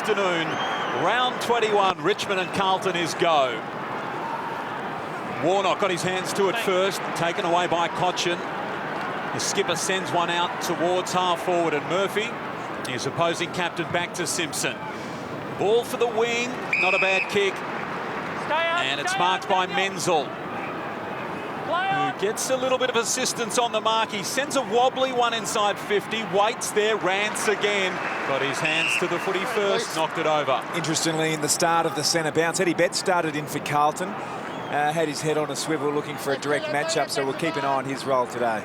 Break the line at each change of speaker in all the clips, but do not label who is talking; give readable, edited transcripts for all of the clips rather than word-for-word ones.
afternoon. Round 21, Richmond and Carlton is go. Warnock got his hands to it first, taken away by Cochin. The skipper sends one out towards half forward, and Murphy, his opposing captain, back to Simpson. Ball for the wing, not a bad kick. And it's marked by Menzel, who gets a little bit of assistance on the mark. He sends a wobbly one inside 50, waits there, Rance again. Got his hands to the footy first, knocked it over.
Interestingly, in the start of the centre bounce, Eddie Betts started in for Carlton. Had his head on a swivel looking for a direct matchup, so we'll keep an eye on his role today.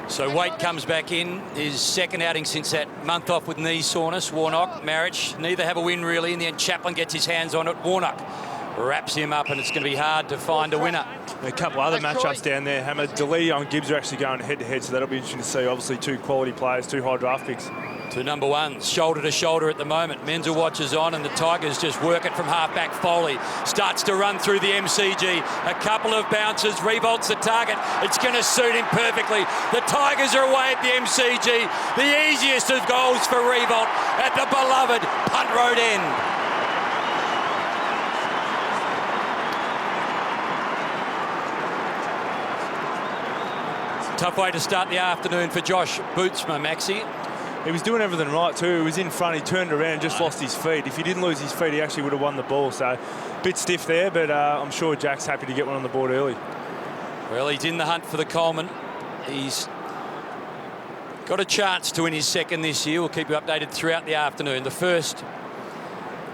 So Waite comes back in, his second outing since that month off with knee soreness. Warnock, Marich, neither have a win really. In the end, Chaplin gets his hands on it. Warnock wraps him up, and it's going to be hard to find a winner.
A couple other matchups down there. Hammer, Deledio and Gibbs are actually going head-to-head, so that'll be interesting to see. Obviously, two quality players, two high draft picks.
Two number ones, shoulder to shoulder at the moment. Menzel watches on, and the Tigers just work it from half-back. Foley starts to run through the MCG. A couple of bounces, revolts the target. It's going to suit him perfectly. The Tigers are away at the MCG. The easiest of goals for Revolt at the beloved Punt Road end. Tough way to start the afternoon for Josh Bootsma, Maxie.
He was doing everything right too. He was in front, he turned around and just lost his feet. If he didn't lose his feet, he actually would have won the ball. So a bit stiff there, but I'm sure Jack's happy to get one on the board early.
Well, he's in the hunt for the Coleman. He's got a chance to win his second this year. We'll keep you updated throughout the afternoon. The first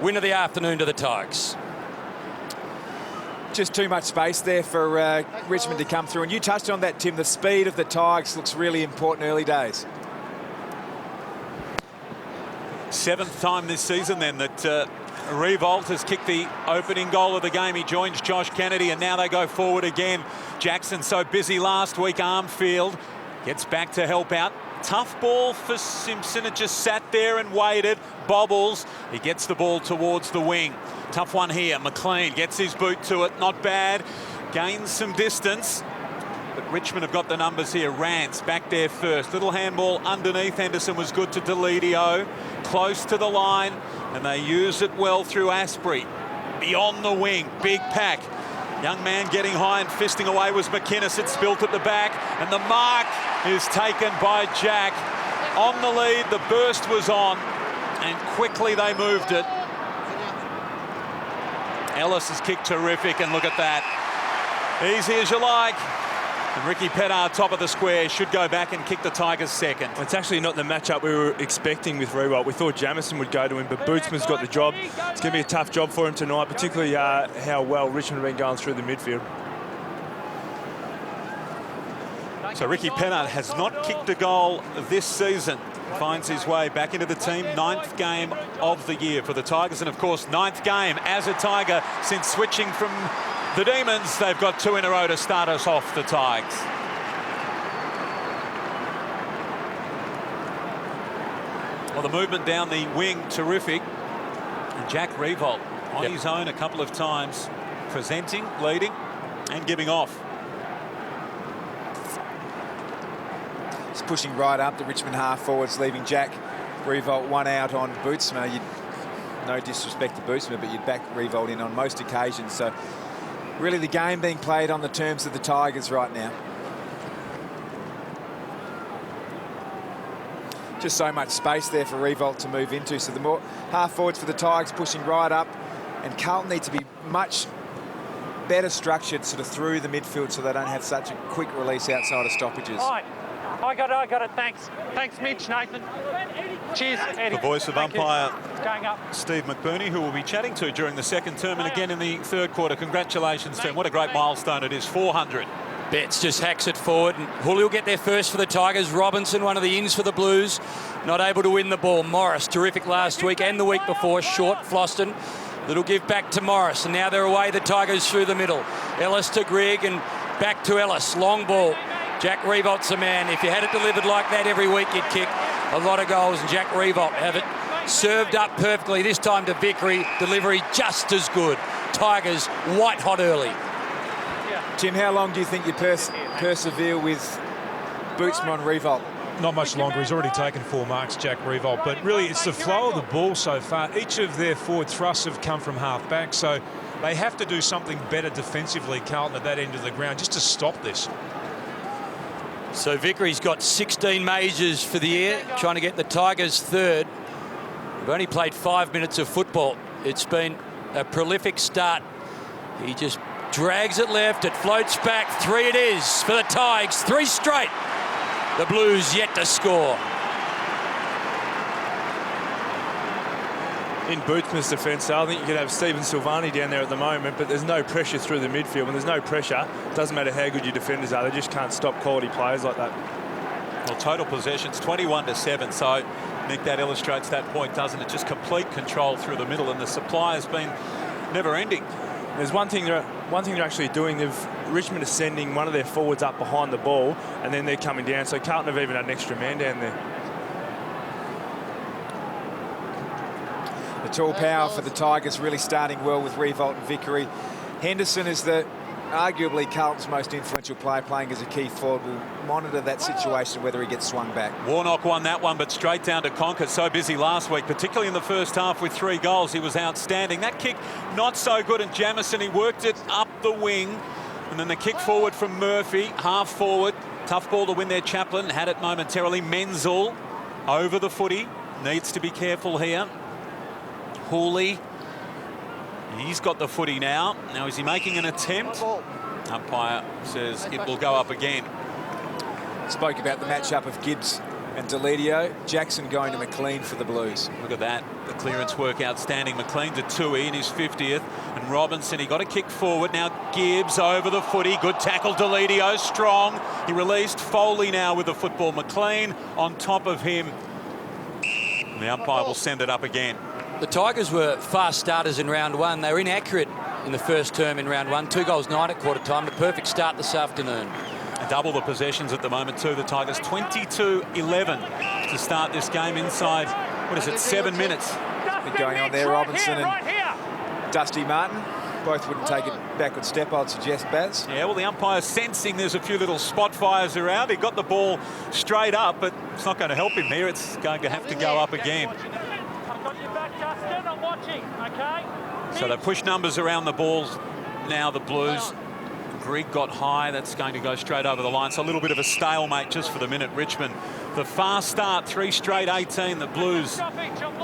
win of the afternoon to the Tigers.
Just too much space there for Richmond to come through. And you touched on that, Tim. The speed of the Tigers looks really important early days.
Seventh time this season then that Revolt has kicked the opening goal of the game. He joins Josh Kennedy, and now they go forward again. Jackson so busy last week. Armfield gets back to help out. Tough ball for Simpson. It just sat there and waited. Bobbles. He gets the ball towards the wing. Tough one here. McLean gets his boot to it. Not bad. Gains some distance. But Richmond have got the numbers here. Rance back there first. Little handball underneath. Henderson was good to Deledio. Close to the line. And they use it well through Asprey. Beyond the wing. Big pack. Young man getting high and fisting away was McInnes. It spilt at the back. And the mark is taken by Jack. On the lead. The burst was on. And quickly they moved it. Ellis has kicked terrific, and look at that. Easy as you like. And Ricky Pettard, top of the square, should go back and kick the Tigers second.
It's actually not the matchup we were expecting with Revolt. We thought Jamison would go to him, but Bootsman's got the job. It's going to be a tough job for him tonight, particularly how well Richmond have been going through the midfield.
So Ricky Pettard has not kicked a goal this season. Finds his way back into the team. 9th game of the year for the Tigers, and of course 9th game as a Tiger since switching from the Demons. They've got 2 in a row to start us off, the Tigers. Well, the movement down the wing, terrific. And Jack Revolt on his own a couple of times, presenting, leading and giving off.
He's pushing right up the Richmond half forwards, leaving Jack Revolt one out on Bootsma. No disrespect to Bootsma, but you'd back Revolt in on most occasions. So really the game being played on the terms of the Tigers right now. Just so much space there for Revolt to move into. So the more half forwards for the Tigers pushing right up, and Carlton need to be much better structured sort of through the midfield so they don't have such a quick release outside of stoppages.
I got it. Thanks, Mitch, Nathan. Cheers, Eddie.
The voice of umpire
Going up.
Steve McBurney, who we'll be chatting to during the second term and again in the third quarter. Congratulations to him. What a great milestone it is. 400.
Betts just hacks it forward, and Hooley will get there first for the Tigers. Robinson, one of the ins for the Blues, not able to win the ball. Morris, terrific last week and the week before. Short, Floston. That'll give back to Morris, and now they're away, the Tigers through the middle. Ellis to Grigg, and back to Ellis. Long ball. Jack Revolt's a man. If you had it delivered like that every week, you'd kick a lot of goals, and Jack Revolt have it served up perfectly. This time to Vickery. Delivery just as good. Tigers white hot early.
Tim, how long do you think you persevere with Bootsman on Revolt?
not much longer. He's already taken 4 marks, Jack Revolt. But really, it's the flow of the ball so far. Each of their forward thrusts have come from half-back, so they have to do something better defensively, Carlton, at that end of the ground, just to stop this.
So Vickery's got 16 majors for the year, trying to get the Tigers third. They've only played 5 minutes of football. It's been a prolific start. He just drags it left, it floats back. 3 it is for the Tigers, 3 straight. The Blues yet to score.
In Bootsman's defence, I think you could have Stephen Silvani down there at the moment, but there's no pressure through the midfield. When there's no pressure, it doesn't matter how good your defenders are, they just can't stop quality players like that.
Well, total possessions 21-7, so Nick, that illustrates that point, doesn't it? Just complete control through the middle, and the supply has been never-ending.
There's one thing they're actually doing. Richmond is sending one of their forwards up behind the ball, and then they're coming down. So Carlton have even had an extra man down there.
The tall power for the Tigers really starting well with Revolt and Vickery. Henderson is arguably Carlton's most influential player, playing as a key forward. We'll monitor that situation, whether he gets swung back.
Warnock won that one, but straight down to Conker. So busy last week, particularly in the first half with 3 goals. He was outstanding. That kick, not so good. And Jamison, he worked it up the wing. And then the kick forward from Murphy, half forward. Tough ball to win there, Chaplin. Had it momentarily. Menzel over the footy. Needs to be careful here. Hooley. He's got the footy now. Now, is he making an attempt? Umpire says it will go up again.
Spoke about the matchup of Gibbs and Deledio. Jackson going to McLean for the Blues.
Look at that. The clearance work outstanding. McLean to Tui in his 50th. And Robinson, he got a kick forward. Now Gibbs over the footy. Good tackle. Deledio strong. He released. Foley now with the football. McLean on top of him. And the umpire will send it up again.
The Tigers were fast starters in round 1. They were inaccurate in the first term in round 1. 2 goals, 9 at quarter time. The perfect start this afternoon.
Double the possessions at the moment too. The Tigers 22-11 to start this game inside, what is it, 7 minutes.
Going on there, Robinson and Dusty Martin. Both wouldn't take a backward step, I'd suggest, Baz.
Yeah, well, the umpire's sensing there's a few little spot fires around. He got the ball straight up, but it's not going to help him here. It's going to have to go up again.
I'm watching, okay?
So they push numbers around the balls now, the Blues. Grigg got high. That's going to go straight over the line. So a little bit of a stalemate just for the minute. Richmond, the fast start, 3 straight 18. The Blues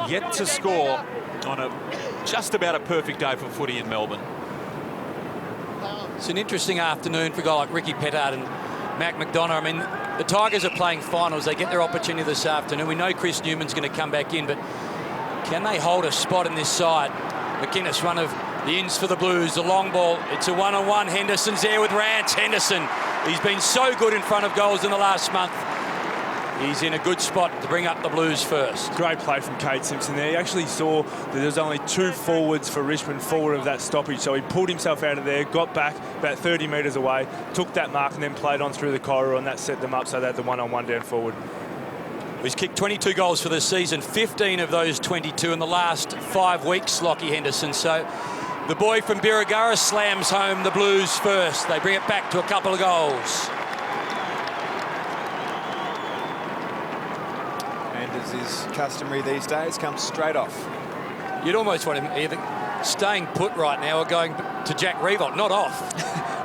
yet to score on just about a perfect day for footy in Melbourne.
It's an interesting afternoon for a guy like Ricky Pettard and Mac McDonough. I mean, the Tigers are playing finals. They get their opportunity this afternoon. We know Chris Newman's going to come back in, but can they hold a spot in this side? McInnes, one of the ins for the Blues. The long ball. It's a one-on-one. Henderson's there with Rance. Henderson, he's been so good in front of goals in the last month. He's in a good spot to bring up the Blues first.
Great play from Kade Simpson there. He actually saw that there was only 2 forwards for Richmond forward of that stoppage, so he pulled himself out of there, got back about 30 metres away, took that mark and then played on through the corridor, and that set them up so they had the one-on-one down forward.
He's kicked 22 goals for this season, 15 of those 22 in the last 5 weeks, Lockie Henderson. So the boy from Birregurra slams home the Blues first. They bring it back to a couple of goals.
And as is customary these days, comes straight off.
You'd almost want him either staying put right now or going to Jack Revolt, not off.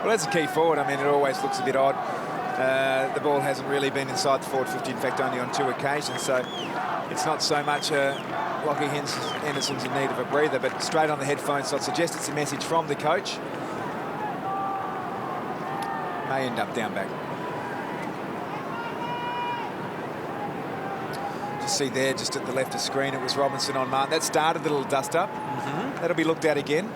Well, that's a key forward. I mean, it always looks a bit odd. The ball hasn't really been inside the forward 50, in fact, only on 2 occasions. So it's not so much Lockie Henderson's in need of a breather, but straight on the headphones. So I'd suggest it's a message from the coach. May end up down back. Just see there, just at the left of screen, it was Robinson on Martin. That started the little dust up. That'll be looked at again.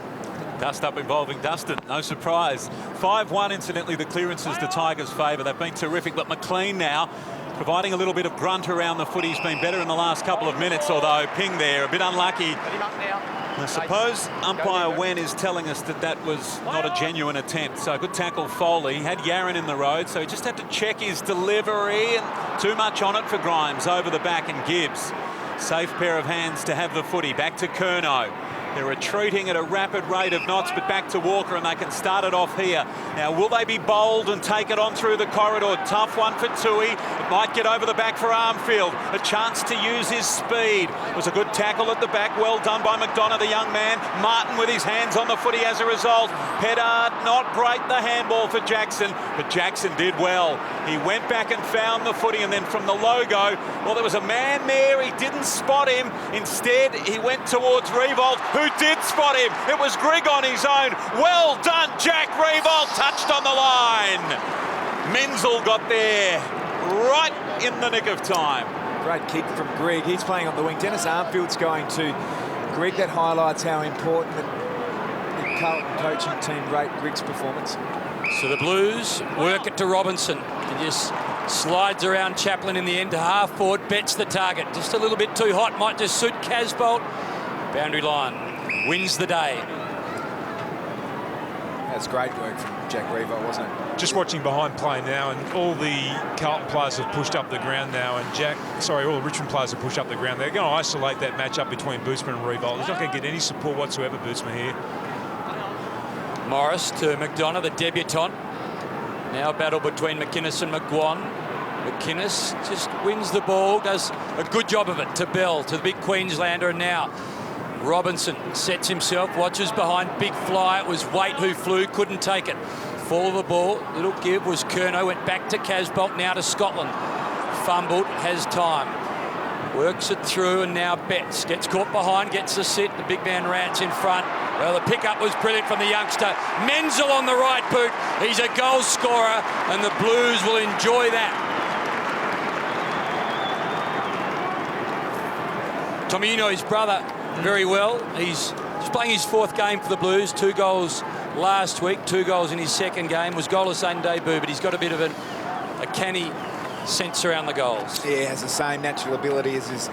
Dust up involving Dustin, no surprise. 5-1, incidentally, the clearances the Tigers' favour. They've been terrific, but McLean now providing a little bit of grunt around the foot. He's been better in the last couple of minutes, although Ping there, a bit unlucky. I suppose umpire Wen is telling us that that was not a genuine attempt. So good tackle, Foley. He had Yaron in the road, so he just had to check his delivery, and too much on it for Grimes over the back, and Gibbs. Safe pair of hands to have the footy. Back to Curnow. They're retreating at a rapid rate of knots, but back to Walker, and they can start it off here. Now, will they be bold and take it on through the corridor? Tough one for Tui. It might get over the back for Armfield. A chance to use his speed. It was a good tackle at the back. Well done by McDonough, the young man. Martin with his hands on the footy as a result. Pedard not great, the handball for Jackson, but Jackson did well. He went back and found the footy, and then from the logo, well, there was a man there. He didn't spot him. Instead, he went towards Revolt, who did spot him. It was Grigg on his own. Well done, Jack Revolt, touched on the line. Menzel got there right in the nick of time.
Great kick from Grigg. He's playing on the wing. Dennis Armfield's going to Grigg. That highlights how important the Carlton coaching team rate Grigg's performance.
So the Blues work it to Robinson. He just slides around Chaplin in the end to half forward, bets the target. Just a little bit too hot, might just suit Casbolt. Boundary line, wins the day.
That's great work from Jack Revolt, wasn't it?
Just watching behind play now, and all the Carlton players have pushed up the ground now, and all the Richmond players have pushed up the ground. They're going to isolate that match up between Bootsman and Revolt. He's not going to get any support whatsoever, Bootsman here.
Morris to McDonough, the debutant. Now a battle between McInnes and McGuan. McInnes just wins the ball, does a good job of it to Bell, to the big Queenslander, and now Robinson sets himself, watches behind, big fly. It was Waite who flew, couldn't take it. Fall of the ball, little give was Curnow, went back to Casbolt, now to Scotland. Fumbled, has time. Works it through, and now Betts gets caught behind, gets the sit. The big man Rance in front. Well, the pickup was brilliant from the youngster. Menzel on the right boot. He's a goal scorer, and the Blues will enjoy that. Tomino, his brother, very well. He's playing his 4th game for the Blues. 2 goals last week, 2 goals in his 2nd game. Was goalless in debut, but he's got a bit of a canny sense around the goals.
Yeah, has the same natural ability as his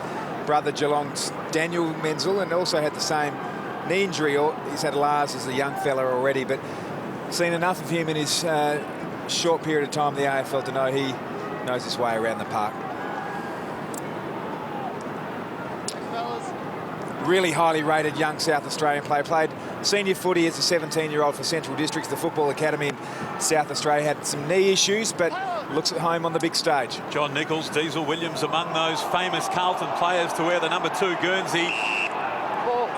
brother Geelong's Daniel Menzel, and also had the same knee injury. He's had Lars as a young fella already, but seen enough of him in his short period of time in the AFL to know he knows his way around the park. Really highly rated young South Australian player. Played senior footy as a 17-year-old for Central Districts, the football academy in South Australia. Had some knee issues, but looks at home on the big stage.
John Nichols, Diesel Williams among those famous Carlton players to wear the number 2 Guernsey.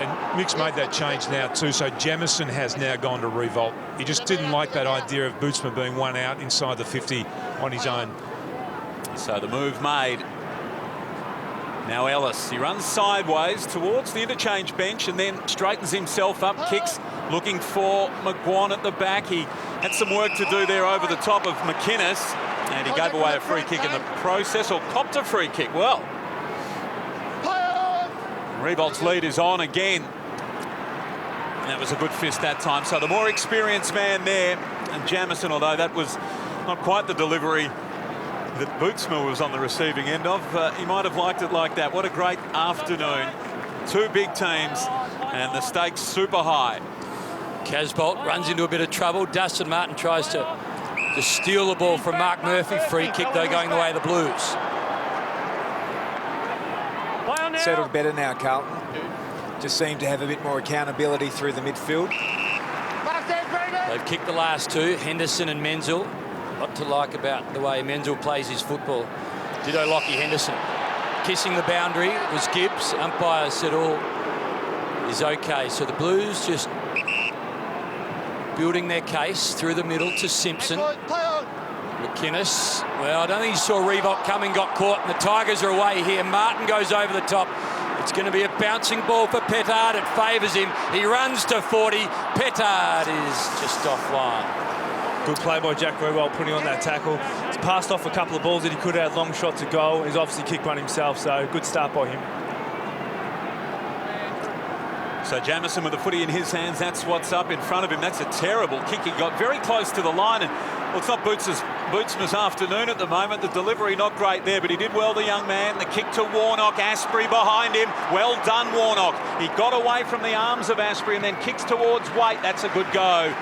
And Mick's made that change now too, so Jamison has now gone to Revolt. He just didn't like that idea of Bootsman being one out inside the 50 on his own.
So the move made. Now Ellis, he runs sideways towards the interchange bench and then straightens himself up, kicks, looking for McGuan at the back. He had some work to do there over the top of McInnes, and he gave away a free kick in the process, or copped a free kick. Well, Revolt's lead is on again. And that was a good fist that time. So the more experienced man there, and Jamison, although that was not quite the delivery that Bootsma was on the receiving end of, he might have liked it like that. What a great afternoon. 2 big teams, and the stakes super high.
Casbolt runs into a bit of trouble. Dustin Martin tries to steal the ball from Mark Murphy. Free kick, though, going the way of the Blues.
Settled better now, Carlton. Just seemed to have a bit more accountability through the midfield.
They've kicked the last 2, Henderson and Menzel. What to like about the way Menzel plays his football. Ditto Lockie Henderson. Kissing the boundary was Gibbs. Umpire said all is okay. So the Blues just building their case through the middle to Simpson. McInnes, well, I don't think he saw Revolt coming, got caught, and the Tigers are away here. Martin goes over the top. It's going to be a bouncing ball for Petard. It favours him. He runs to 40. Petard is just offline.
Good play by Jack Revolt, putting on that tackle. He's passed off a couple of balls that he could have had long shot to goal. He's obviously kicked one himself, so good start by him.
So Jamison with the footy in his hands, that's what's up in front of him. That's a terrible kick. He got very close to the line, and well, it's not Bootsma's afternoon at the moment. The delivery not great there, but he did well, the young man. The kick to Warnock, Asprey behind him. Well done, Warnock. He got away from the arms of Asprey and then kicks towards Waite. That's a good go.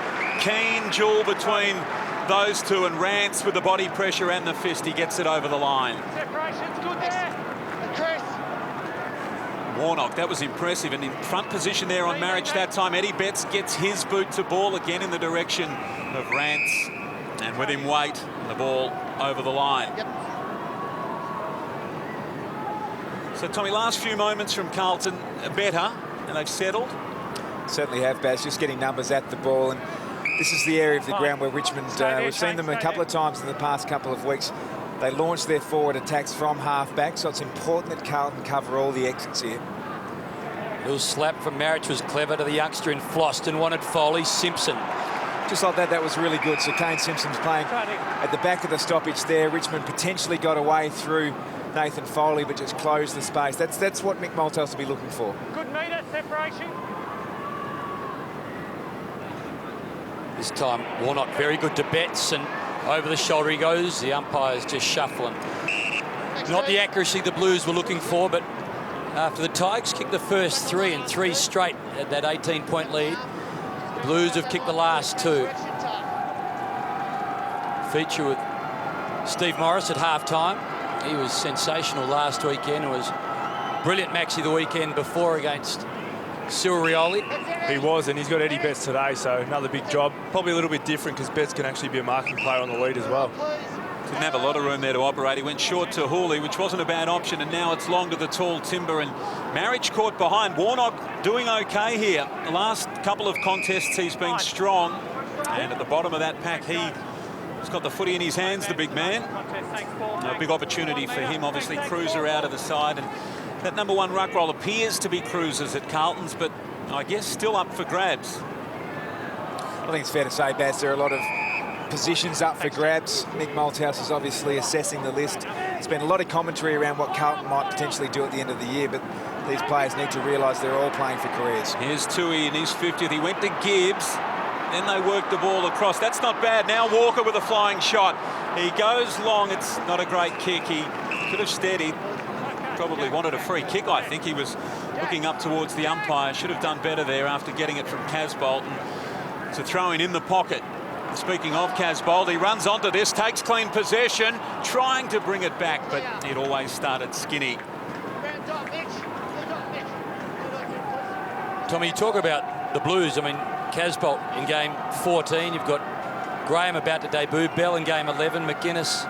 Keen duel between those two, and Rance with the body pressure and the fist, he gets it over the line.
Separation's good there. Chris.
Warnock. That was impressive. And in front position there on Marriage that time, Eddie Betts gets his boot to ball again in the direction of Rance. And with him Waite, the ball over the line. So, Tommy, last few moments from Carlton are better, and they've settled.
Certainly have, Baz, just getting numbers at the ball. And this is the area of the ground where Richmond, we've seen them a couple of times in the past couple of weeks. They launch their forward attacks from half-back, so it's important that Carlton cover all the exits here.
Little slap from Marriage was clever to the youngster in Floston. Wanted Foley. Simpson.
Just like that, that was really good. So Kane Simpson's playing at the back of the stoppage there. Richmond potentially got away through Nathan Foley, but just closed the space. That's what Mick Malthouse will be looking for.
Good metre separation.
This time, Warnock very good to Betts, and over the shoulder he goes. The umpire's just shuffling. Not the accuracy the Blues were looking for, but after the Tigers kicked the first 3 and 3 straight at that 18-point lead, the Blues have kicked the last 2. Feature with Steve Morris at half-time. He was sensational last weekend. It was brilliant Maxi the weekend before against Cyril Rioli.
He was, and he's got Eddie Betts today, so another big job. Probably a little bit different because Betts can actually be a marking player on the lead as well.
Didn't have a lot of room there to operate. He went short to Hooley, which wasn't a bad option, and now it's long to the tall timber, and Marriage caught behind. Warnock doing okay here. The last couple of contests he's been strong, and at the bottom of that pack he's got the footy in his hands, the big man. A big opportunity for him, obviously. Cruiser out of the side, and that number 1 ruck roll appears to be Cruiser's at Carlton's, but I guess still up for grabs.
I think it's fair to say, Baz, there are a lot of positions up for grabs. Mick Malthouse is obviously assessing the list. There's been a lot of commentary around what Carlton might potentially do at the end of the year, but these players need to realise they're all playing for careers.
Here's Tui in his 50th. He went to Gibbs. Then they worked the ball across. That's not bad. Now Walker with a flying shot. He goes long. It's not a great kick. He could have steadied. Probably wanted a free kick, I think. He was looking up towards the umpire. Should have done better there after getting it from Casbolt. To throw in the pocket. Speaking of Casbolt, he runs onto this, takes clean possession, trying to bring it back, but it always started skinny.
Tommy, you talk about the Blues. I mean, Casbolt in game 14. You've got Graham about to debut, Bell in game 11, McGuinness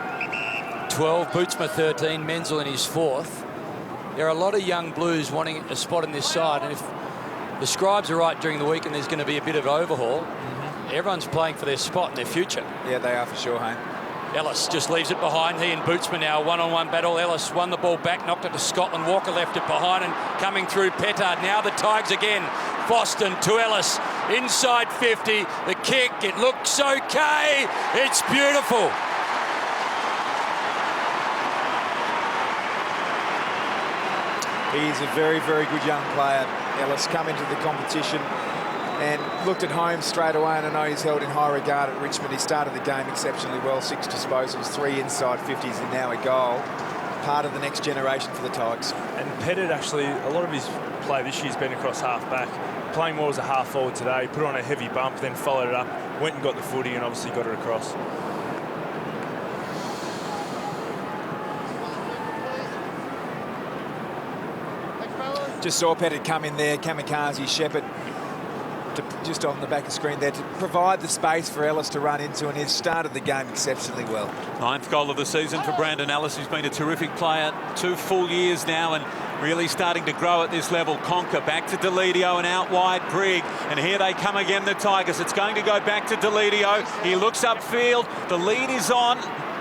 12, Bootsma 13, Menzel in his 4th. There are a lot of young Blues wanting a spot in this side, and if the scribes are right during the week and there's going to be a bit of overhaul, everyone's playing for their spot and their future.
Yeah, they are for sure, Hayne.
Ellis just leaves it behind. He and Bootsma now one-on-one battle. Ellis won the ball back, knocked it to Scotland. Walker left it behind, and coming through Petard. Now the Tigers again. Boston to Ellis. Inside 50. The kick, it looks okay. It's beautiful.
He is a very, very good young player. Ellis come into the competition and looked at home straight away, and I know he's held in high regard at Richmond. He started the game exceptionally well, 6 disposals, 3 inside 50s, and now a goal. Part of the next generation for the Tigers.
And Pettit, actually, a lot of his play this year has been across half-back. Playing more as a half-forward today, put on a heavy bump, then followed it up, went and got the footy, and obviously got it across.
Just saw Pettit come in there, kamikaze Shepherd, just on the back of the screen there, to provide the space for Ellis to run into, and he's started the game exceptionally well. 9th
goal of the season for Brandon Ellis, who's been a terrific player 2 full years now and really starting to grow at this level. Conker back to Deledio and out wide Grigg, and here they come again, the Tigers. It's going to go back to Deledio. He looks upfield. The lead is on.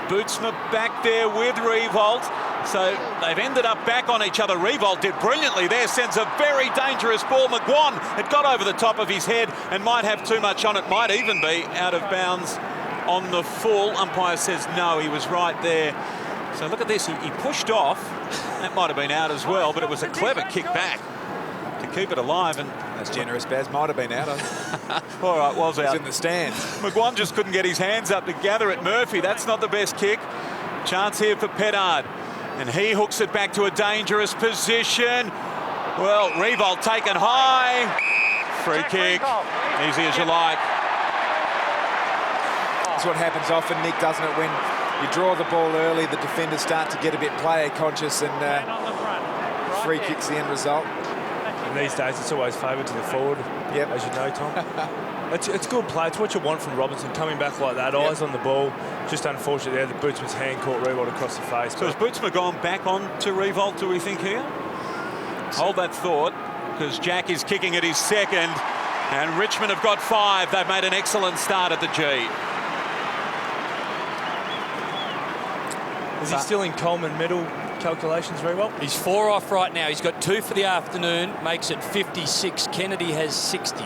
Bootsma back there with Revolt. So they've ended up back on each other. Revolt did brilliantly there, sends a very dangerous ball. McGuan, it got over the top of his head and might have too much on it, might even be out of bounds on the full. Umpire says no, he was right there. So look at this, he pushed off. That might have been out as well, but it was a clever kick back to keep it alive. And
that's generous, Baz. Might have been out.
All right, was out.
He's in the stands.
McGuan just couldn't get his hands up to gather it. Murphy, that's not the best kick. Chance here for Petard. And he hooks it back to a dangerous position. Well, Revolt taken high. Free kick. Easy as you like.
That's what happens often, Nick, doesn't it? When you draw the ball early, the defenders start to get a bit player conscious, and free kick's the end result.
And these days, it's always favoured to the forward,
Yep.
as you know, Tom. It's good play. It's what you want from Robinson, coming back like that, eyes on the ball. Just unfortunate there, the Bootsman's hand caught Revolt across the face.
So has Bootsma gone back on to Revolt, do we think, here? Hold that thought, because Jack is kicking at his second, and Richmond have got 5. They've made an excellent start at the G.
Is he still in Coleman medal calculations, Revolt?
He's 4 off right now. He's got 2 for the afternoon, makes it 56. Kennedy has 60.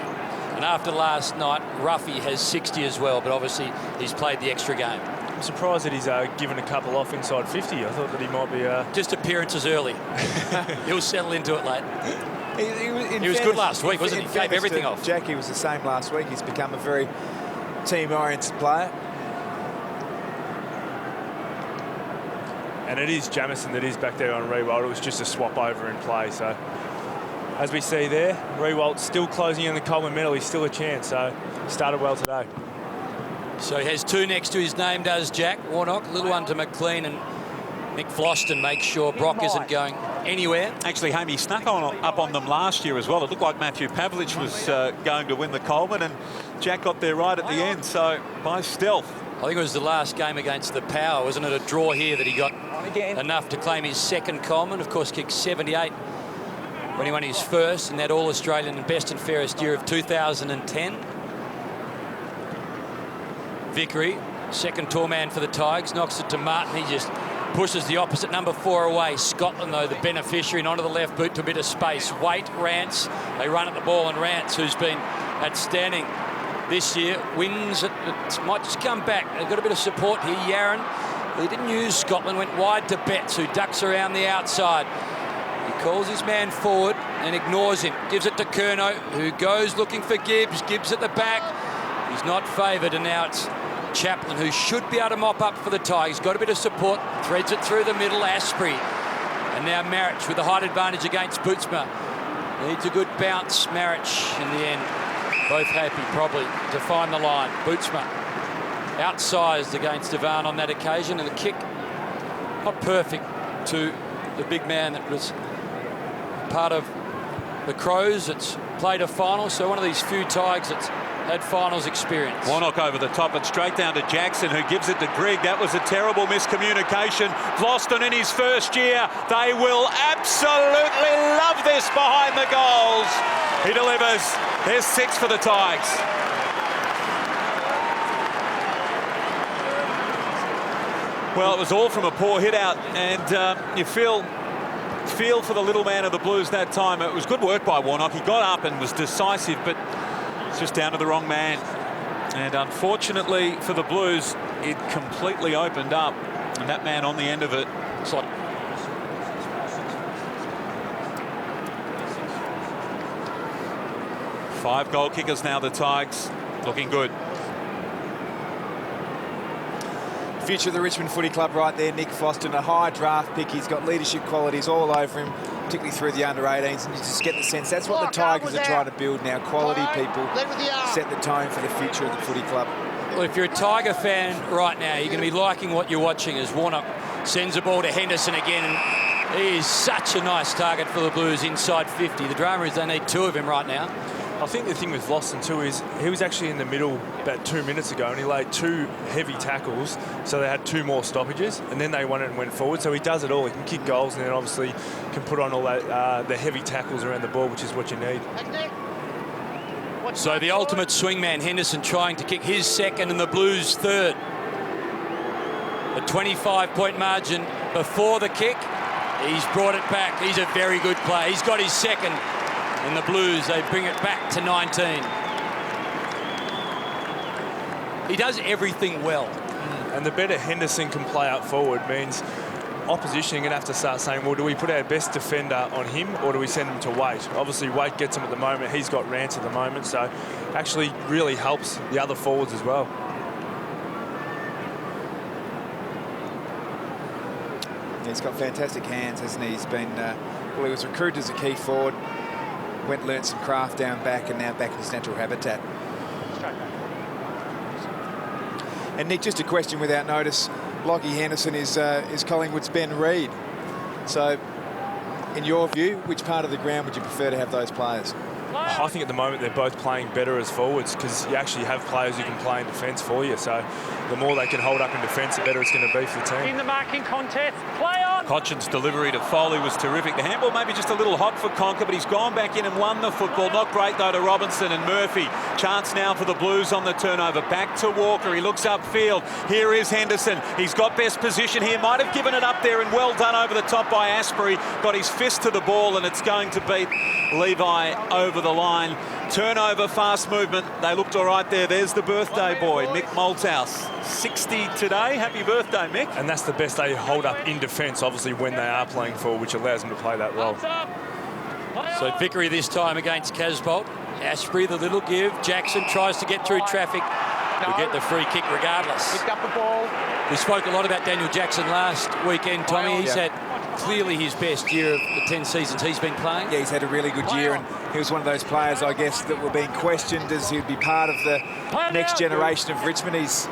And after last night, Ruffy has 60 as well, but obviously he's played the extra game.
I'm surprised that he's given a couple off inside 50. I thought that he might be...
Just appearances early. He'll settle into it late.
He
was good last week, wasn't he? He gave everything off.
Jackie was the same last week. He's become a very team-oriented player.
And it is Jamison that is back there on Revolt. It was just a swap over in play. So, as we see there, Revolt's still closing in the Coleman medal. He's still a chance. So, started well today.
So he has 2 next to his name, does Jack Warnock. A little one to McLean, and Mick Floston makes sure Brock isn't going anywhere.
Actually, Hamey snuck up on them last year as well. It looked like Matthew Pavlich was going to win the Coleman, and Jack got there right at the end, so by stealth.
I think it was the last game against the Power, wasn't it? A draw here that he got enough to claim his second Coleman. Of course, kicked 78 when he won his first in that All-Australian and best and fairest year of 2010. Vickery, second tall man for the Tigers, knocks it to Martin. He just pushes the opposite number 4 away. Scotland, though, the beneficiary, and onto the left boot to a bit of space. Waite, Rance, they run at the ball, and Rance, who's been outstanding this year, wins it. It might just come back. They've got a bit of support here. Yaron, he didn't use Scotland, went wide to Betts, who ducks around the outside. He calls his man forward and ignores him. Gives it to Curnow, who goes looking for Gibbs. Gibbs at the back. He's not favoured, and now it's Chaplin, who should be able to mop up for the Tigers. Got a bit of support, threads it through the middle. Asprey, and now Marich with the height advantage against Bootsma. Needs a good bounce. Marich in the end, both happy probably to find the line. Bootsma outsized against Devan on that occasion, and the kick not perfect to the big man that was part of the Crows that's played a final. So one of these few Tigers that's had finals experience.
Warnock over the top and straight down to Jackson, who gives it to Grigg. That was a terrible miscommunication. Floston in his first year. They will absolutely love this behind the goals. He delivers. There's 6 for the Tigers. Well, it was all from a poor hit out, and you feel for the little man of the Blues that time. It was good work by Warnock. He got up and was decisive, but it's just down to the wrong man. And unfortunately for the Blues, it completely opened up, and that man on the end of it.
It's like
5 goal kickers now, the Tigers, looking good.
Future of the Richmond Footy Club right there, Nick Floston, a high draft pick. He's got leadership qualities all over him, particularly through the under-18s, and you just get the sense that's what the Tigers are trying to build now. Quality people set the tone for the future of the footy club.
Well, if you're a Tiger fan right now, you're going to be liking what you're watching as Warnock sends the ball to Henderson again, and he is such a nice target for the Blues inside 50. The drama is they need 2 of him right now.
I think the thing with Floston too is he was actually in the middle about 2 minutes ago, and he laid 2 heavy tackles, so they had 2 more stoppages, and then they won it and went forward. So he does it all. He can kick goals, and then obviously can put on all that the heavy tackles around the ball, which is what you need.
So the ultimate swingman, Henderson, trying to kick his second and the Blues' third. A 25-point margin before the kick. He's brought it back. He's a very good player. He's got his second. And the Blues, they bring it back to 19. He does everything well.
And the better Henderson can play up forward means opposition are going to have to start saying, well, do we put our best defender on him or do we send him to Waite? Obviously, Waite gets him at the moment. He's got Rance at the moment, so actually really helps the other forwards as well.
He's got fantastic hands, hasn't he? He's been, well, he was recruited as a key forward, went learnt some craft down back, and now back in his natural habitat. And Nick, just a question without notice. Lockie Henderson is Collingwood's Ben Reid. So in your view, which part of the ground would you prefer to have those players?
I think at the moment they're both playing better as forwards because you actually have players who can play in defence for you. So the more they can hold up in defence, the better it's going to be for the team.
In the marking contest, play on!
Cochin's delivery to Foley was terrific. The handball maybe just a little hot for Conker, but he's gone back in and won the football. Not great, though, to Robinson and Murphy. Chance now for the Blues on the turnover. Back to Walker. He looks upfield. Here is Henderson. He's got best position here. Might have given it up there, and well done over the top by Asprey. Got his fist to the ball, and it's going to beat Levi over the line. Turnover, fast movement. They looked all right there. There's the birthday boy, Mick Malthouse. 60 today. Happy birthday, Mick.
And that's the best they hold up in defence, obviously, when they are playing forward, which allows them to play that role.
So Vickery this time against Casbolt. Asprey, the little give. Jackson tries to get through traffic to get the free kick regardless.
Picked up the ball.
We spoke a lot about Daniel Jackson last weekend, Tommy. He's had clearly his best year of the 10 seasons he's been playing.
Yeah, he's had a really good year, and he was one of those players, I guess, that were being questioned as he'd be part of the next generation of Richmond. He's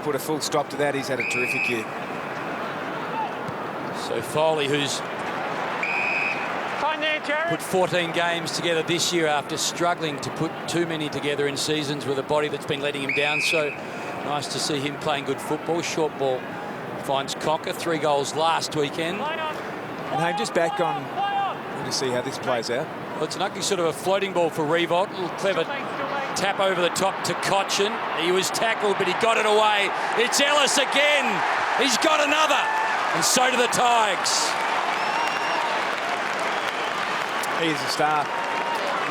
put a full stop to that. He's had a terrific year.
So Foley, who's put 14 games together this year after struggling to put too many together in seasons with a body that's been letting him down. So nice to see him playing good football. Short ball finds Conker. 3 goals last weekend.
And hey, just back on, we'll just see how this plays out.
Well, it's an ugly sort of a floating ball for Revolt. A little clever tap over the top to Cochin. He was tackled, but he got it away. It's Ellis again. He's got another. And so do the Tigers.
He's a star.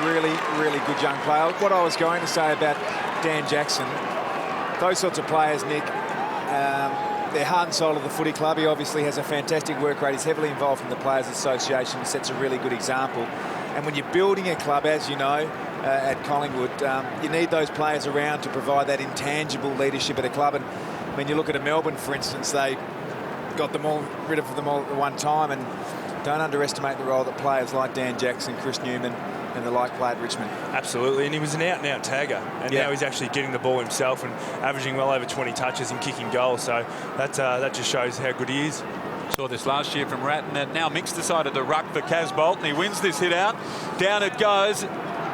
Really, really good young player. What I was going to say about Dan Jackson, those sorts of players, Nick, they're heart and soul of the footy club. He obviously has a fantastic work rate. He's heavily involved in the Players Association. He sets a really good example. And when you're building a club, as you know, at Collingwood, you need those players around to provide that intangible leadership at a club. And when you look at a Melbourne, for instance, they got rid of them all at one time. And don't underestimate the role that players like Dan Jackson, Chris Newman, and the like play at Richmond.
Absolutely, and he was an out-and-out tagger, and now he's actually getting the ball himself and averaging well over 20 touches and kicking goals. So that just shows how good he is.
Saw this last year from Ratton, and now Mick's decided to ruck for Casbolt, and he wins this hit out. Down it goes.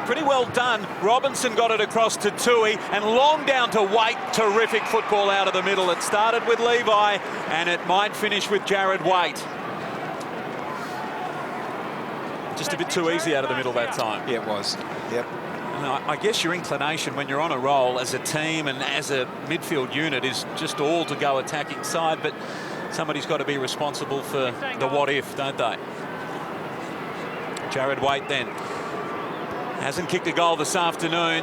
Pretty well done. Robinson got it across to Tui, and long down to Waite. Terrific football out of the middle. It started with Levi, and it might finish with Jared Waite. Just a bit too easy out of the middle that time.
Yeah, it was. Yep.
And I guess your inclination when you're on a roll as a team and as a midfield unit is just all to go attacking side, but somebody's got to be responsible for the what if, don't they? Jared Waite then hasn't kicked a goal this afternoon.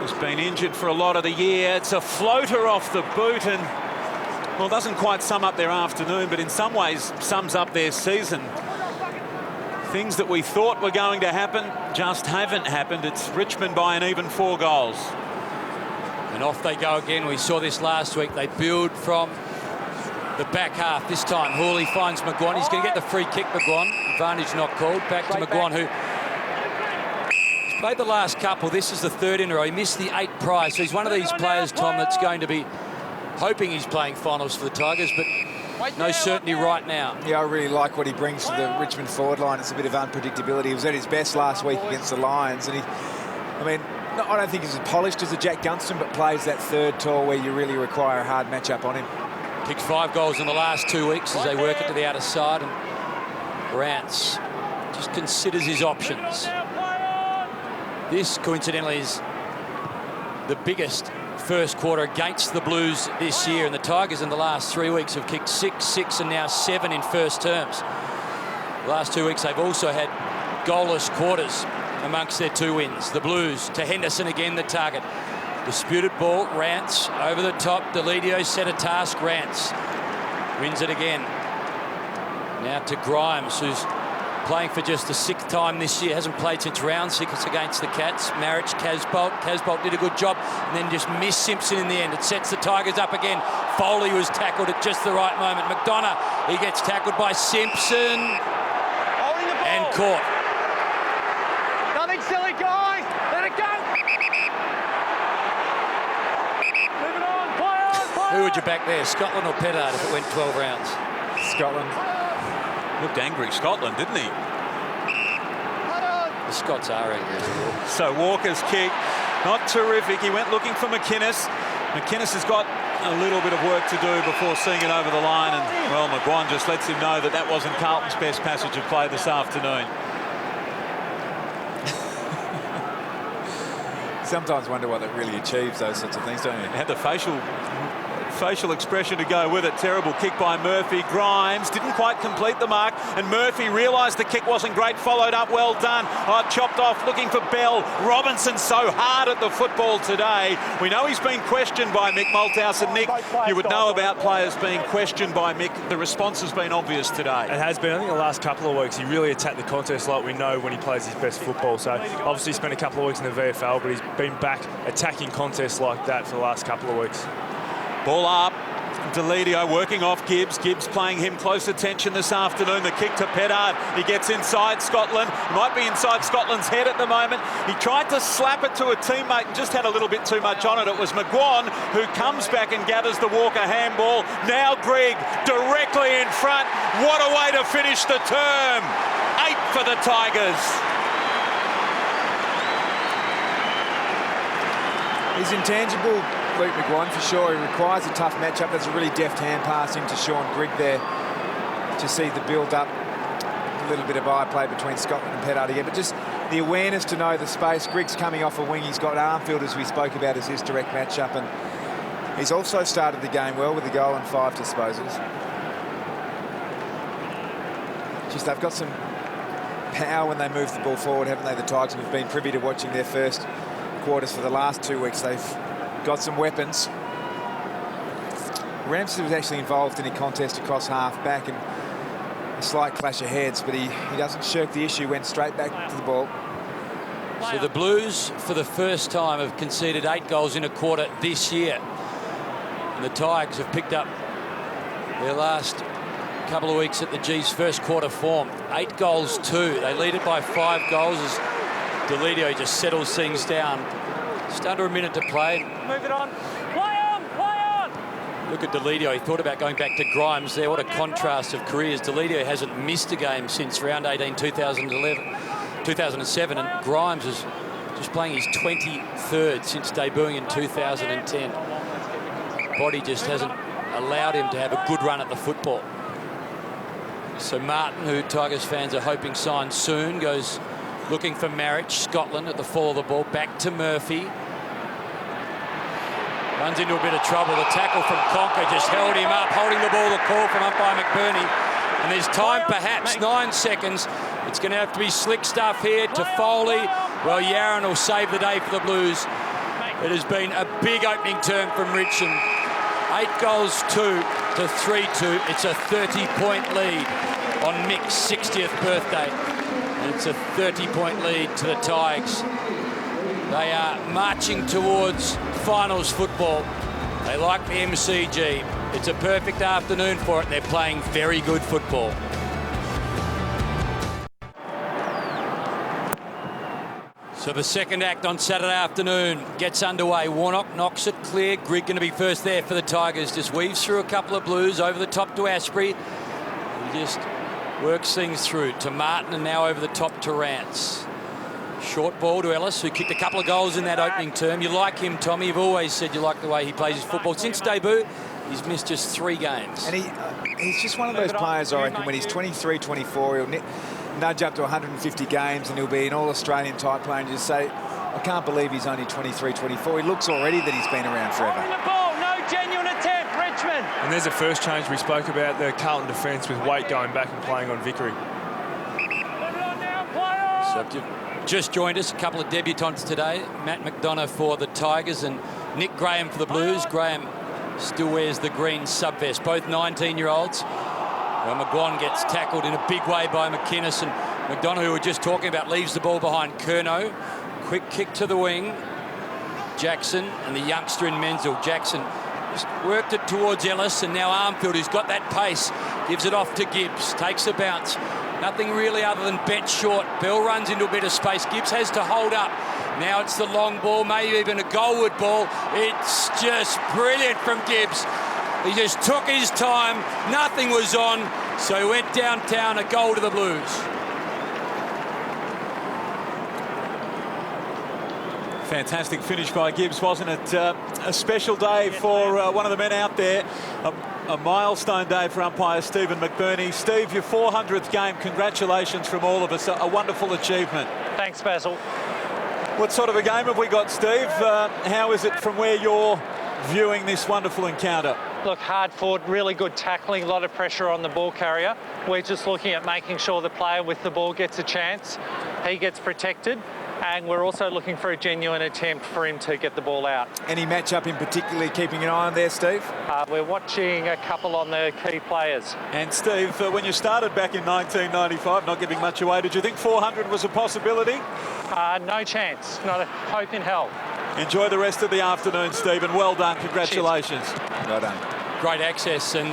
He's been injured for a lot of the year. It's a floater off the boot, and well, doesn't quite sum up their afternoon, but in some ways sums up their season. Things that we thought were going to happen just haven't happened. It's Richmond by an even 4 goals.
And off they go again. We saw this last week. They build from the back half. This time, Hawley finds McGuan. He's going to get the free kick, McGuan. Advantage not called. Back to McGuan, who he's played the last couple. This is the 3rd in a row. He missed the 8 prize. So he's one of these players, Tom, that's going to be hoping he's playing finals for the Tigers, but no certainty right now.
Yeah, I really like what he brings to the Richmond forward line. It's a bit of unpredictability. He was at his best last week against the Lions, and I don't think he's as polished as a Jack Gunston, but plays that third tour where you really require a hard matchup on him.
Kicked 5 goals in the last 2 weeks as they work it to the outer side, and Rance just considers his options. This, coincidentally, is the biggest first quarter against the Blues this year, and the Tigers in the last 3 weeks have kicked 6, 6 and now 7 in first terms. The last 2 weeks they've also had goalless quarters amongst their 2 wins. The Blues to Henderson again, the target. Disputed ball, Rance over the top. Delidio set a task, Rance wins it again. Now to Grimes, who's playing for just the 6th time this year. Hasn't played since round 6 against the Cats. Marich, Casbolt. Casbolt did a good job and then just missed Simpson in the end. It sets the Tigers up again. Foley was tackled at just the right moment. McDonough, he gets tackled by Simpson and caught.
Nothing silly, guys. Let it go. Moving on. Play on.
Who would you back there, Scotland or Pettard, if it went 12 rounds?
Scotland.
Looked angry, Scotland, didn't he?
The Scots are angry.
So Walker's kick, not terrific. He went looking for McInnes. McInnes has got a little bit of work to do before seeing it over the line, and well, McGuan just lets him know that that wasn't Carlton's best passage of play this afternoon.
Sometimes wonder what it really achieves, those sorts of things, don't you?
Had the facial expression to go with it. Terrible kick by Murphy. Grimes didn't quite complete the mark, and Murphy realised the kick wasn't great, followed up, well done. Chopped off, looking for Bell. Robinson so hard at the football today. We know he's been questioned by Mick Malthouse, and Nick, you would know about players being questioned by Mick. The response has been obvious today.
It has been. I think the last couple of weeks he really attacked the contest like we know when he plays his best football. So obviously he spent a couple of weeks in the VFL, but he's been back attacking contests like that for the last couple of weeks.
Ball up. Deledio working off Gibbs. Gibbs playing him close attention this afternoon. The kick to Pettard. He gets inside Scotland. Might be inside Scotland's head at the moment. He tried to slap it to a teammate and just had a little bit too much on it. It was McGuan who comes back and gathers the Walker handball. Now Grigg directly in front. What a way to finish the term. 8 for the Tigers.
He's intangible, Luke McGuan, for sure. He requires a tough matchup. There's a really deft hand pass into Sean Grigg there to see the build-up. A little bit of eye play between Scotland and Pettard again, but just the awareness to know the space. Grigg's coming off a wing. He's got Armfield, as we spoke about, as his direct matchup, and he's also started the game well with a goal and 5 disposals. Just they've got some power when they move the ball forward, haven't they, the Tigers? We've been privy to watching their first quarters for the last 2 weeks. They've got some weapons. Ramsey was actually involved in a contest across half-back and a slight clash of heads, but he doesn't shirk the issue, went straight back to the ball.
So the Blues, for the first time, have conceded 8 goals in a quarter this year. And the Tigers have picked up their last couple of weeks at the G's first quarter form. 8 goals, 2. They lead it by 5 goals as Deledio just settles things down. Just under a minute to play.
Move it on. Play on, play on.
Look at Deledio. He thought about going back to Grimes there. What a contrast of careers. Deledio hasn't missed a game since round 18, 2007, and Grimes is just playing his 23rd since debuting in 2010. Body just hasn't allowed him to have a good run at the football. So Martin, who Tigers fans are hoping signs soon, goes looking for Marriage. Scotland at the fall of the ball. Back to Murphy. Runs into a bit of trouble. The tackle from Conker just held him up, holding the ball. The call from umpire McBurney. And there's time, perhaps 9 seconds. It's going to have to be slick stuff here to Foley. Well, Yaron will save the day for the Blues. It has been a big opening term from Richmond. 8 goals, 2 to 3-2. It's a 30-point lead on Mick's 60th birthday. And it's a 30-point lead to the Tigers. They are marching towards finals football. They like the MCG. It's a perfect afternoon for it. They're playing very good football. So the second act on Saturday afternoon gets underway. Warnock knocks it clear. Grigg going to be first there for the Tigers. Just weaves through a couple of Blues over the top to Asprey. He just works things through to Martin and now over the top to Rance. Short ball to Ellis, who kicked a couple of goals in that opening term. You like him, Tommy. You've always said you like the way he plays his football. Since debut, he's missed just 3 games.
And he's just one of those players, I reckon, when he's 23, 24, he'll nudge up to 150 games and he'll be an all-Australian type player and just say, I can't believe he's only 23, 24. He looks already that he's been around forever.
The ball, no genuine attempt, Richmond.
And there's a first change we spoke about, the Carlton defence with Waite going back and playing on Vickery.
So if you've just joined us, a couple of debutants today. Matt McDonough for the Tigers and Nick Graham for the Blues. Graham still wears the green sub-vest, both 19-year-olds. Well, McGuan gets tackled in a big way by McInnes, and McDonough, who we were just talking about, leaves the ball behind Curnow. Quick kick to the wing. Jackson and the youngster in Menzel. Jackson just worked it towards Ellis, and now Armfield, who's got that pace, gives it off to Gibbs. Takes a bounce. Nothing really other than bet short. Bell runs into a bit of space. Gibbs has to hold up. Now it's the long ball, maybe even a goalward ball. It's just brilliant from Gibbs. He just took his time. Nothing was on, so he went downtown, a goal to the Blues.
Fantastic finish by Gibbs, wasn't it? A special day for one of the men out there. A milestone day for umpire Stephen McBurney. Steve, your 400th game. Congratulations from all of us. A wonderful achievement.
Thanks, Basil.
What sort of a game have we got, Steve? How is it from where you're viewing this wonderful encounter?
Look, hard forward, really good tackling, a lot of pressure on the ball carrier. We're just looking at making sure the player with the ball gets a chance, he gets protected, and we're also looking for a genuine attempt for him to get the ball out.
Any matchup in particular keeping an eye on there, Steve?
We're watching a couple on the key players.
And Steve, when you started back in 1995, not giving much away, did you think 400 was a possibility?
No chance, not a hope in hell.
Enjoy the rest of the afternoon, Stephen. Well done. Congratulations.
Cheers.
Well done.
Great access, and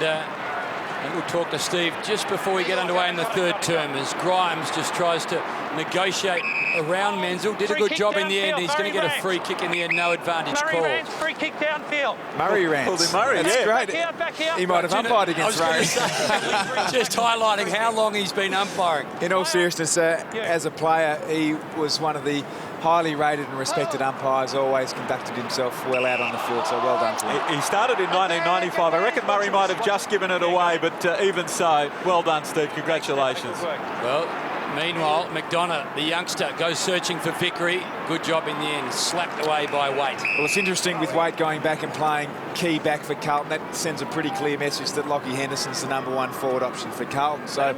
we'll talk to Steve just before we get underway in the third term as Grimes just tries to negotiate around Menzel. Did a good job in the end. He's going to get a free kick in the end. No advantage call.
Murray Rance, free kick downfield.
Murray Rance.
Pulled in Murray,
That's
yeah.
great.
Back here.
He might have umpired against Murray.
Just highlighting how long he's been umpiring.
In all seriousness, as a player, he was one of the highly rated and respected umpires, always conducted himself well out on the field, so well done to him.
He started in 1995. I reckon Murray might have just given it away, but even so, well done, Steve. Congratulations.
Well, meanwhile, McDonough, the youngster, goes searching for Vickery. Good job in the end. Slapped away by Waite.
Well, it's interesting with Waite going back and playing key back for Carlton. That sends a pretty clear message that Lockie Henderson's the #1 forward option for Carlton. So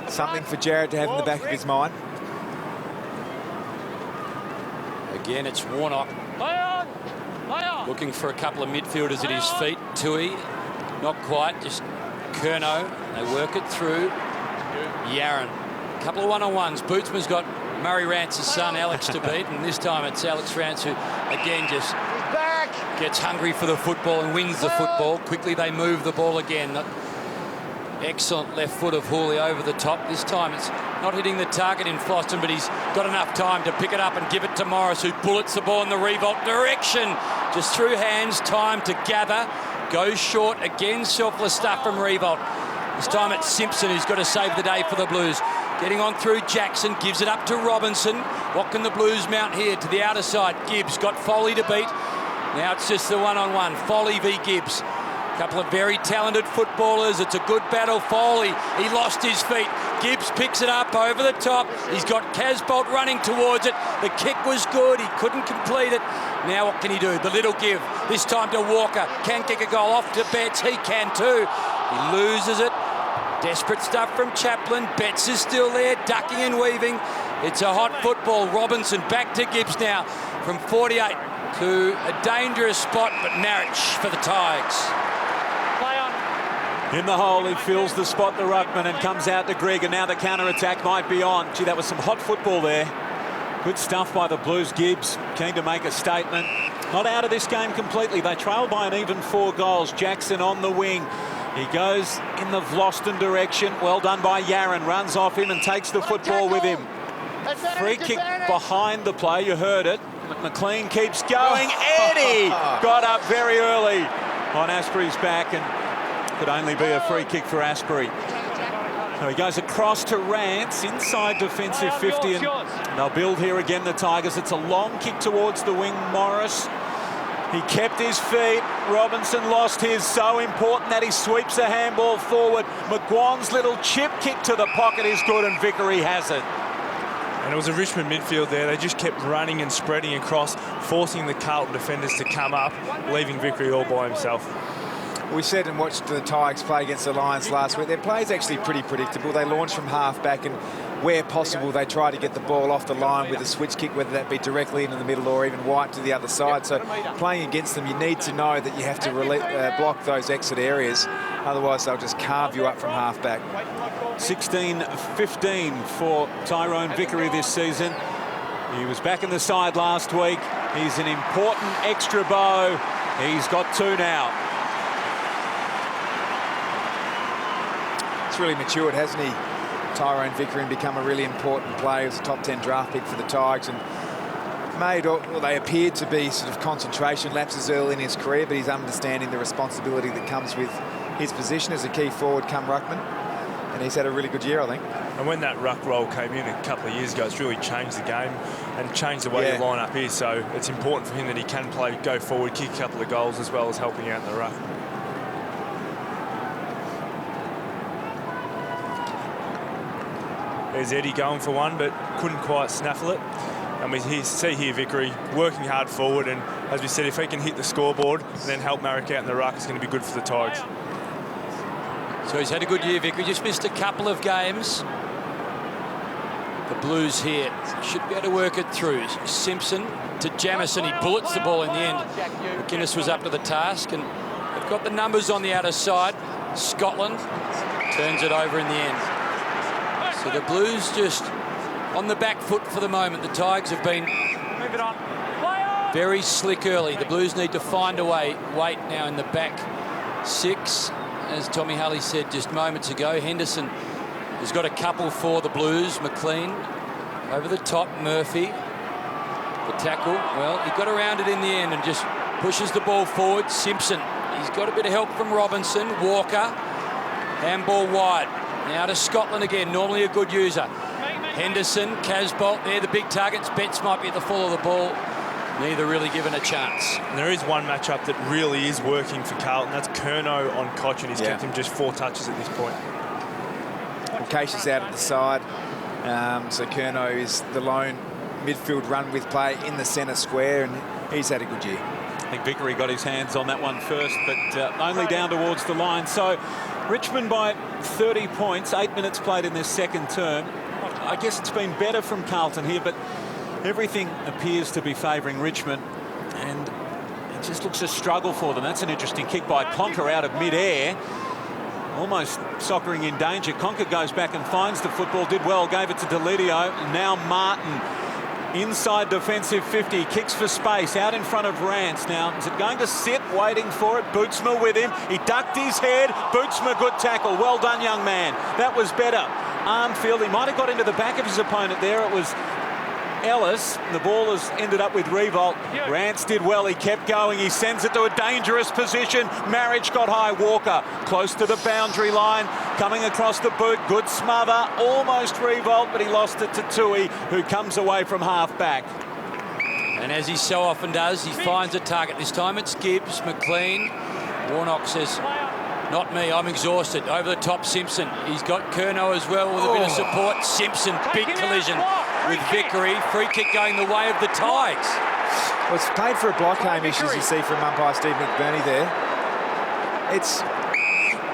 something for Jared to have in the back of his mind.
Again, it's Warnock. Looking for a couple of midfielders at his feet. Tui, not quite, just Curnow. They work it through. Yaron. A couple of one-on-ones. Bootsman's got Murray Rance's son, Alex, to beat, and this time it's Alex Rance who, again, just gets hungry for the football and wins the football. Quickly they move the ball again. Excellent left foot of Hooley over the top. This time it's not hitting the target in Floston, but he's got enough time to pick it up and give it to Morris, who bullets the ball in the revolt direction. Just through hands, time to gather. Goes short, again selfless stuff from revolt. This time it's Simpson who's got to save the day for the Blues. Getting on through Jackson, gives it up to Robinson. What can the Blues mount here to the outer side? Gibbs got Foley to beat. Now it's just the one-on-one. Foley v Gibbs. A couple of very talented footballers. It's a good battle. Foley, he lost his feet. Gibbs picks it up over the top. He's got Casbolt running towards it. The kick was good. He couldn't complete it. Now what can he do? The little give. This time to Walker. Can kick a goal off to Betts. He can too. He loses it. Desperate stuff from Chaplin. Betts is still there, ducking and weaving. It's a hot football. Robinson back to Gibbs now from 48 to a dangerous spot, but Narich for the Tigers.
In the hole, he fills the spot, the ruckman, and comes out to Greg, and now the counter-attack might be on. Gee, that was some hot football there. Good stuff by the Blues. Gibbs keen to make a statement. Not out of this game completely. They trail by an even 4 goals. Jackson on the wing. He goes in the Vloston direction. Well done by Yaron. Runs off him and takes the football with him. Free kick behind the play. You heard it. McLean keeps going. Eddie got up very early on Asprey's back, and could only be a free kick for Asprey. So he goes across to Rance, inside defensive 50, and they'll build here again, the Tigers. It's a long kick towards the wing, Morris. He kept his feet. Robinson lost his. So important that he sweeps a handball forward. McGuan's little chip kick to the pocket is good, and Vickery has it.
And it was a Richmond midfield there. They just kept running and spreading across, forcing the Carlton defenders to come up, leaving Vickery all by himself.
We said and watched the Tigers play against the Lions last week. Their play is actually pretty predictable. They launch from half-back, and where possible, they try to get the ball off the line with a switch kick, whether that be directly into the middle or even wide to the other side. So playing against them, you need to know that you have to block those exit areas. Otherwise, they'll just carve you up from half-back.
16-15 for Tyrone Vickery this season. He was back in the side last week. He's an important extra bow. He's got 2 now.
It's really matured, hasn't he, Tyrone Vickery, and become a really important player. He was a top 10 draft pick for the Tigers, and made, well, they appeared to be sort of concentration lapses early in his career, but he's understanding the responsibility that comes with his position as a key forward come ruckman. and he's had a really good year, I think.
And when that ruck roll came in a couple of years ago, it's really changed the game and changed the way the lineup is. So it's important for him that he can play, go forward, kick a couple of goals, as well as helping out in the ruck. There's Eddie going for one, but couldn't quite snaffle it. And we see here Vickery working hard forward, and as we said, if he can hit the scoreboard and then help Marek out in the ruck, it's going to be good for the Tigers.
So he's had a good year, Vickery. Just missed a couple of games. The Blues here should be able to work it through. Simpson to Jamison. He bullets the ball in the end. McInnes was up to the task, and they've got the numbers on the outer side. Scotland turns it over in the end. So the Blues just on the back foot for the moment. The Tigers have been very slick early. The Blues need to find a way. Wait now in the back six. As Tommy Hulley said just moments ago, Henderson has got a couple for the Blues. McLean over the top. Murphy, the tackle. Well, he got around it in the end and just pushes the ball forward. Simpson, he's got a bit of help from Robinson. Walker, handball wide. Now to Scotland again, normally a good user. Henderson, Casbolt, they're the big targets. Betts might be at the full of the ball. Neither really given a chance.
And there is one matchup that really is working for Carlton. That's Curnow on Cochin. He's kept him just 4 touches at this point.
Cacius out at the side. So Curnow is the lone midfield run with play in the centre square, and he's had a good year.
I think Vickery got his hands on that one first, but only down towards the line. So Richmond by 30 points, 8 minutes played in this second term. I guess it's been better from Carlton here, but everything appears to be favouring Richmond, and it just looks a struggle for them. That's an interesting kick by Conker out of mid-air. Almost soccering in danger. Conker goes back and finds the football, did well, gave it to Delidio. Now Martin, inside defensive 50, kicks for space, out in front of Rance. Now, is it going to sit, waiting for it? Bootsma with him. He ducked his head. Bootsma, good tackle. Well done, young man. That was better. Armfield, he might have got into the back of his opponent there. It was Ellis. The ball has ended up with Revolt. Rance did well. He kept going. He sends it to a dangerous position. Marriage got high. Walker close to the boundary line. Coming across the boot. Good smother. Almost Revolt, but he lost it to Tui, who comes away from half-back.
And as he so often does, he finds a target. This time it's Gibbs, McLean. Warnock says, not me, I'm exhausted. Over the top, Simpson. He's got Curnow as well with a bit of support. Simpson, big collision with Vickery. Free kick going the way of the Tigers.
Well, it's played for a block, Hamish, as you see from umpire Steve McBurney there.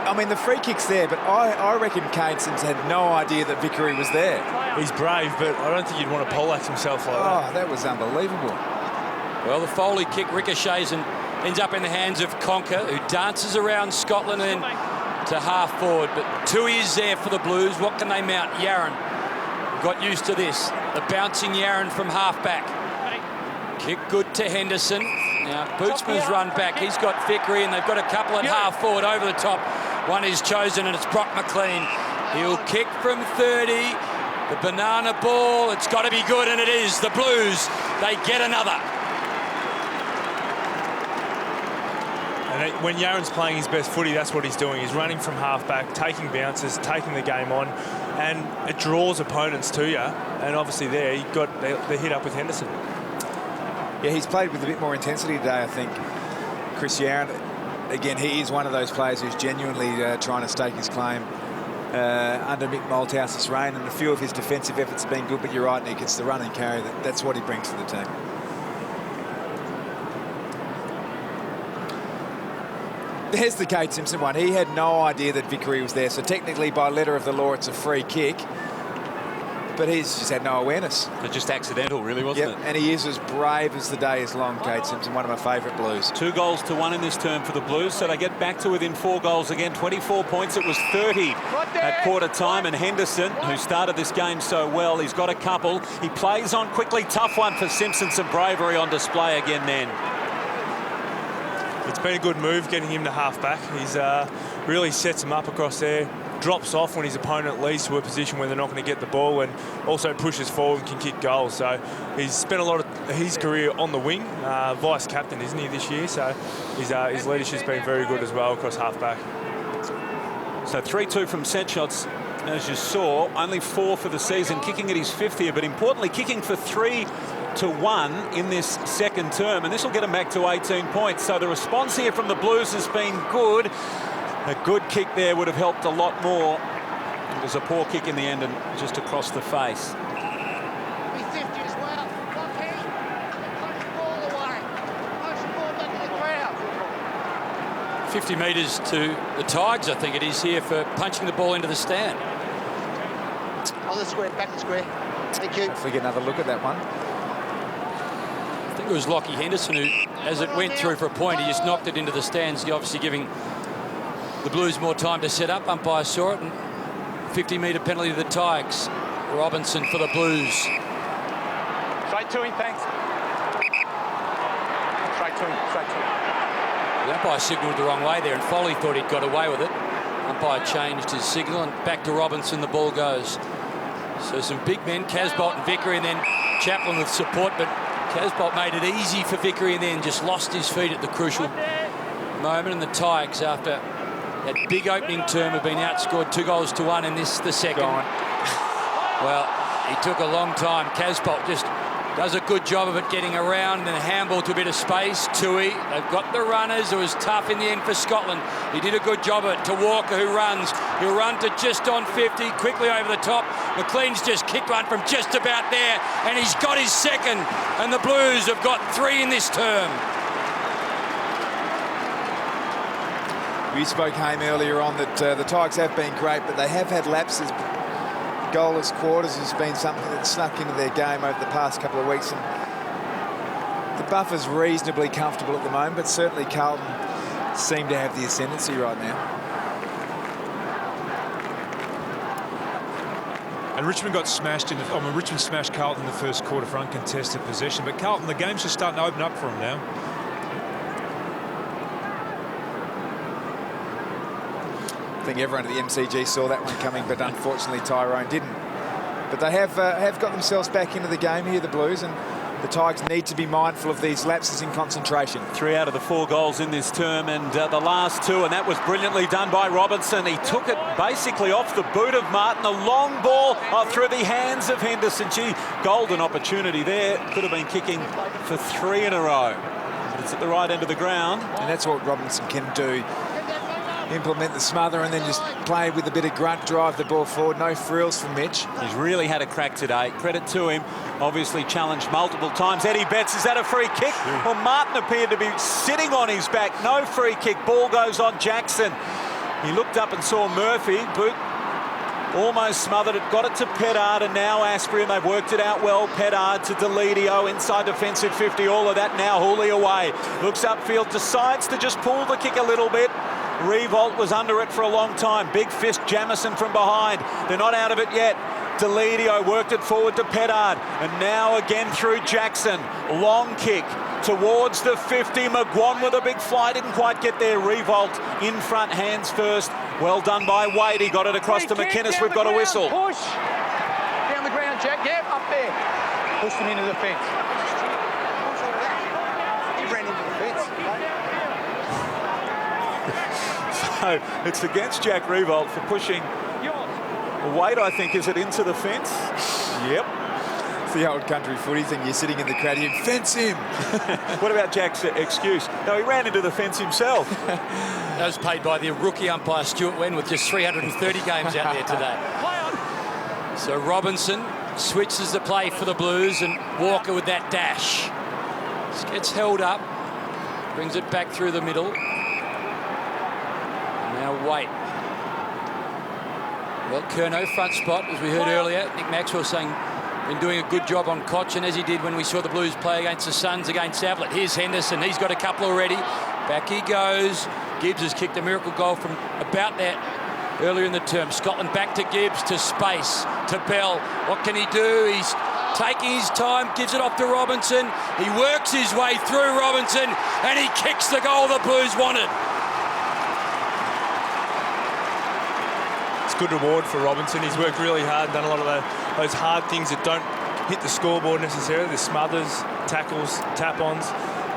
I mean, the free kick's there, but I reckon Caneson's had no idea that Vickery was there.
He's brave, but I don't think you'd want to poleaxe himself like that.
Oh, that was unbelievable.
Well, the Foley kick ricochets and ends up in the hands of Conker, who dances around Scotland and to half forward. But Tui is there for the Blues. What can they mount? Yaron got used to this. The bouncing Yaron from half back. Kick good to Henderson. Now, Bootsman's run back. He's got Vickery, and they've got a couple at half forward over the top. One is chosen, and it's Brock McLean. He'll kick from 30. The banana ball, it's got to be good, and it is. The Blues, they get another.
And when Yaron's playing his best footy, that's what he's doing. He's running from half-back, taking bounces, taking the game on, and it draws opponents to you. And obviously there, he got the hit up with Henderson.
Yeah, he's played with a bit more intensity today, I think. Chris Yaron, again, he is one of those players who's genuinely trying to stake his claim under Mick Malthouse's reign, and a few of his defensive efforts have been good, but you're right, Nick, it's the run and carry. That's what he brings to the team. There's the Kate Simpson one. He had no idea that Vickery was there, so technically by letter of the law it's a free kick, but he's just had no awareness.
It's just accidental, really, wasn't it?
And he is as brave as the day is long, Kate Simpson, one of my favourite Blues.
2 goals to 1 in this term for the Blues, so they get back to within 4 goals again. 24 points. It was 30 at quarter time, and Henderson, who started this game so well, he's got a couple. He plays on quickly. Tough one for Simpson. Some bravery on display again then.
It's been a good move getting him to half-back. He's really sets him up across there, drops off when his opponent leads to a position where they're not going to get the ball, and also pushes forward and can kick goals. So he's spent a lot of his career on the wing, vice-captain, isn't he, this year? So his leadership's been very good as well across half-back.
So 3-2 from set shots as you saw, only 4 for the season, kicking at his 5th here, but importantly, kicking for 3-1 in this second term, and this will get him back to 18 points. So the response here from the Blues has been good. A good kick there would have helped a lot more. It was a poor kick in the end and just across the face.
50 metres to the Tigers, I think it is, here for punching the ball into the stand.
On the square, back to square. Thank you.
If we get another look at that one.
I think it was Lockie Henderson who, as it went through for a point, he just knocked it into the stands, obviously giving the Blues more time to set up. Umpire saw it, and 50-metre penalty to the Tigers. Robinson for the Blues.
Straight to him, thanks. Straight to him, straight to him.
The umpire signalled the wrong way there, and Foley thought he'd got away with it. Umpire changed his signal, and back to Robinson the ball goes. So some big men, Casbolt and Vickery, and then Chaplin with support, but Casbolt made it easy for Vickery and then just lost his feet at the crucial moment. And the Tigers, after that big opening term, have been outscored 2-1 in this, the second. Well, he took a long time. Casbolt just does a good job of it, getting around, and then a handball to a bit of space. Tui, they've got the runners. It was tough in the end for Scotland. He did a good job of it to Walker, who runs. He'll run to just on 50, quickly over the top. McLean's just kicked one from just about there, and he's got his second. And the Blues have got 3 in this term.
We spoke, Haim, earlier on that the Tigers have been great, but they have had lapses. Goalless quarters has been something that snuck into their game over the past couple of weeks, and the buffer's reasonably comfortable at the moment, but certainly Carlton seem to have the ascendancy right now.
And Richmond got smashed Richmond smashed Carlton in the first quarter for uncontested possession, but Carlton, the game's just starting to open up for them now.
I think everyone at the MCG saw that one coming, but unfortunately Tyrone didn't. But they have got themselves back into the game here, the Blues, and the Tigers need to be mindful of these lapses in concentration.
3 out of the 4 goals in this term, and the last 2, and that was brilliantly done by Robinson. He took it basically off the boot of Martin, a long ball through the hands of Henderson. Gee, golden opportunity there. Could have been kicking for 3 in a row. But it's at the right end of the ground.
And that's what Robinson can do. Implement the smother and then just play with a bit of grunt, drive the ball forward. No frills from Mitch.
He's really had a crack today. Credit to him. Obviously challenged multiple times. Eddie Betts, is that a free kick? Well, Martin appeared to be sitting on his back. No free kick. Ball goes on Jackson. He looked up and saw Murphy. Boot almost smothered it. Got it to Pettard, and now Asprey, and they've worked it out well. Pettard to Deledio, inside defensive 50. All of that now. Hooley away. Looks upfield, decides to just pull the kick a little bit. Revolt was under it for a long time. Big fist Jamison from behind. They're not out of it yet. Deledio worked it forward to Pettard. And now again through Jackson. Long kick towards the 50. McGuan with a big fly. Didn't quite get there. Revolt in front, hands first. Well done by Wade. He got it across to McInnes. We've got a whistle.
Push. Down the ground, Jack. Yep, up there. Push them into the fence. He ran into the fence.
So it's against Jack Revolt for pushing Wade, I think. Is it into the fence? Yep.
It's the old country footy thing. You're sitting in the crowd, you fence him.
What about Jack's excuse? No, he ran into the fence himself.
That was paid by the rookie umpire Stuart Wen with just 330 games out there today. So Robinson switches the play for the Blues, and Walker with that dash. Just gets held up, brings it back through the middle. Now Waite. Well, Curnow front spot, as we heard earlier. Nick Maxwell saying been doing a good job on Cochin, as he did when we saw the Blues play against the Suns against Ablett. Here's Henderson. He's got a couple already. Back he goes. Gibbs has kicked a miracle goal from about that earlier in the term. Scotland back to Gibbs, to space, to Bell. What can he do? He's taking his time, gives it off to Robinson. He works his way through Robinson, and he kicks the goal the Blues wanted.
Good reward for Robinson. He's worked really hard, done a lot of those hard things that don't hit the scoreboard necessarily, the smothers, tackles, tap-ons.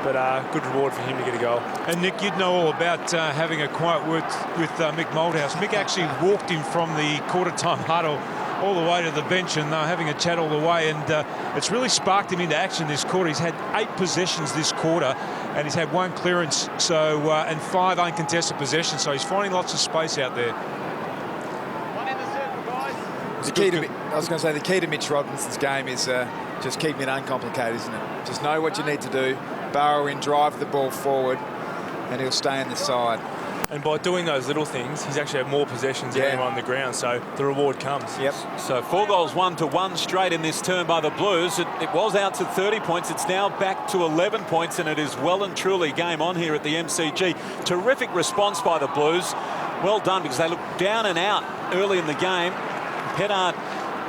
but good reward for him to get a goal.
And Nick, you'd know all about having a quiet word with Mick Moldhouse. Mick actually walked him from the quarter-time huddle all the way to the bench, and they're having a chat all the way, and it's really sparked him into action this quarter. He's had 8 possessions this quarter, and he's had 1 clearance, so and 5 uncontested possessions, so he's finding lots of space out there.
The key to, I was going to say, the key to Mitch Robinson's game is just keeping it uncomplicated, isn't it? Just know what you need to do, burrow in, drive the ball forward, and he'll stay in the side.
And by doing those little things, he's actually had more possessions than anyone on the ground, so the reward comes.
Yep.
So 4 goals, 1-1 straight in this term by the Blues. It was out to 30 points. It's now back to 11 points, and it is well and truly game on here at the MCG. Terrific response by the Blues. Well done, because they looked down and out early in the game. Pettard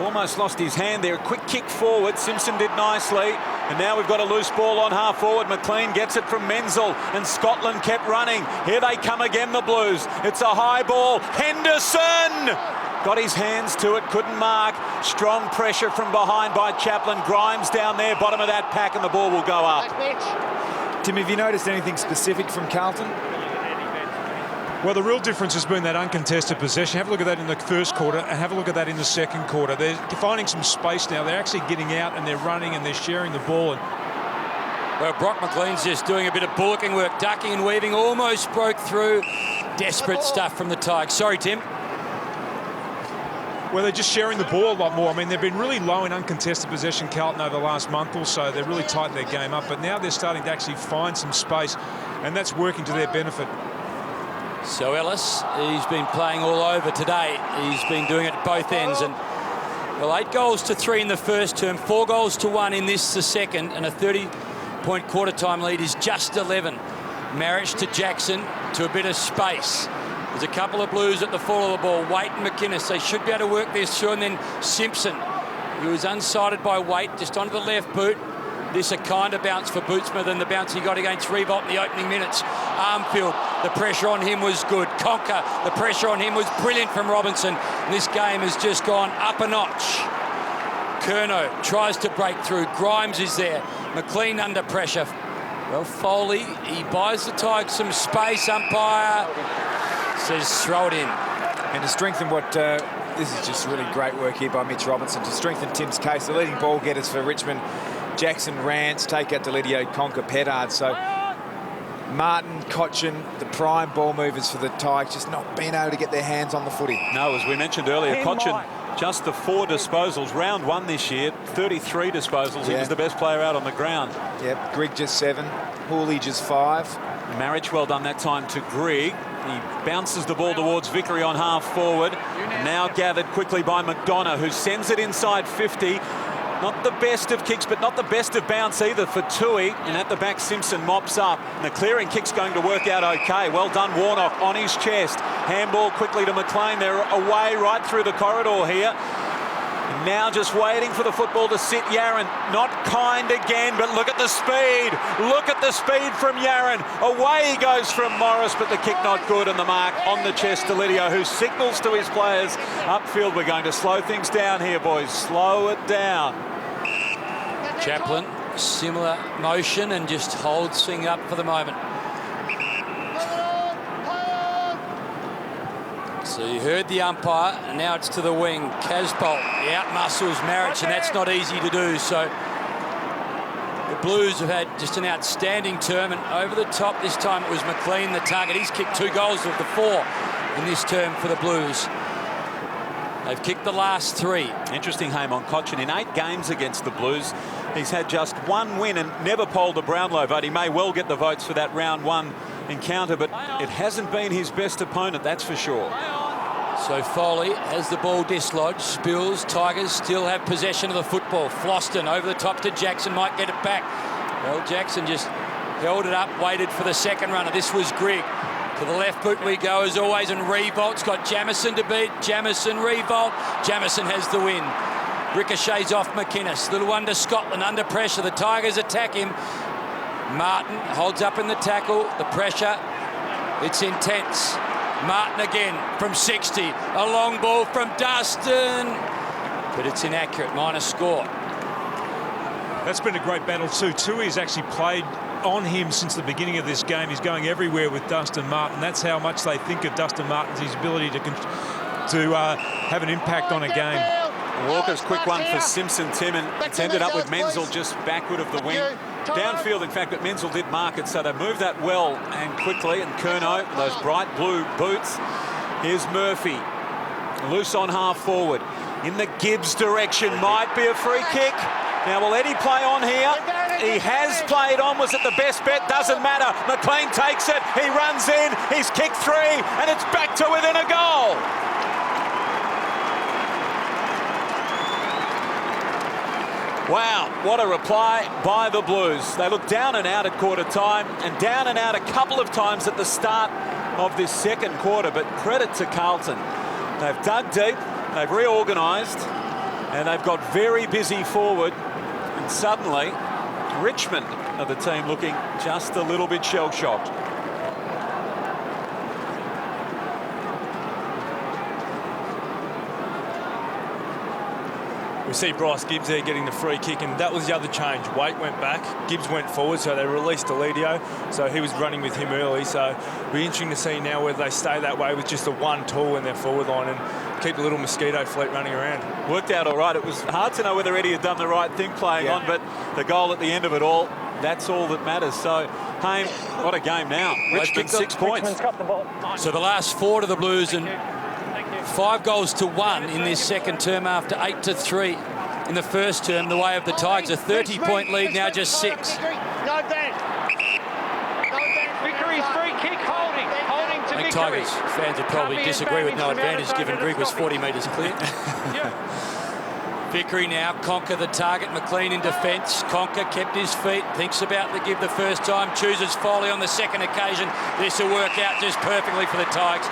almost lost his hand there. A quick kick forward. Simpson did nicely. And now we've got a loose ball on half forward. McLean gets it from Menzel, and Scotland kept running. Here they come again, the Blues. It's a high ball. Henderson got his hands to it, couldn't mark. Strong pressure from behind by Chaplin. Grimes down there, bottom of that pack, and the ball will go up.
Tim, have you noticed anything specific from Carlton?
Well, the real difference has been that uncontested possession. Have a look at that in the first quarter and have a look at that in the second quarter. They're finding some space now. They're actually getting out and they're running and they're sharing the ball. And
well, Brock McLean's just doing a bit of bullocking work, ducking and weaving, almost broke through. Desperate stuff from the Tigers. Sorry, Tim.
Well, they're just sharing the ball a lot more. I mean, they've been really low in uncontested possession, Carlton, over the last month or so. They've really tightened their game up, but now they're starting to actually find some space, and that's working to their benefit.
So Ellis, he's been playing all over today. He's been doing it at both ends. And well, 8 goals to 3 in the first term, 4 goals to 1 in this, the second, and a 30-point quarter-time lead is just 11. Marriage to Jackson to a bit of space. There's a couple of Blues at the fall of the ball. Waite and McInnes, they should be able to work this through. And then Simpson, he was unsighted by Waite, just onto the left boot. This a kinder bounce for Bootsma than the bounce he got against Revolt in the opening minutes. Armfield, the pressure on him was good. Conker, the pressure on him was brilliant from Robinson. And this game has just gone up a notch. Curnow tries to break through. Grimes is there. McLean under pressure. Well, Foley, he buys the Tigers some space. Umpire says throw it in.
And to strengthen what... this is just really great work here by Mitch Robinson. To strengthen Tim's case, the leading ball getters for Richmond, Jackson, Rance, take out Delidio, Conker, Pettard. So Martin, Cochin, the prime ball movers for the Tigers, just not being able to get their hands on the footy.
No, as we mentioned earlier, Cochin, just the 4 disposals. Round 1 this year, 33 disposals. He was the best player out on the ground.
Yep, Grigg just 7, Hooley just 5.
Marriage well done that time to Grigg. He bounces the ball towards Vickery on half forward. Now gathered quickly by McDonough, who sends it inside 50. Not the best of kicks, but not the best of bounce either for Tui. And at the back, Simpson mops up. And the clearing kick's going to work out okay. Well done, Warnock, on his chest. Handball quickly to McLean. They're away right through the corridor here. And now just waiting for the football to sit Yaron. Not kind again, but look at the speed. Look at the speed from Yaron. Away he goes from Morris, but the kick not good, and the mark on the chest to Lydio, who signals to his players upfield. We're going to slow things down here, boys. Slow it down.
Chaplin, similar motion, and just holds thing up for the moment. So you heard the umpire, and now it's to the wing. Casbolt, he outmuscles Marriage, and that's not easy to do. So the Blues have had just an outstanding term, and over the top this time it was McLean, the target. He's kicked 2 goals of the 4 in this term for the Blues. They've kicked the last 3.
Interesting, Haim, on Cochin. In 8 games against the Blues, he's had just 1 win and never polled the Brownlow vote. He may well get the votes for that round 1 encounter, but it hasn't been his best opponent, that's for sure.
So Foley has the ball dislodged. Spills. Tigers still have possession of the football. Floston over the top to Jackson, might get it back. Well, Jackson just held it up, waited for the second runner. This was Grigg. To the left boot we go as always, and Revolt's got Jamison to beat. Jamison, Revolt. Jamison has the win. Ricochets off McInnes. Little one to Scotland under pressure. The Tigers attack him. Martin holds up in the tackle. The pressure, it's intense. Martin again from 60. A long ball from Dustin. But it's inaccurate, minus score.
That's been a great battle too. Tui's actually played on him since the beginning of this game. He's going everywhere with Dustin Martin. That's how much they think of Dustin Martin's his ability to have an impact on a game.
Walker's quick one for Simpson, Tim, and it's ended up with Menzel just backward of the wing. Downfield, in fact, but Menzel did mark it, so they moved that well and quickly. And Curnow, those bright blue boots. Here's Murphy, loose on half forward. In the Gibbs direction, might be a free kick. Now, will Eddie play on here? He has played on. Was it the best bet? Doesn't matter. McLean takes it. He runs in. He's kicked 3, and it's back to within a goal. Wow, what a reply by the Blues. They look down and out at quarter time and down and out a couple of times at the start of this second quarter, but credit to Carlton. They've dug deep, they've reorganised, and they've got very busy forward. And suddenly, Richmond are the team looking just a little bit shell-shocked.
We see Bryce Gibbs there getting the free kick, and that was the other change. Waite went back, Gibbs went forward, so they released Deledio, so he was running with him early. So it'll be interesting to see now whether they stay that way with just the one tool in their forward line and keep the little mosquito fleet running around.
Worked out all right. It was hard to know whether Eddie had done the right thing playing on, but the goal at the end of it all, that's all that matters. So, Haim, what a game now. Richmond 6 points.
So the last 4 to the Blues and 5 goals to 1 in this second term after 8 to 3 in the first term. The way of the Tigers, a 30-point lead now, just 6.
No advantage. Vickery's free kick, holding to
I think
Vickery.
Tigers fans would probably disagree with no advantage given Grigg was 40 metres clear. Vickery now, Conker the target, McLean in defence. Conker kept his feet, thinks about the give the first time, chooses Foley on the second occasion. This will work out just perfectly for the Tigers.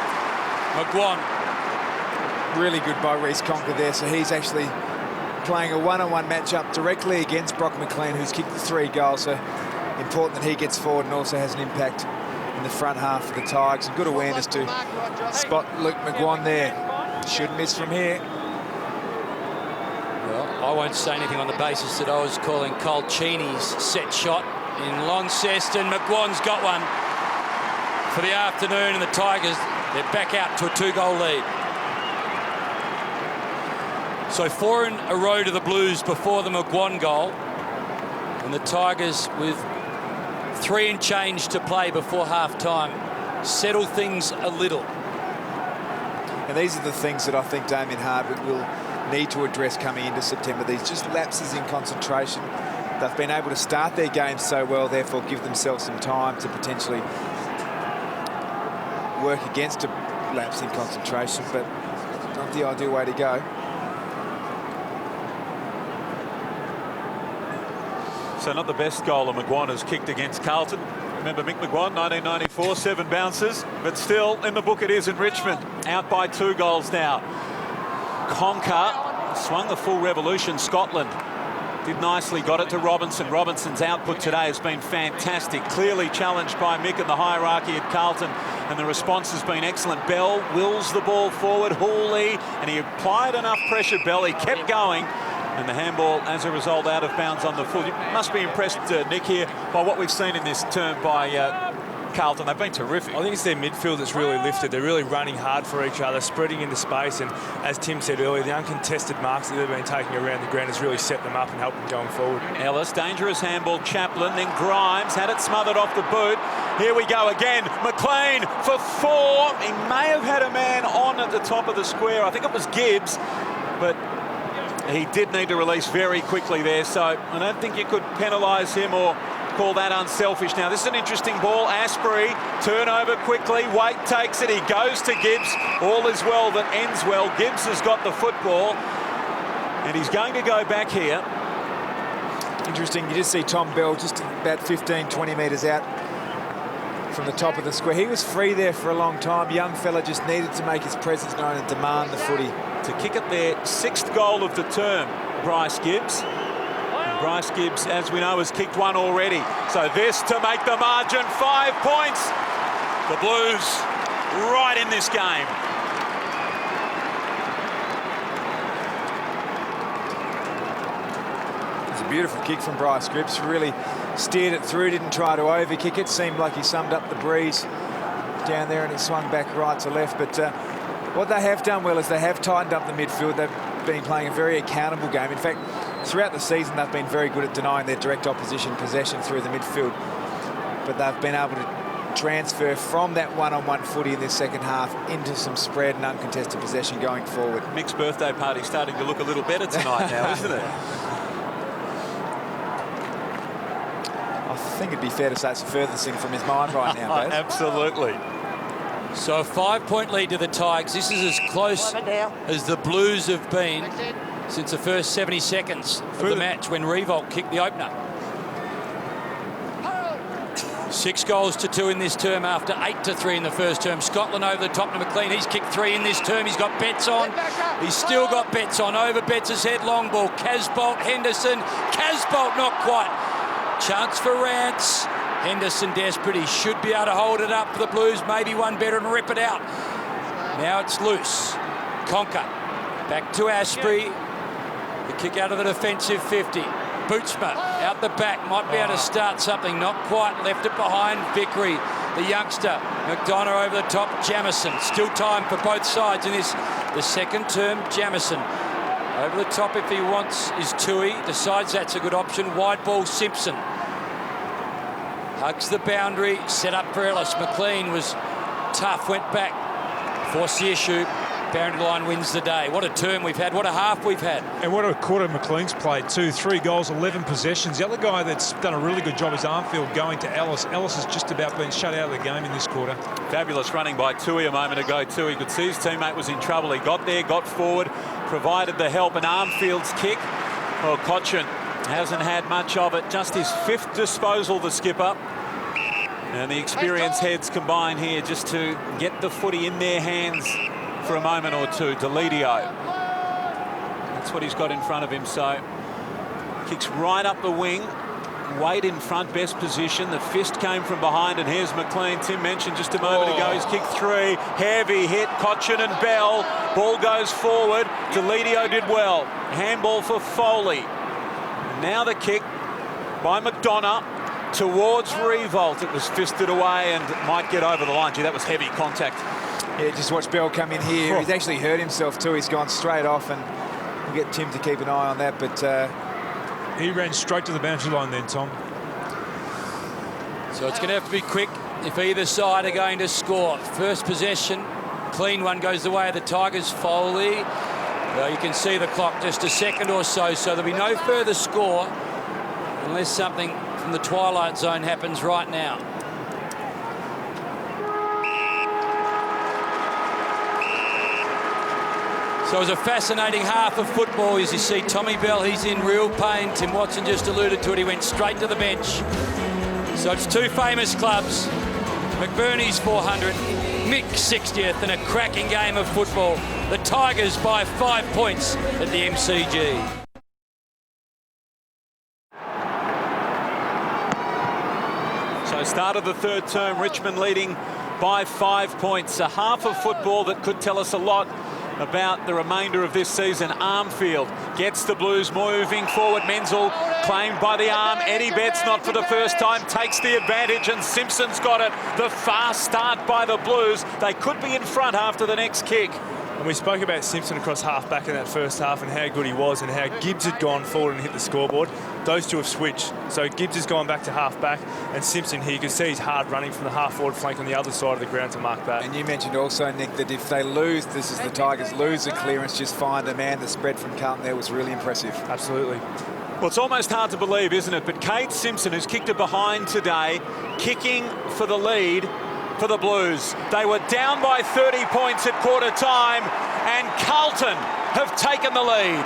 McGuan.
Really good by Reece Conker there, so he's actually playing a one-on-one matchup directly against Brock McLean, who's kicked the 3 goals, so important that he gets forward and also has an impact in the front half of the Tigers. And good awareness to spot Luke McGuan there. Shouldn't miss from here.
Well, I won't say anything on the basis that I was calling Colcini's set shot in Launceston. McGuan's got one for the afternoon, and the Tigers, they're back out to a 2-goal lead. So 4 in a row to the Blues before the McGuan goal. And the Tigers with 3 and change to play before half-time settle things a little.
And these are the things that I think Damien Hardwick will need to address coming into September. These just lapses in concentration. They've been able to start their games so well, therefore give themselves some time to potentially work against a lapse in concentration, but not the ideal way to go.
So not the best goal of McGuan has kicked against Carlton. Remember Mick McGuan, 1994, 7 bounces, but still in the book it is in Richmond. Out by 2 goals now. Conker swung the full revolution. Scotland did nicely, got it to Robinson. Robinson's output today has been fantastic. Clearly challenged by Mick in the hierarchy at Carlton, and the response has been excellent. Bell wills the ball forward, Hooley, and he applied enough pressure, Bell. He kept going. And the handball, as a result, out of bounds on the full. You must be impressed, Nick, here by what we've seen in this term by Carlton. They've been terrific.
I think it's their midfield that's really lifted. They're really running hard for each other, spreading into space. And as Tim said earlier, the uncontested marks that they've been taking around the ground has really set them up and helped them going forward.
Ellis, dangerous handball, Chaplin, then Grimes, had it smothered off the boot. Here we go again. McLean for 4. He may have had a man on at the top of the square. I think it was Gibbs, but he did need to release very quickly there, so I don't think you could penalise him or call that unselfish. Now, this is an interesting ball. Asprey, turnover quickly. Waite takes it. He goes to Gibbs. All is well that ends well. Gibbs has got the football, and he's going to go back here.
Interesting, you just see Tom Bell just about 15, 20 metres out from the top of the square. He was free there for a long time. Young fella just needed to make his presence known and demand the footy.
To kick it their 6th goal of the term, Bryce Gibbs. And Bryce Gibbs, as we know, has kicked 1 already. So this to make the margin 5 points. The Blues right in this game.
It's a beautiful kick from Bryce Grips. Really steered it through, didn't try to overkick it. Seemed like he summed up the breeze down there and it swung back right to left. But what they have done well is they have tightened up the midfield. They've been playing a very accountable game. In fact, throughout the season, they've been very good at denying their direct opposition possession through the midfield. But they've been able to transfer from that one-on-one footy in this second half into some spread and uncontested possession going forward.
Mick's birthday party starting to look a little better tonight now, isn't it?
I think it'd be fair to say it's the furthest thing from his mind right now, Baz.
Absolutely.
So a 5-point lead to the Tigers. This is as close as the Blues have been since the first 70 seconds of the match when Revolt kicked the opener. 6 goals to 2 in this term after 8 to 3 in the first term. Scotland over the top to McLean. He's kicked 3 in this term. He's got bets on. He's still got bets on. Over Betts' head, long ball. Casbolt, Henderson. Casbolt not quite. Chance for Rance. Henderson desperate. He should be able to hold it up for the Blues. Maybe one better and rip it out. Now it's loose. Conker. Back to Asprey. The kick out of the defensive 50. Bootsma out the back, might be able to start something, not quite, left it behind Vickery, the youngster. McDonough over the top, Jamison, still time for both sides in this, the second term. Jamison over the top if he wants is Tui, decides that's a good option. Wide ball, Simpson. Hugs the boundary, set up for Ellis. McLean was tough, went back, forced the issue. Boundary line wins the day. What a term we've had. What a half we've had.
And what a quarter McLean's played too. 3 goals, 11 possessions. The other guy that's done a really good job is Armfield going to Ellis. Ellis has just about been shut out of the game in this quarter. Fabulous
running by Tui a moment ago too. He could see his teammate was in trouble. He got there, got forward, provided the help. And Armfield's kick, well, Cochin hasn't had much of it. Just his 5th disposal, the skipper. And the experienced heads combine here just to get the footy in their hands for a moment or two. Deledio. That's what he's got in front of him. So kicks right up the wing. Wade in front, best position. The fist came from behind, and here's McLean. Tim mentioned just a moment ago, he's kicked 3. Heavy hit, Cochin and Bell. Ball goes forward. Deledio did well. Handball for Foley. Now the kick by McDonough towards Revolt. It was fisted away and might get over the line. Gee, that was heavy contact.
Yeah, just watch Bell come in here. He's actually hurt himself too. He's gone straight off, and we'll get Tim to keep an eye on that. But
he ran straight to the boundary line then, Tom.
So it's going to have to be quick if either side are going to score. First possession, clean one goes the way of the Tigers. Foley. Well, you can see the clock, just a second or so, so there'll be no further score unless something from the twilight zone happens right now. So it was a fascinating half of football. As you see, Tommy Bell, he's in real pain. Tim Watson just alluded to it. He went straight to the bench. So it's 2 famous clubs. McBurney's 400, Mick's 60th, and a cracking game of football. The Tigers by 5 points at the MCG.
So start of the 3rd term, Richmond leading by 5 points. A half of football that could tell us a lot about the remainder of this season. Armfield gets the Blues moving forward. Menzel claimed by the arm. Eddie Betts, not for the first time, takes the advantage, and Simpson's got it. The fast start by the Blues. They could be in front after the next kick.
And we spoke about Simpson across half-back in that first half and how good he was and how Gibbs had gone forward and hit the scoreboard. Those two have switched. So Gibbs has gone back to half-back, and Simpson here, you can see he's hard running from the half-forward flank on the other side of the ground to mark that.
And you mentioned also, Nick, that if they lose, this is the Tigers lose a clearance, just find a man. The spread from Carlton there was really impressive.
Absolutely.
Well, it's almost hard to believe, isn't it? But Kate Simpson, who's kicked it behind today, kicking for the lead for the Blues. They were down by 30 points at quarter time, and Carlton have taken the lead.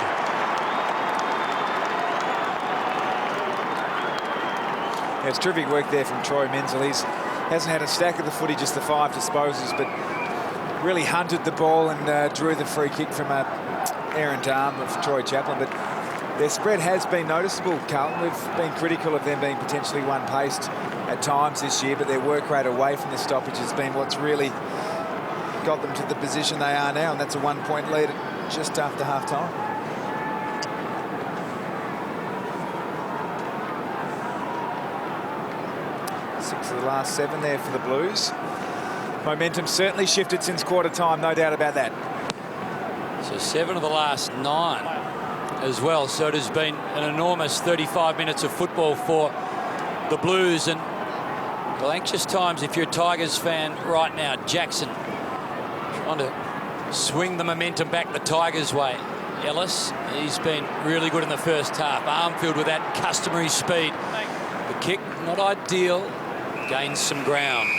Yeah, it's terrific work there from Troy Menzel. He hasn't had a stack of the footy, just the 5 disposals, but really hunted the ball and drew the free kick from an errant arm of Troy Chaplin. But their spread has been noticeable, Carlton. We've been critical of them being potentially one-paced at times this year, but their work rate away from the stoppage has been what's really got them to the position they are now, and that's a 1-point lead just after half-time. 6 of the last 7 there for the Blues. Momentum certainly shifted since quarter time, no doubt about that.
So 7 of the last 9 as well. So it has been an enormous 35 minutes of football for the Blues. And, well, anxious times if you're a Tigers fan right now. Jackson trying to swing the momentum back the Tigers' way. Ellis, he's been really good in the first half. Armfield with that customary speed. The kick, not ideal, gains some ground.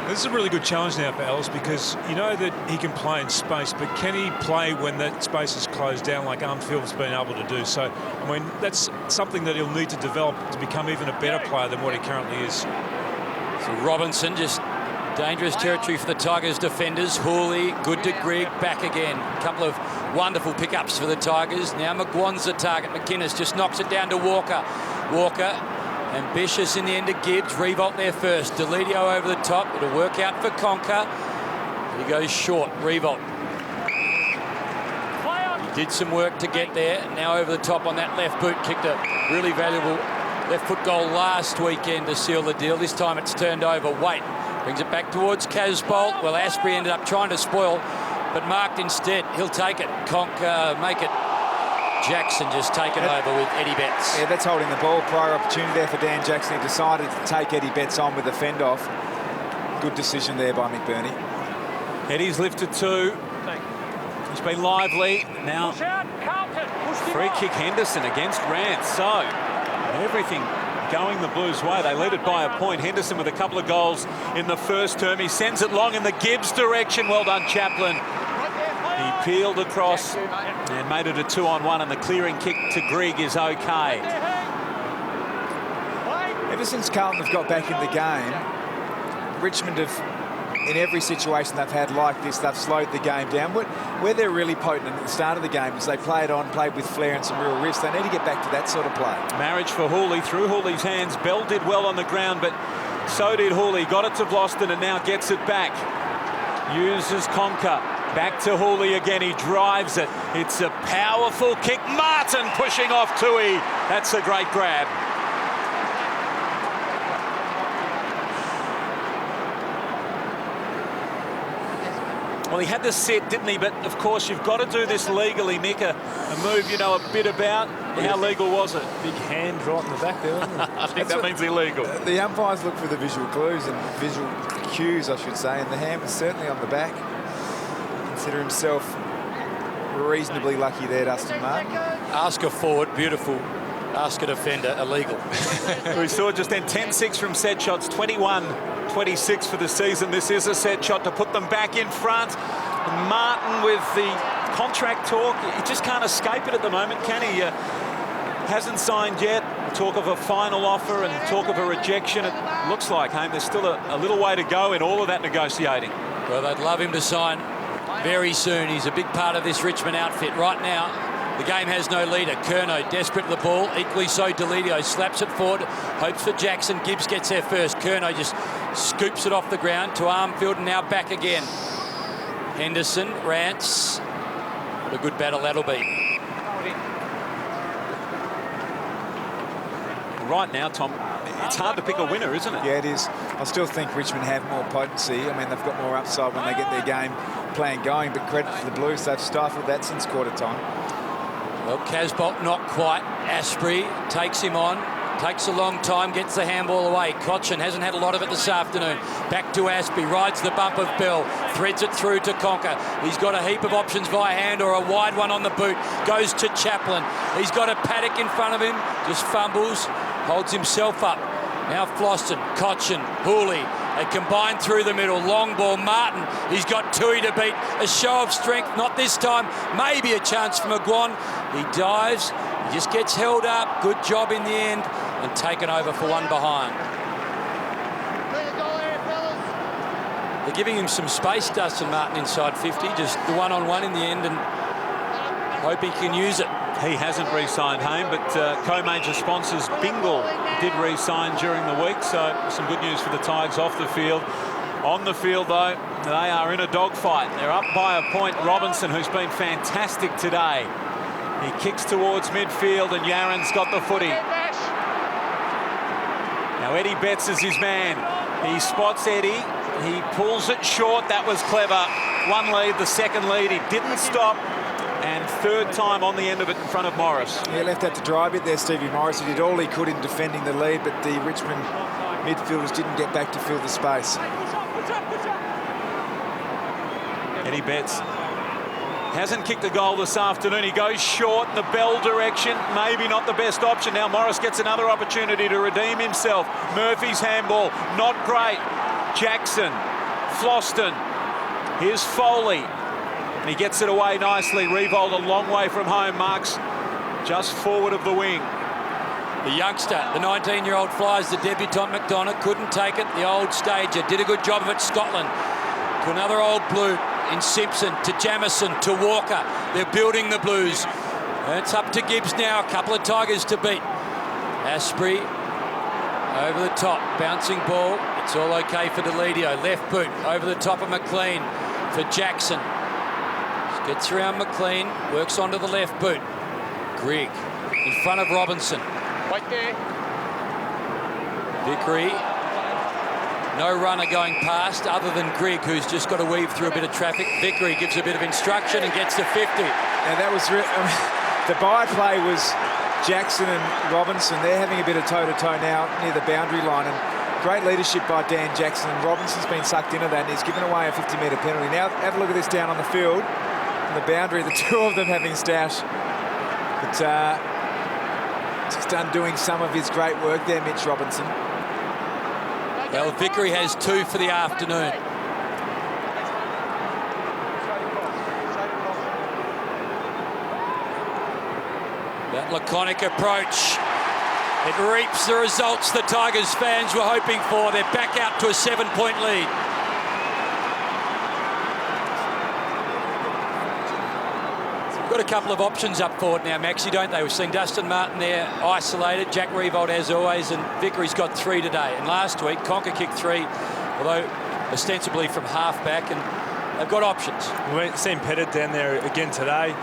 This is a really good challenge now for Ellis, because you know that he can play in space, but can he play when that space is closed down like Armfield's been able to do? So, I mean, that's something that he'll need to develop to become even a better player than what he currently is.
So Robinson, just dangerous territory for the Tigers defenders. Hooley, good to Grigg, back again. A couple of wonderful pickups for the Tigers. Now McGuan's the target. McInnes just knocks it down to Walker. Walker, ambitious in the end of Gibbs. Revolt there first. Deledio over the top. It'll work out for Conker. He goes short. Revolt. He did some work to get there. Now over the top on that left boot. Kicked a really valuable left foot goal last weekend to seal the deal. This time it's turned over. Waite brings it back towards Casbolt. Well, Asprey ended up trying to spoil, but marked instead. He'll take it. Conker make it. Jackson just taken over with Eddie Betts.
Yeah, that's holding the ball. Prior opportunity there for Dan Jackson. He decided to take Eddie Betts on with the fend off. Good decision there by McBurney.
Eddie's lifted 2. He's been lively. Now, free kick Henderson against Rance. So, everything going the Blues' way. They lead it by a point. Henderson with a couple of goals in the first term. He sends it long in the Gibbs direction. Well done, Chaplin. He peeled across and made it a 2-on-1, and the clearing kick to Grigg is okay.
Ever since Carlton have got back in the game, Richmond have, in every situation they've had like this, they've slowed the game down. Where they're really potent at the start of the game is they played with flair and some real risk. They need to get back to that sort of play.
Marriage for Hooley, through Hooley's hands. Bell did well on the ground, but so did Hooley. Got it to Vlauston and now gets it back. Uses Conker. Back to Hooley again. He drives it. It's a powerful kick. Martin pushing off Tui. That's a great grab. Well, he had to sit, didn't he? But, of course, you've got to do this legally, Nick. A move you know a bit about. How legal was it?
Big hand right in the back there, wasn't it?
I think that means illegal.
The umpires look for the visual clues and visual cues, I should say, and the hand was certainly on the back. Consider himself reasonably lucky there, Dustin Martin.
Ask a forward, beautiful. Ask a defender, illegal.
We saw just then 10-6 from set shots, 21-26 for the season. This is a set shot to put them back in front. And Martin with the contract talk, he just can't escape it at the moment, can he? Hasn't signed yet. Talk of a final offer and talk of a rejection. It looks like, there's still a little way to go in all of that negotiating.
Well, they'd love him to sign very soon. He's a big part of this Richmond outfit. Right now, the game has no leader. Curnow desperate for the ball. Equally so, Deledio slaps it forward. Hopes for Jackson. Gibbs gets there first. Curnow just scoops it off the ground to Armfield and now back again. Henderson, Rance. What a good battle that'll be.
Right now, Tom, it's hard to pick a winner, isn't it?
Yeah, it is. I still think Richmond have more potency. I mean, they've got more upside when they get their game plan going, but credit to the Blues, they've stifled that since quarter time.
Well, Casbolt not quite. Asprey takes him on. Takes a long time, gets the handball away. Cochin hasn't had a lot of it this afternoon. Back to Asprey, rides the bump of Bell, threads it through to Conker. He's got a heap of options via hand or a wide one on the boot. Goes to Chaplin. He's got a Paddock in front of him, just fumbles, holds himself up. Now Floston, Cochin, Hooley. They combine through the middle. Long ball, Martin. He's got Tui to beat. A show of strength, not this time. Maybe a chance for McGuan. He dives. He just gets held up. Good job in the end. And taken over for one behind. They're giving him some space, Dustin Martin, inside 50. Just the one-on-one in the end, and hope he can use it.
He hasn't re-signed Hayne, but co-major sponsors Bingle did re-sign during the week, so some good news for the Tigers off the field. On the field, though, they are in a dogfight. They're up by a point. Robinson, who's been fantastic today, he kicks towards midfield, and Yaron's got the footy. Now Eddie Betts is his man. He spots Eddie. He pulls it short. That was clever. One lead, the second lead. He didn't stop. And third time on the end of it in front of Morris.
He left that to dry a bit there, Stevie Morris. He did all he could in defending the lead, but the Richmond midfielders didn't get back to fill the space.
Eddie Betts hasn't kicked a goal this afternoon. He goes short in the bell direction. Maybe not the best option. Now Morris gets another opportunity to redeem himself. Murphy's handball, not great. Jackson, Floston. Here's Foley. And he gets it away nicely. Revolt a long way from home. Marks just forward of the wing.
The youngster, the 19-year-old flies the debutant McDonough. Couldn't take it. The old stager did a good job of it. Scotland to another old blue in Simpson, to Jamison, to Walker. They're building the Blues. It's up to Gibbs now. A couple of Tigers to beat. Asprey over the top. Bouncing ball. It's all okay for Deledio. Left boot over the top of McLean for Jackson. Gets around McLean, works onto the left boot. Grigg in front of Robinson.
Right there.
Vickery. No runner going past other than Grigg, who's just got to weave through a bit of traffic. Vickery gives a bit of instruction and gets to 50.
And that was the by-play was Jackson and Robinson. They're having a bit of toe-to-toe now near the boundary line. And great leadership by Dan Jackson. And Robinson's been sucked into that and he's given away a 50-metre penalty. Now have a look at this down on the field. The boundary, the two of them having stash. But just undoing some of his great work there, Mitch Robinson.
Well, Vickery has 2 for the afternoon. That laconic approach. It reaps the results the Tigers fans were hoping for. They're back out to a 7-point lead. Got a couple of options up forward now, Maxie, don't they? We've seen Dustin Martin there isolated, Jack Revolt as always, and Vickery's got 3 today. And last week, Conker kicked 3, although ostensibly from half-back, and they've got options.
We've seen Pettit down there again today.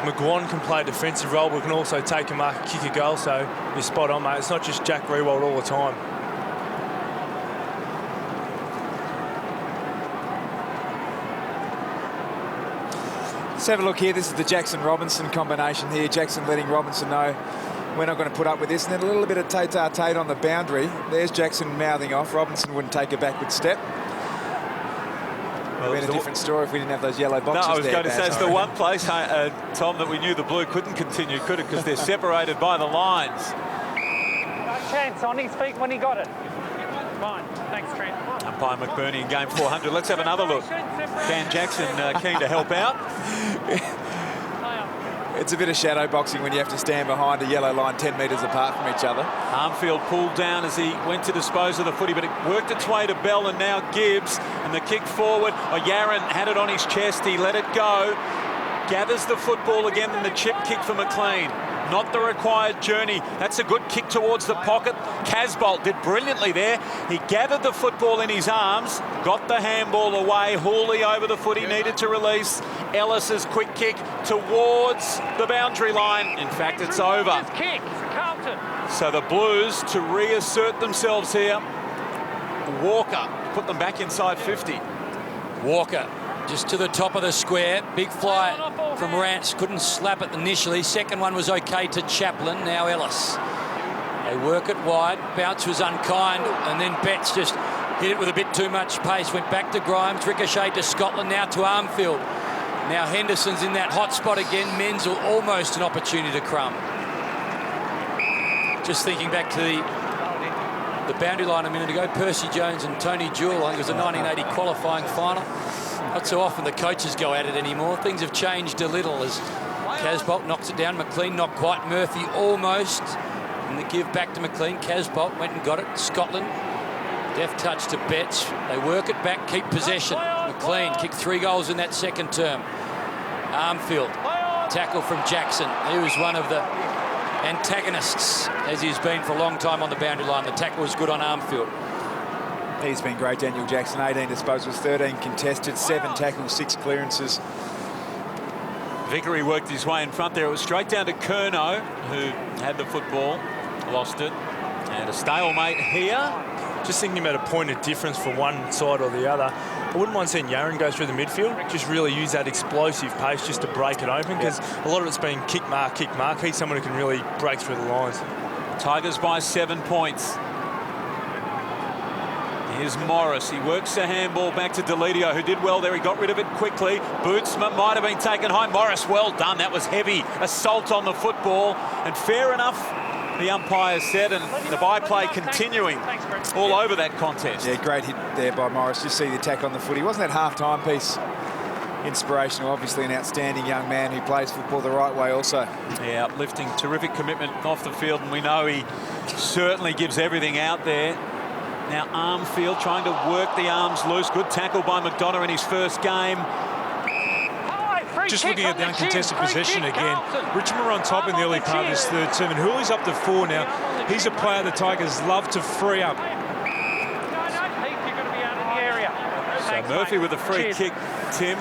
McGuan can play a defensive role, but can also take a mark, kick a goal, so you're spot on, mate. It's not just Jack Revolt all the time.
Let's have a look here. This is the Jackson-Robinson combination here. Jackson letting Robinson know we're not going to put up with this. And then a little bit of tate-a-tate on the boundary. There's Jackson mouthing off. Robinson wouldn't take a backward step. It would have been a different story if we didn't have those yellow boxes.
No, I was going to say it's the one place, Tom, that we knew the Blue couldn't continue, could it? Because they're separated by the lines.
No chance on his feet when he got it. Fine. Thanks, Trent.
Umpire McBurney in game 400. Let's have another look. Dan Jackson keen to help out.
It's a bit of shadow boxing when you have to stand behind a yellow line 10 metres apart from each other.
Armfield pulled down as he went to dispose of the footy, but it worked its way to Bell and now Gibbs. And the kick forward. Yaron had it on his chest. He let it go. Gathers the football again and the chip kick for McLean. Not the required journey. That's a good kick towards the pocket. Casbolt did brilliantly there. He gathered the football in his arms, got the handball away. Hawley over the foot he needed to release. Ellis's quick kick towards the boundary line. In fact, it's over.
Kick, Carlton.
So the Blues to reassert themselves here. Walker put them back inside 50.
Walker just to the top of the square. Big fly from Rance. Couldn't slap it initially. Second one was okay to Chaplin. Now Ellis. They work it wide. Bounce was unkind. And then Betts just hit it with a bit too much pace. Went back to Grimes. Ricochet to Scotland. Now to Armfield. Now Henderson's in that hot spot again. Menzel almost an opportunity to crumb. Just thinking back to the boundary line a minute ago. Percy Jones and Tony Jewell. I think it was a 1980 qualifying final. Not so often the coaches go at it anymore. Things have changed a little as Casbolt knocks it down. McLean not quite. Murphy almost. And the give back to McLean. Casbolt went and got it. Scotland. Deft touch to Betts. They work it back, keep possession. McLean kicked 3 goals in that second term. Armfield. Tackle from Jackson. He was one of the antagonists, as he's been for a long time on the boundary line. The tackle was good on Armfield.
He's been great, Daniel Jackson. 18 disposals, 13 contested, 7 tackles, 6 clearances.
Vickery worked his way in front there. It was straight down to Curnow, who had the football, lost it. And a stalemate here.
Just thinking about a point of difference for one side or the other. I wouldn't mind seeing Yaron go through the midfield, just really use that explosive pace just to break it open, because a lot of it's been kick, mark, kick, mark. He's someone who can really break through the lines.
Tigers by 7 points. Here's Morris. He works the handball back to Delidio, who did well there. He got rid of it quickly. Bootsma might have been taken home. Morris, well done. That was heavy. Assault on the football. And fair enough, the umpire said, and the byplay continuing all over that contest.
Yeah, great hit there by Morris. Just see the attack on the foot. He wasn't that half-time piece inspirational. Obviously an outstanding young man who plays football the right way also.
Yeah, uplifting, terrific commitment off the field, and we know he certainly gives everything out there. Now Armfield trying to work the arms loose. Good tackle by McDonough in his first game.
Just looking at the uncontested possession again. Richmond were on top in the early part of this third term, and Hooley's up to 4 now. He's a player the Tigers love to free up.
So Murphy with a free kick, Tim.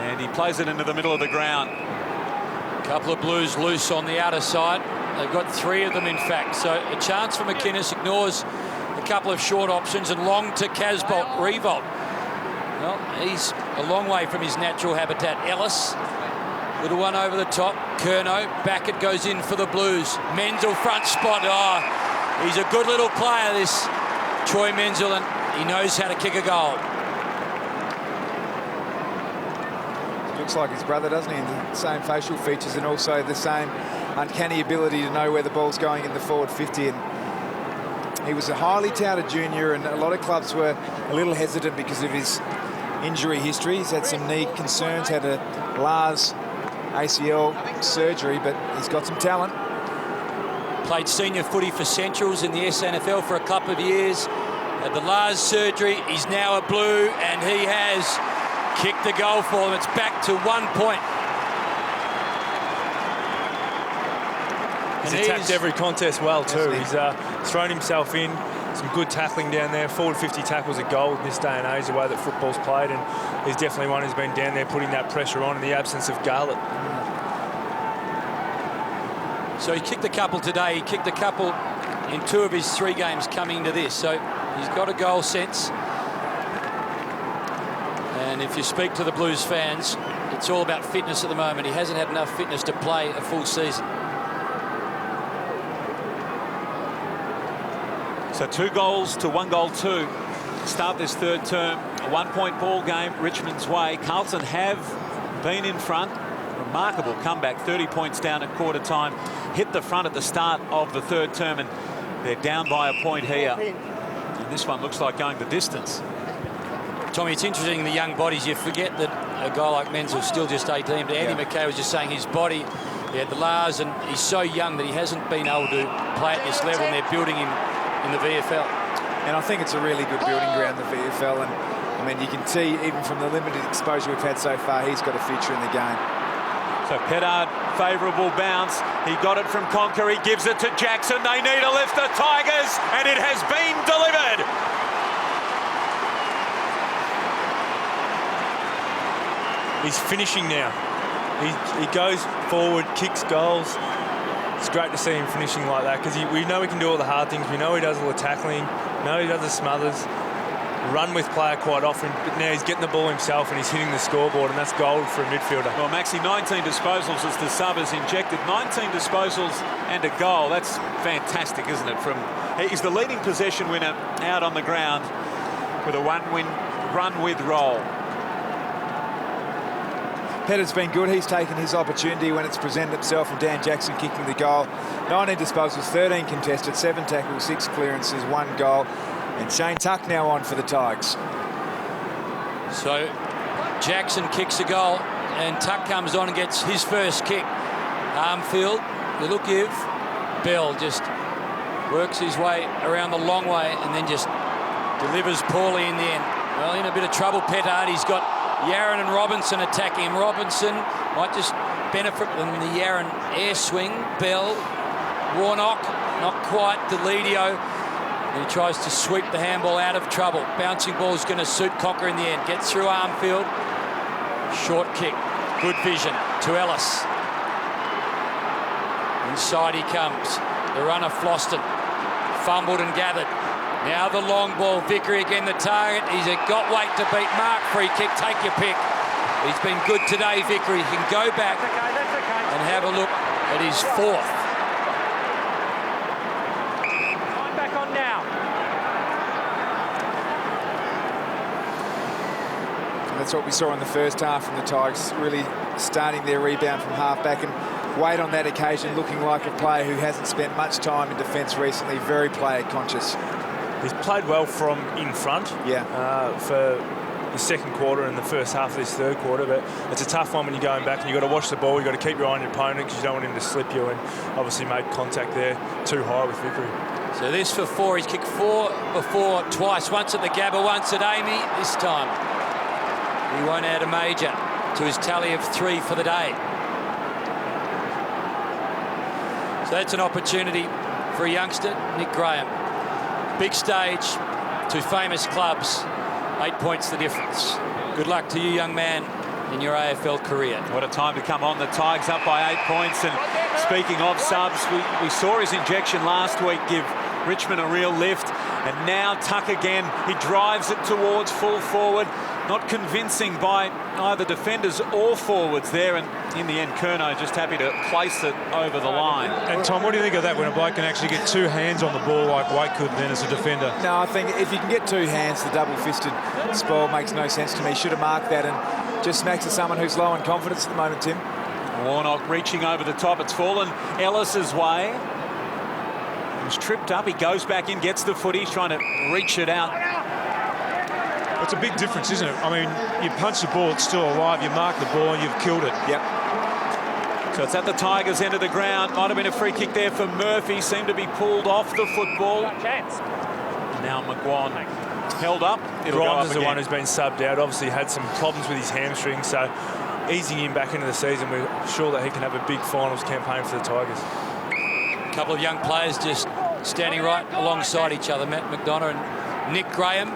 And he plays it into the middle of the ground.
A couple of Blues loose on the outer side. They've got 3 of them, in fact. So a chance for McInnes, ignores a couple of short options, and long to Casbolt. Revolt. Well, he's a long way from his natural habitat. Ellis, little one over the top. Curnow, back it goes in for the Blues. Menzel front spot. Oh, he's a good little player, this Troy Menzel, and he knows how to kick a goal.
Looks like his brother, doesn't he? In the same facial features and also the same uncanny ability to know where the ball's going in the forward 50. And he was a highly touted junior, and a lot of clubs were a little hesitant because of his injury history. He's had some knee concerns, had a Lars ACL surgery, but he's got some talent.
Played senior footy for Centrals in the SNFL for a couple of years. Had the Lars surgery. He's now a Blue, and he has kicked the goal for them. It's back to 1 point.
He's attacked every contest well too. He's thrown himself in. Some good tackling down there. Forward 50 tackles a goal in this day and age, the way that football's played, and he's definitely one who's been down there putting that pressure on in the absence of Garlett.
So he kicked a couple today. He kicked a couple in 2 of his 3 games coming into this. So he's got a goal sense. And if you speak to the Blues fans, it's all about fitness at the moment. He hasn't had enough fitness to play a full season.
So 2 goals to 1 goal 2. Start this third term. A 1-point ball game Richmond's way. Carlton have been in front. Remarkable comeback. 30 points down at quarter time. Hit the front at the start of the third term, and they're down by a point here. And this one looks like going the distance.
Tommy, it's interesting, the young bodies. You forget that a guy like Menzel's still just 18. But Andy McKay was just saying his body, he had the Lars, and he's so young that he hasn't been able to play at this level, and they're building him in the VFL.
And I think it's a really good building ground, the VFL. And I mean, you can see even from the limited exposure we've had so far, he's got a future in the game.
So Pettard, favourable bounce. He got it from Conker. He gives it to Jackson. They need to lift the Tigers, and it has been delivered.
He's finishing now. He goes forward, kicks goals. It's great to see him finishing like that, because we know he can do all the hard things. We know he does all the tackling. We know he does the smothers. Run with player quite often, but now he's getting the ball himself and he's hitting the scoreboard, and that's gold for a midfielder.
Well, Maxi, 19 disposals as the sub has injected. 19 disposals and a goal. That's fantastic, isn't it? He's the leading possession winner out on the ground with a run with roll.
Pettard's been good. He's taken his opportunity when it's presented himself, and Dan Jackson kicking the goal. 19 disposals, 13 contested, 7 tackles, 6 clearances, 1 goal. And Shane Tuck now on for the Tigers.
So Jackson kicks a goal, and Tuck comes on and gets his first kick. Armfield, little give. Bell just works his way around the long way and then just delivers poorly in the end. Well, in a bit of trouble, Pettard. He's got Yaron and Robinson attacking him. Robinson might just benefit from the Yaron air swing. Bell, Warnock, not quite. Delidio. And he tries to sweep the handball out of trouble. Bouncing ball is going to suit Cocker in the end. Gets through Armfield. Short kick. Good vision to Ellis. Inside he comes. The runner Floston. Fumbled and gathered. Now the long ball. Vickery again the target. He's got weight to beat. Mark, free kick. Take your pick. He's been good today, Vickery. He can go back and have a look at his fourth.
Time back on now.
That's what we saw in the first half from the Tigers, really starting their rebound from half-back, and Wade on that occasion looking like a player who hasn't spent much time in defence recently, very player conscious.
He's played well from in front for the second quarter and the first half of this third quarter, but it's a tough one when you're going back and you've got to watch the ball, you've got to keep your eye on your opponent because you don't want him to slip you, and obviously made contact there too high with Vickery.
So this for 4. He's kicked 4 before, twice. Once at the Gabba, once at Amy. This time he won't add a major to his tally of 3 for the day. So that's an opportunity for a youngster, Nick Graham. Big stage, 2 famous clubs, 8 points the difference. Good luck to you, young man, in your AFL career.
What a time to come on. The Tigers up by 8 points. And speaking of subs, we saw his injection last week give Richmond a real lift. And now Tuck again. He drives it towards full forward. Not convincing by either defenders or forwards there. And in the end, Curnow just happy to place it over the line.
And Tom, what do you think of that when a bloke can actually get 2 hands on the ball like Wade could then as a defender?
No, I think if you can get 2 hands, the double-fisted spoil makes no sense to me. Should have marked that, and just smacks at someone who's low in confidence at the moment, Tim.
Warnock reaching over the top. It's fallen Ellis's way. He was tripped up. He goes back in, gets the footy. He's trying to reach it out.
It's a big difference, isn't it? I mean, you punch the ball, it's still alive. You mark the ball, and you've killed it.
Yep.
So it's at the Tigers' end of the ground. Might have been a free kick there for Murphy. Seemed to be pulled off the football. Now McGuan held up.
Grimes is the one who's been subbed out. Obviously had some problems with his hamstring, so easing him back into the season, we're sure that he can have a big finals campaign for the Tigers.
A couple of young players just standing right alongside each other, Matt McDonough and Nick Graham,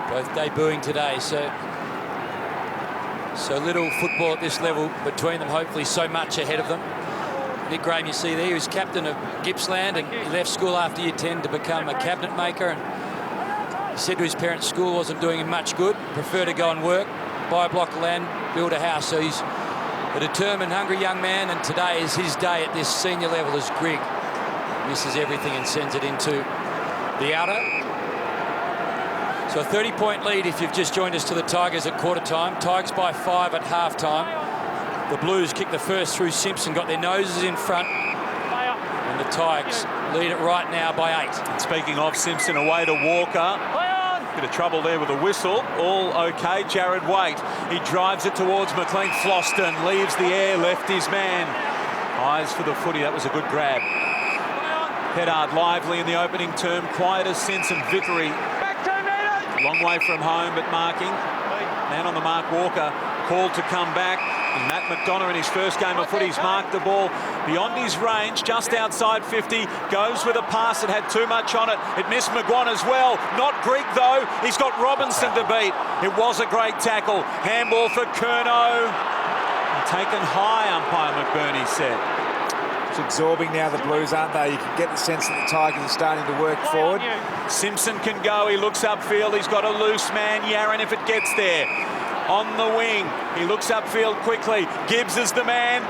both debuting today. So little football at this level between them, hopefully so much ahead of them. Nick Graham, you see there, he was captain of Gippsland, and he left school after year 10 to become a cabinet maker, and he said to his parents school wasn't doing him much good, prefer to go and work, buy a block of land, build a house. So he's a determined, hungry young man, and today is his day at this senior level as Grigg misses everything and sends it into the outer. So a 30-point lead if you've just joined us to the Tigers at quarter time. Tigers by 5 at half time. The Blues kicked the first through Simpson, got their noses in front, and the Tigers lead it right now by 8.
And speaking of Simpson, away to Walker. Bit of trouble there with a whistle. All okay. Jared Waite. He drives it towards McLean. Floston leaves the air, left his man. Eyes for the footy. That was a good grab. Peddard lively in the opening term. Quieter since, and Vickery. Long way from home, but marking. Man on the mark, Walker, called to come back. And Matt McDonough in his first game of footy, he's marked the ball beyond his range, just outside 50. Goes with a pass that had too much on it. It missed McGuan as well. Not Greek, though. He's got Robinson to beat. It was a great tackle. Handball for Curnow. Taken high, umpire McBurney said.
It's absorbing now, the Blues, aren't they? You can get the sense that the Tigers are starting to work forward.
Simpson can go. He looks upfield. He's got a loose man, Yaron, if it gets there. On the wing, he looks upfield quickly. Gibbs is the man.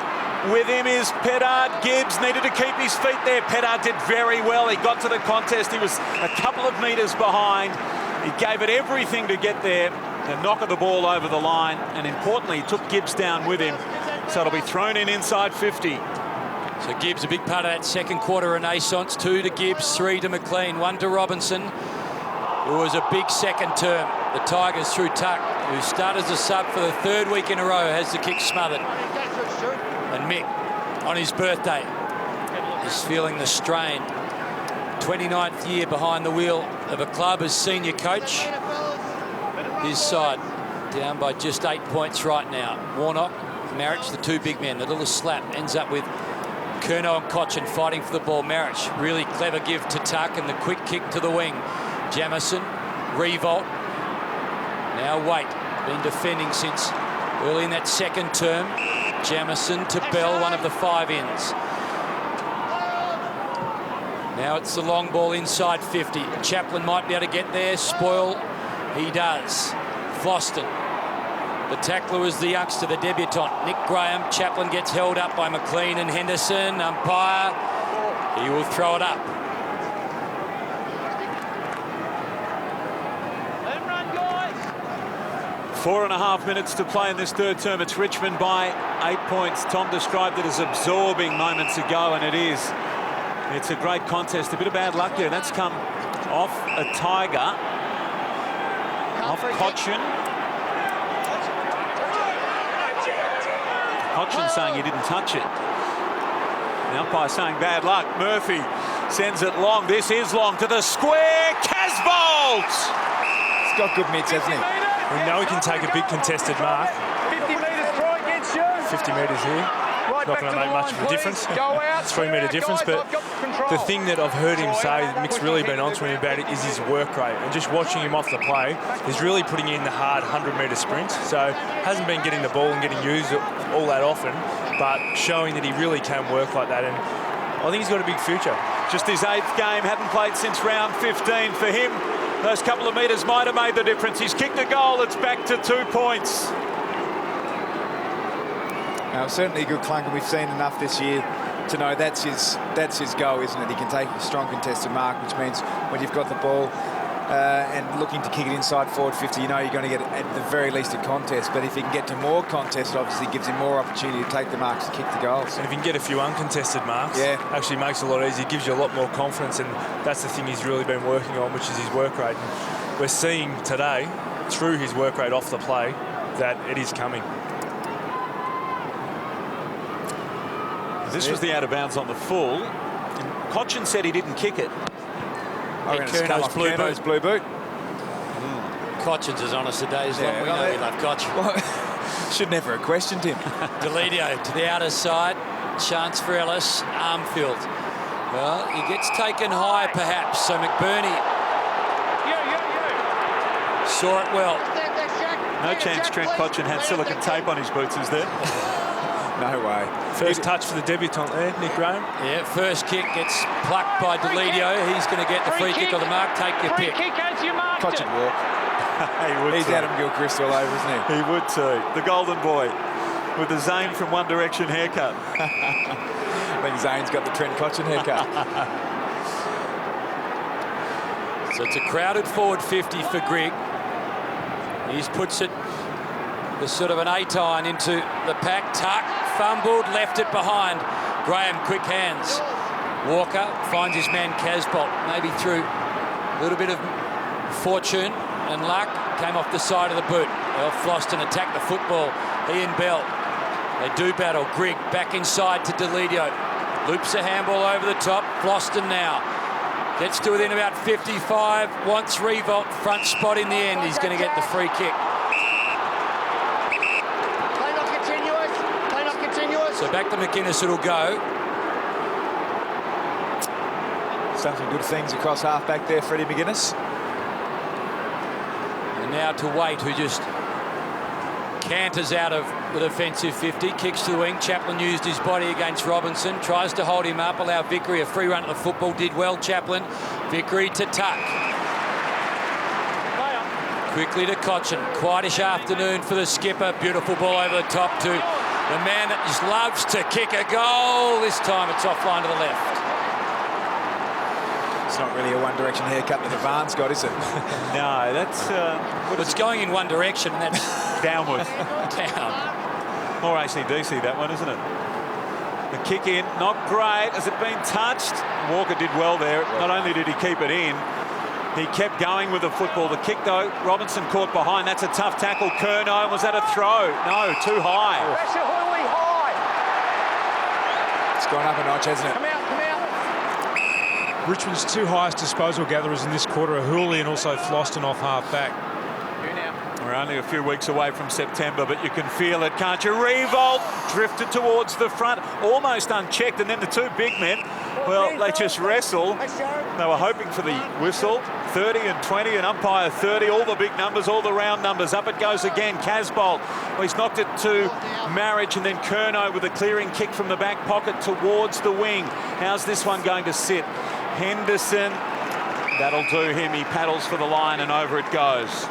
With him is Peddard. Gibbs needed to keep his feet there. Peddard did very well. He got to the contest. He was a couple of metres behind. He gave it everything to get there. The knock of the ball over the line. And importantly, he took Gibbs down with him. So it'll be thrown in inside 50.
So Gibbs, a big part of that second quarter renaissance. 2 to Gibbs, 3 to McLean, 1 to Robinson. It was a big second term. The Tigers through Tuck, who started as a sub for the 3rd week in a row, has the kick smothered. And Mick, on his birthday, is feeling the strain. 29th year behind the wheel of a club as senior coach. His side down by just 8 points right now. Warnock, Marich, the 2 big men. The little slap ends up with Curnow and Cochin fighting for the ball. Marich, really clever give to Tuck, and the quick kick to the wing. Jamison, revolt. Now Waite, been defending since early in that second term. Jamison to Bell, one of the 5 ins. Now it's the long ball inside 50. Chaplin might be able to get there. Spoil, he does. Floston. The tackler was the youngster, the debutant, Nick Graham. Chaplin gets held up by McLean and Henderson. Umpire, he will throw it up.
4.5 minutes to play in this third term. It's Richmond by 8 points. Tom described it as absorbing moments ago, and it is. It's a great contest. A bit of bad luck there. That's come off a Tiger. Off Cochin. Cochin saying he didn't touch it. The umpire saying bad luck. Murphy sends it long. This is long to the square. Casbolt!
He's got good mitts, hasn't he?
We know he can take a big contested mark.
50 metres, try against you.
50 metres here.
Right,
Not going to make much of a difference.
Go out.
3 metre difference, but the thing that I've heard him say, Mick's really been on to him about it, is his work rate. And just watching him off the play, he's really putting in the hard 100-metre sprints. So hasn't been getting the ball and getting used all that often, but showing that he really can work like that. And I think he's got a big future.
Just his 8th game, hadn't played since round 15 for him. Those couple of metres might have made the difference. He's kicked a goal. It's back to 2 points.
Now, certainly a good clunker. We've seen enough this year to know that's his go, isn't it? He can take a strong contested mark, which means when you've got the ball and looking to kick it inside forward 50, you know you're going to get at the very least a contest. But if he can get to more contests, it obviously gives him more opportunity to take the marks and kick the goals.
And if you can get a few uncontested marks, actually makes it a lot easier. It gives you a lot more confidence, and that's the thing he's really been working on, which is his work rate. And we're seeing today, through his work rate off the play, that it is coming.
This was the out of bounds on the full. Cochin said he didn't kick it.
Curno's
blue boot.
Cochin's as honest today as long. We know we love Cochin.
Well, should never have questioned him.
Deledio to the outer side. Chance for Ellis. Armfield. Well, he gets taken high perhaps. So McBurney saw it well.
No chance Trent Cochin had silicone tape on his boots, is there?
No way.
First touch for the debutant there, Nick Graham.
Yeah, first kick gets plucked by Deledio. He's going to get the free kick of the mark. Take your pick.
Cochin walk. He's Adam Gilchrist all over, isn't he?
He would too. The golden boy with the Zane from One Direction haircut.
I think Zane's got the Trent Cochin haircut.
So it's a crowded forward 50 for Grigg. He puts it as sort of an 8-iron into the pack. Tuck, fumbled, left it behind. Graham, quick hands. Walker finds his man Casbolt, maybe through a little bit of fortune and luck. Came off the side of the boot. Well, Floston attacked the football. He and Bell, they do battle. Grigg back inside to Deledio. Loops a handball over the top. Floston now gets to within about 55. Wants Revolt, front spot in the end. He's going to get the free kick. So back to McInnes it'll go.
Done some good things across half-back there, Freddie McInnes.
And now to Waite, who just canters out of the defensive 50, kicks to the wing. Chaplin used his body against Robinson, tries to hold him up, allow Vickery a free run at the football. Did well, Chaplin. Vickery to Tuck. Quickly to Cochin. Quietish afternoon for the skipper. Beautiful ball over the top to the man that just loves to kick a goal. This time it's offline to the left.
It's not really a One Direction haircut that Ivan's got, is it?
No, that's...
it's going in one direction, and that's
downward.
Down.
More AC/DC, that one, isn't it? The kick in, not great. Has it been touched? Walker did well there. Not only did he keep it in, he kept going with the football. The kick, though, Robinson caught behind. That's a tough tackle. Curnow, was that a throw? No, too high.
Pressure, Hooley, high.
It's gone up a notch, hasn't it?
Come out, come out.
Richmond's two highest disposal gatherers in this quarter are Hooley and also Floston off half-back.
We're only a few weeks away from September, but you can feel it, can't you? Revolt drifted towards the front, almost unchecked, and then the two big men, well, they just wrestle. They were hoping for the whistle. 30 and 20, and umpire 30, all the big numbers, all the round numbers. Up it goes again. Casbolt, well, he's knocked it to Marriage, and then Curnow with a clearing kick from the back pocket towards the wing. How's this one going to sit? Henderson. That'll do him. He paddles for the line and over it goes.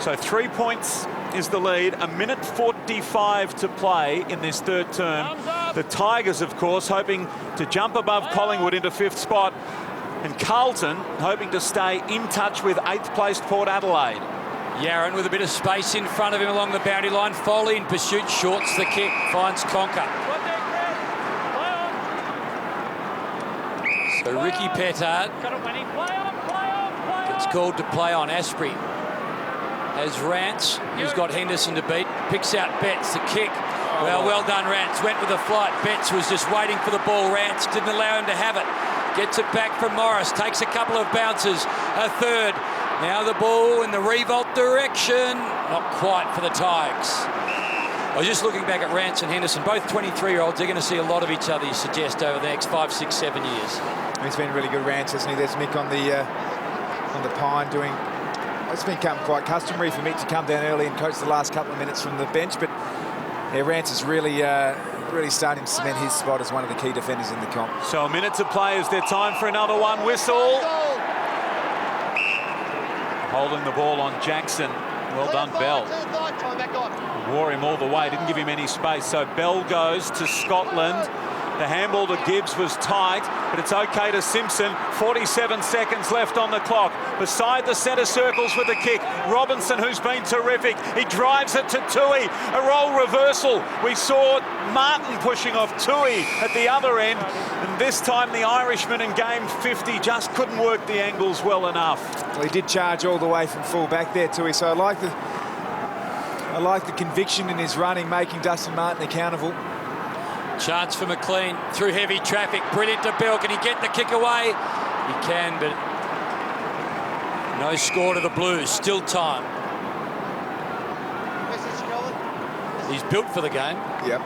So 3 points is the lead. 1:45 to play in this third term. The Tigers, of course, hoping to jump above Collingwood into 5th spot. And Carlton hoping to stay in touch with 8th placed Port Adelaide.
Yarran with a bit of space in front of him along the boundary line. Foley in pursuit, shorts the kick, finds Conker. So Ricky Pettard gets called to play on. Asprey has Rance, who's got Henderson to beat, picks out Betts, the kick. Well done, Rance. Went with the flight. Betts was just waiting for the ball. Rance didn't allow him to have it. Gets it back from Morris, takes a couple of bounces, a third. Now the ball in the revolt direction. Not quite for the Tigers. I was just looking back at Rance and Henderson, both 23-year-olds. They're going to see a lot of each other, you suggest, over the next 5, 6, 7 years.
He's been really good, Rance, hasn't he? There's Mick on the pine doing... It's become quite customary for Mick to come down early and coach the last couple of minutes from the bench, but yeah, Rance is really starting to cement his spot as one of the key defenders in the comp.
So a minute to play. Is there time for another one? Whistle. Holding the ball on Jackson. Well done, Bell. Wore him all the way, didn't give him any space. So Bell goes to Scotland. The handball to Gibbs was tight, but it's okay to Simpson. 47 seconds left on the clock. Beside the centre circles with the kick. Robinson, who's been terrific. He drives it to Tui. A roll reversal. We saw Martin pushing off Tui at the other end. And this time the Irishman in game 50 just couldn't work the angles well enough.
Well, he did charge all the way from full back there, Tui. So I like the conviction in his running, making Dustin Martin accountable.
Chance for McLean through heavy traffic. Brilliant to Bell. Can he get the kick away? He can, but no score to the Blues. Still time. He's built for the game.
Yep.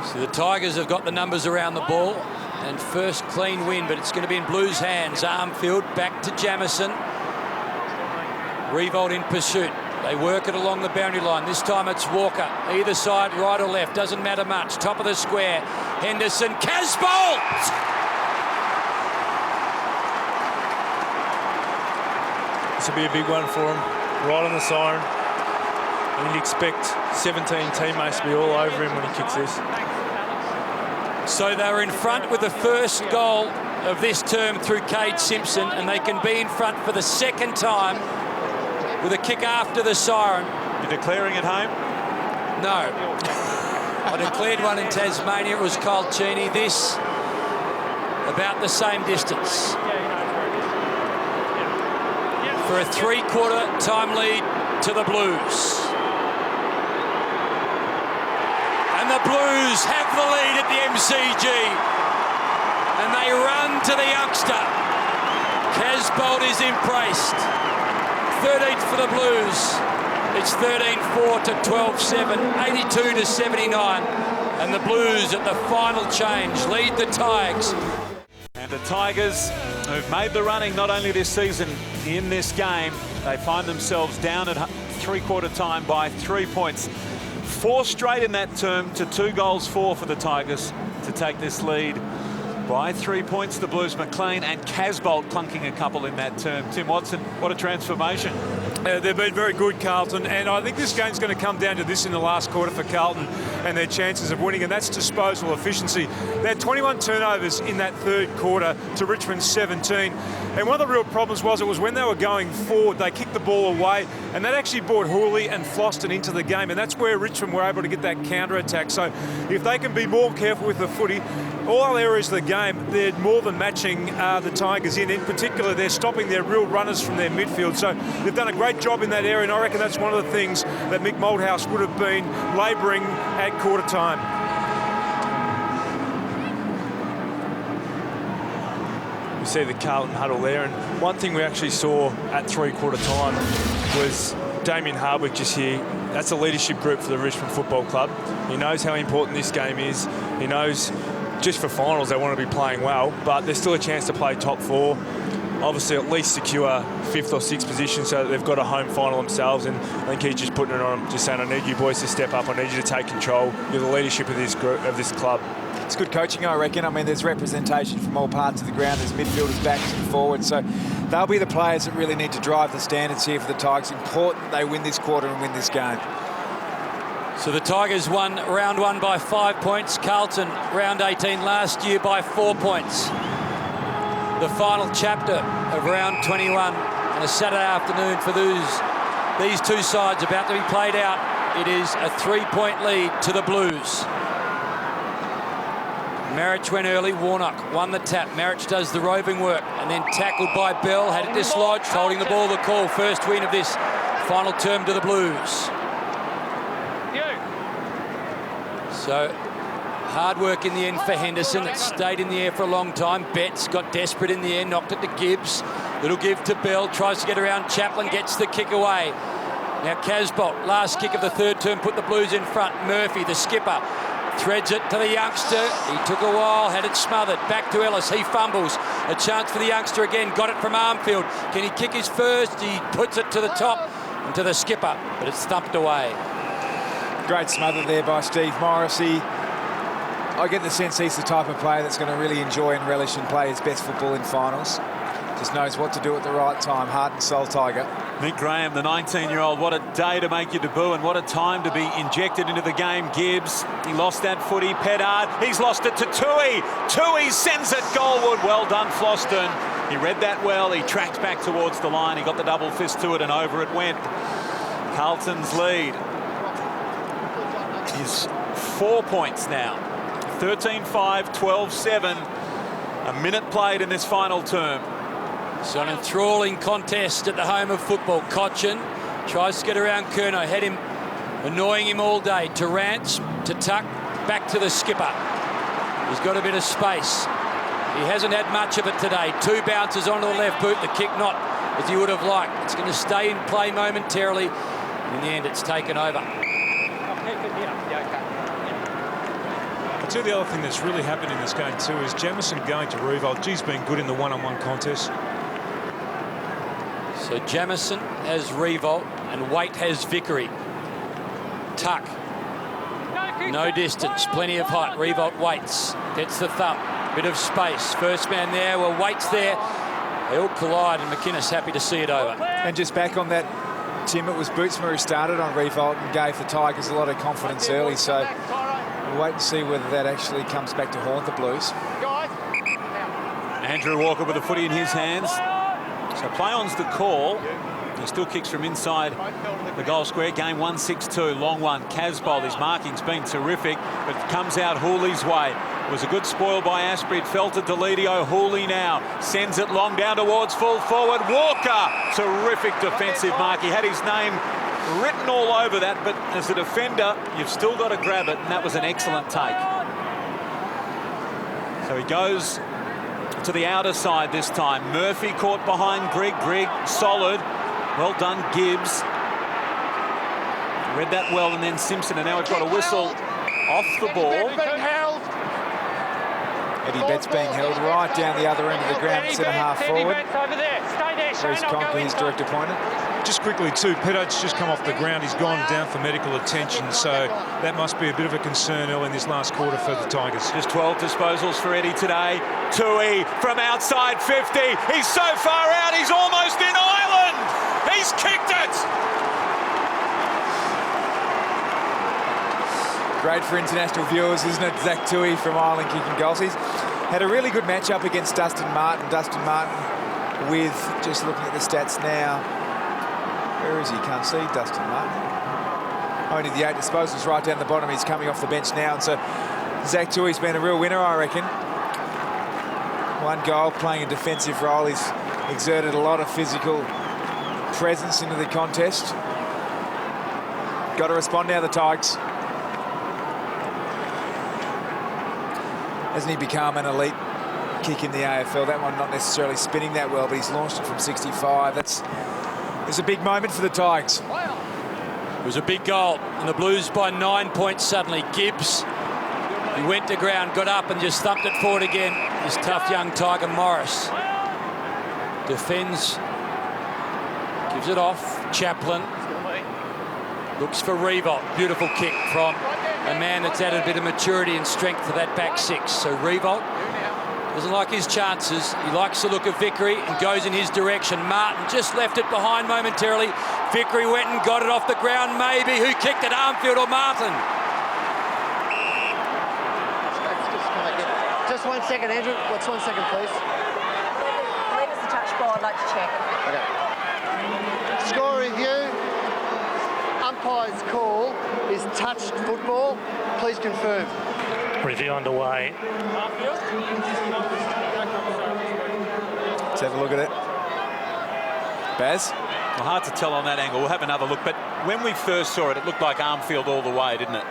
So the Tigers have got the numbers around the ball. And first clean win, but it's going to be in Blues' hands. Armfield back to Jamison. Revolt in pursuit. They work it along the boundary line. This time it's Walker. Either side, right or left, doesn't matter much. Top of the square. Henderson, Casbolt!
This will be a big one for him. Right on the siren. And you'd expect 17 teammates to be all over him when he kicks this.
So they were in front with the first goal of this term through Cade Simpson, and they can be in front for the second time with a kick after the siren.
You're declaring at home?
No. I declared one in Tasmania. It was Colchini. This, about the same distance. For a 3-quarter time lead to the Blues. And the Blues have the lead at the MCG. And they run to the youngster. Casbolt is impressed. 13th for the Blues. It's 13-4 to 12-7, 82 to 79. And the Blues at the final change lead the Tigers.
And the Tigers, who've made the running not only this season in this game, they find themselves down at 3-quarter time by 3 points. 4 straight in that term to 2 goals for the Tigers to take this lead by 3 points. The Blues, McLean and Casbolt clunking a couple in that term. Tim Watson, what a transformation.
They've been very good, Carlton, and I think this game's going to come down to this in the last quarter for Carlton and their chances of winning, and that's disposal efficiency. They had 21 turnovers in that third quarter to Richmond's 17, and one of the real problems was it was when they were going forward, they kicked the ball away, and that actually brought Hooley and Floston into the game, and that's where Richmond were able to get that counter-attack. So if they can be more careful with the footy, all areas of the game, they're more than matching the Tigers in. In particular, they're stopping their real runners from their midfield. So they've done a great job in that area, and I reckon that's one of the things that Mick Malthouse would have been labouring at quarter time.
You see the Carlton huddle there, and one thing we actually saw at 3-quarter time was Damien Hardwick just here. That's a leadership group for the Richmond Football Club. He knows how important this game is. He knows just for finals they want to be playing well, but there's still a chance to play top 4. obviously at least secure 5th or 6th position so that they've got a home final themselves. And I think he's just putting it on them, just saying, I need you boys to step up. I need you to take control. You're the leadership of this group, of this club.
It's good coaching, I reckon. I mean, there's representation from all parts of the ground. There's midfielders, backs and forwards. So they'll be the players that really need to drive the standards here for the Tigers. Important they win this quarter and win this game.
So the Tigers won round 1 by 5 points. Carlton round 18 last year by 4 points. The final chapter of round 21 on a Saturday afternoon for these two sides about to be played out. It is a 3-point lead to the Blues. Marich went early. Warnock won the tap. Marich does the roving work and then tackled by Bell. Had it dislodged, holding the ball. The call. First win of this final term to the Blues. So hard work in the end for Henderson. It stayed in the air for a long time. Betts got desperate in the air, knocked it to Gibbs. Little give to Bell. Tries to get around Chaplin. Gets the kick away. Now Casbolt, last kick of the third term, put the Blues in front. Murphy, the skipper, threads it to the youngster. He took a while, had it smothered. Back to Ellis. He fumbles. A chance for the youngster again. Got it from Armfield. Can he kick his first? He puts it to the top and to the skipper, but it's thumped away.
Great smother there by Steve Morrissey. I get the sense he's the type of player that's going to really enjoy and relish and play his best football in finals. Just knows what to do at the right time. Heart and soul Tiger.
Nick Graham, the 19-year-old, what a day to make your debut and what a time to be injected into the game. Gibbs, he lost that footy. Peddard, he's lost it to Tui. Tui sends it goalward. Well done, Floston. He read that well. He tracked back towards the line. He got the double fist to it and over it went. Carlton's lead is 4 points now. 13-5, 12-7. A minute played in this final term.
So an enthralling contest at the home of football. Cochin tries to get around Curnow. Had him annoying him all day. To Rance, to Tuck, back to the skipper. He's got a bit of space. He hasn't had much of it today. 2 bounces onto the left boot. The kick not as he would have liked. It's going to stay in play momentarily. In the end, it's taken over.
I'll tell you the other thing that's really happened in this game too is Jamison going to Revolt. G's been good in the one-on-one contest.
So Jamison has Revolt and Waite has Vickery. Tuck. No distance, plenty of height. Revolt waits, gets the thump, bit of space. First man there, well, Waite's there. They all collide and McInnes happy to see it over.
And just back on that, Tim, it was Bootsma who started on Revolt and gave the Tigers a lot of confidence early. So we'll wait and see whether that actually comes back to haunt the Blues.
Andrew Walker with the footy in his hands. So play on's the call. He still kicks from inside the goal square. Game 1-6-2, long one. Casbolt, his marking's been terrific, but comes out Hooley's way. It was a good spoil by Asprey. It fell to Deledio. Hooley now sends it long down towards full forward. Walker, terrific defensive mark. He had his name written all over that, but as a defender, you've still got to grab it, and that was an excellent take. So he goes to the outer side this time. Murphy caught behind Grigg. Grigg, solid. Well done, Gibbs. Read that well, and then Simpson, and now we've got a whistle off the ball.
Eddie Betts being held right down the other end of the ground, centre half forward. Reece Conker, his direct opponent.
Just quickly too, Peddard's just come off the ground. He's gone down for medical attention, so that must be a bit of a concern early in this last quarter for the Tigers.
Just 12 disposals for Eddie today. Tui from outside 50. He's so far out, he's almost in Ireland. He's kicked it.
Great for international viewers, isn't it? Zach Tui from Ireland kicking goals. He's had a really good matchup against Dustin Martin. Dustin Martin with, just looking at the stats now, where is he? Can't see Dustin Martin. Only the 8 disposals right down the bottom. He's coming off the bench now, and so Zach Tui's been a real winner, I reckon. 1 goal, playing a defensive role. He's exerted a lot of physical presence into the contest. Got to respond now, the Tigers. Hasn't he become an elite kick in the AFL? That one not necessarily spinning that well, but he's launched it from 65. It's a big moment for the Tigers.
It was a big goal, and the Blues by 9 points suddenly. Gibbs, he went to ground, got up and just thumped it forward again. This tough young Tiger Morris. Defends. Gives it off. Chaplin. Looks for Revolt. Beautiful kick from a man that's added a bit of maturity and strength to that back six. So Revolt doesn't like his chances. He likes the look of Vickery and goes in his direction. Martin just left it behind momentarily. Vickery went and got it off the ground, maybe. Who kicked it, Armfield or Martin?
Just 1 second, Andrew. What's 1 second, please?
I believe it's the touch ball. I'd like to check.
Okay. Score review. Umpire's call is touched football. Please confirm.
Review underway.
Let's have a look at it. Baz?
Well, hard to tell on that angle. We'll have another look. But when we first saw it, it looked like Armfield all the way, didn't it?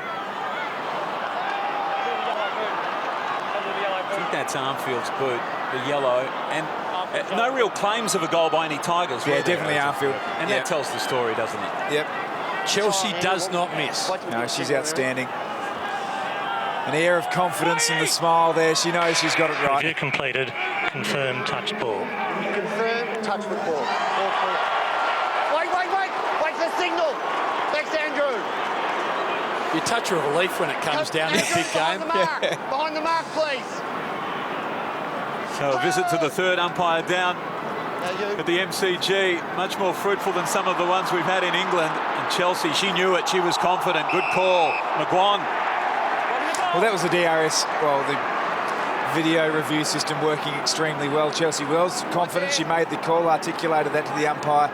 I think that's Armfield's boot, the yellow. And no real claims of a goal by any Tigers.
Yeah, definitely Armfield.
And that tells the story, doesn't it?
Yep.
Chelsea does not miss.
No, she's outstanding. An air of confidence in the smile there. She knows she's got it right.
Review completed. Confirm touch ball.
Confirm touch football. Wait for the signal. Thanks, Andrew.
You touch of relief when it comes down to a big game.
Behind the mark, please.
So a visit to the third umpire down at the MCG, much more fruitful than some of the ones we've had in England. And Chelsea, she knew it, she was confident. Good call, McGuan.
Well, that was the DRS, well, the video review system working extremely well. Chelsea was confident. She made the call, articulated that to the umpire,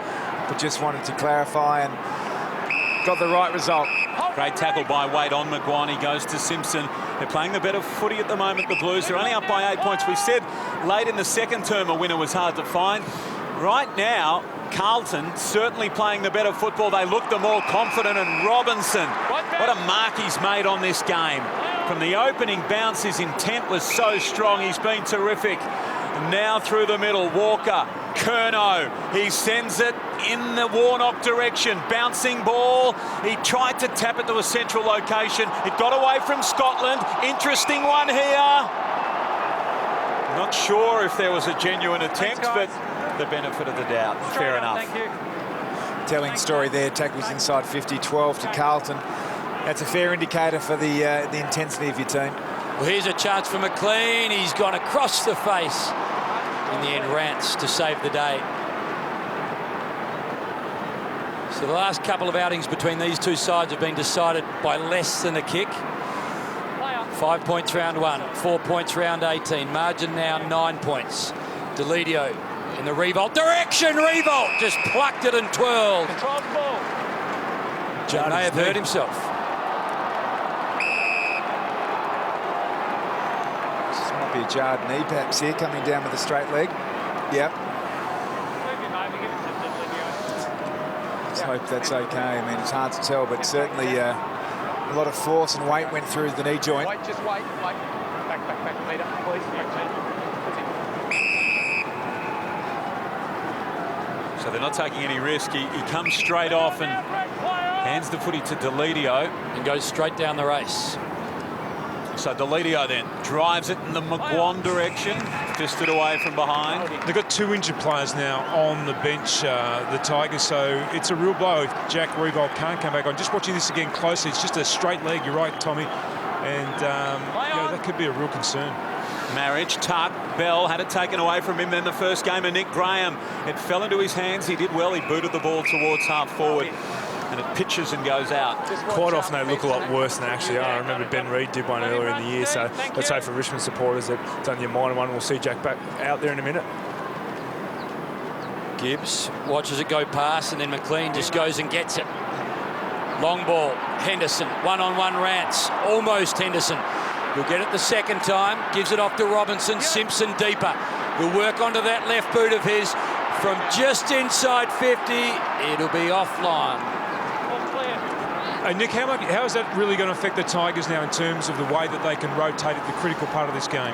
but just wanted to clarify and got the right result.
Great tackle by Wade on McGuan. He goes to Simpson. They're playing the better footy at the moment, the Blues. They're only up by 8 points. We said late in the second term a winner was hard to find. Right now, Carlton certainly playing the better football. They look the more confident, and Robinson, what a mark he's made on this game. From the opening bounce, his intent was so strong. He's been terrific. Now through the middle, Walker, Curnow, he sends it in the Warnock direction. Bouncing ball. He tried to tap it to a central location. It got away from Scotland. Interesting one here. Not sure if there was a genuine attempt, but the benefit of the doubt. Fair enough.
Thank you.
Telling story there. Tackles inside 50, 12 to Carlton. That's a fair indicator for the intensity of your team.
Well, here's a chance for McLean. He's gone across the face. In the end, Rance to save the day. So the last couple of outings between these two sides have been decided by less than a kick. 5 points round 1, 4 points round 18. Margin now 9 points. Deledio in the Revolt direction. Revolt just plucked it and twirled.
Control the ball.
He may have hurt himself.
This might be a jarred knee perhaps here, coming down with a straight leg. Yep. Let's hope that's okay. I mean, it's hard to tell, but certainly a lot of force and weight went through the knee joint.
Wait, just wait. Back, Peter, please.
So they're not taking any risk. He comes straight off and hands the footy to Deledio.
And goes straight down the race.
So Deledio then drives it in the McGuan direction, fisted away from behind.
They've got 2 injured players now on the bench, the Tigers, so it's a real blow if Jack Revolt can't come back on. Just watching this again closely, it's just a straight leg, you're right, Tommy, and that could be a real concern.
Marriage, tuck, Bell had it taken away from him in the first game, and Nick Graham, it fell into his hands. He did well. He booted the ball towards half forward, and it pitches and goes out.
Quite often they look a lot worse than they actually are. I remember Ben Reid did one earlier in the year, so let's hope for Richmond supporters that it's only a minor one. We'll see Jack back out there in a minute.
Gibbs watches it go past, and then McLean just goes and gets it. Long ball, Henderson, one-on-one Rance, almost Henderson. He'll get it the second time, gives it off to Robinson, Simpson deeper. He'll work onto that left boot of his from just inside 50. It'll be offline.
Hey, Nick, how is that really going to affect the Tigers now in terms of the way that they can rotate at the critical part of this game?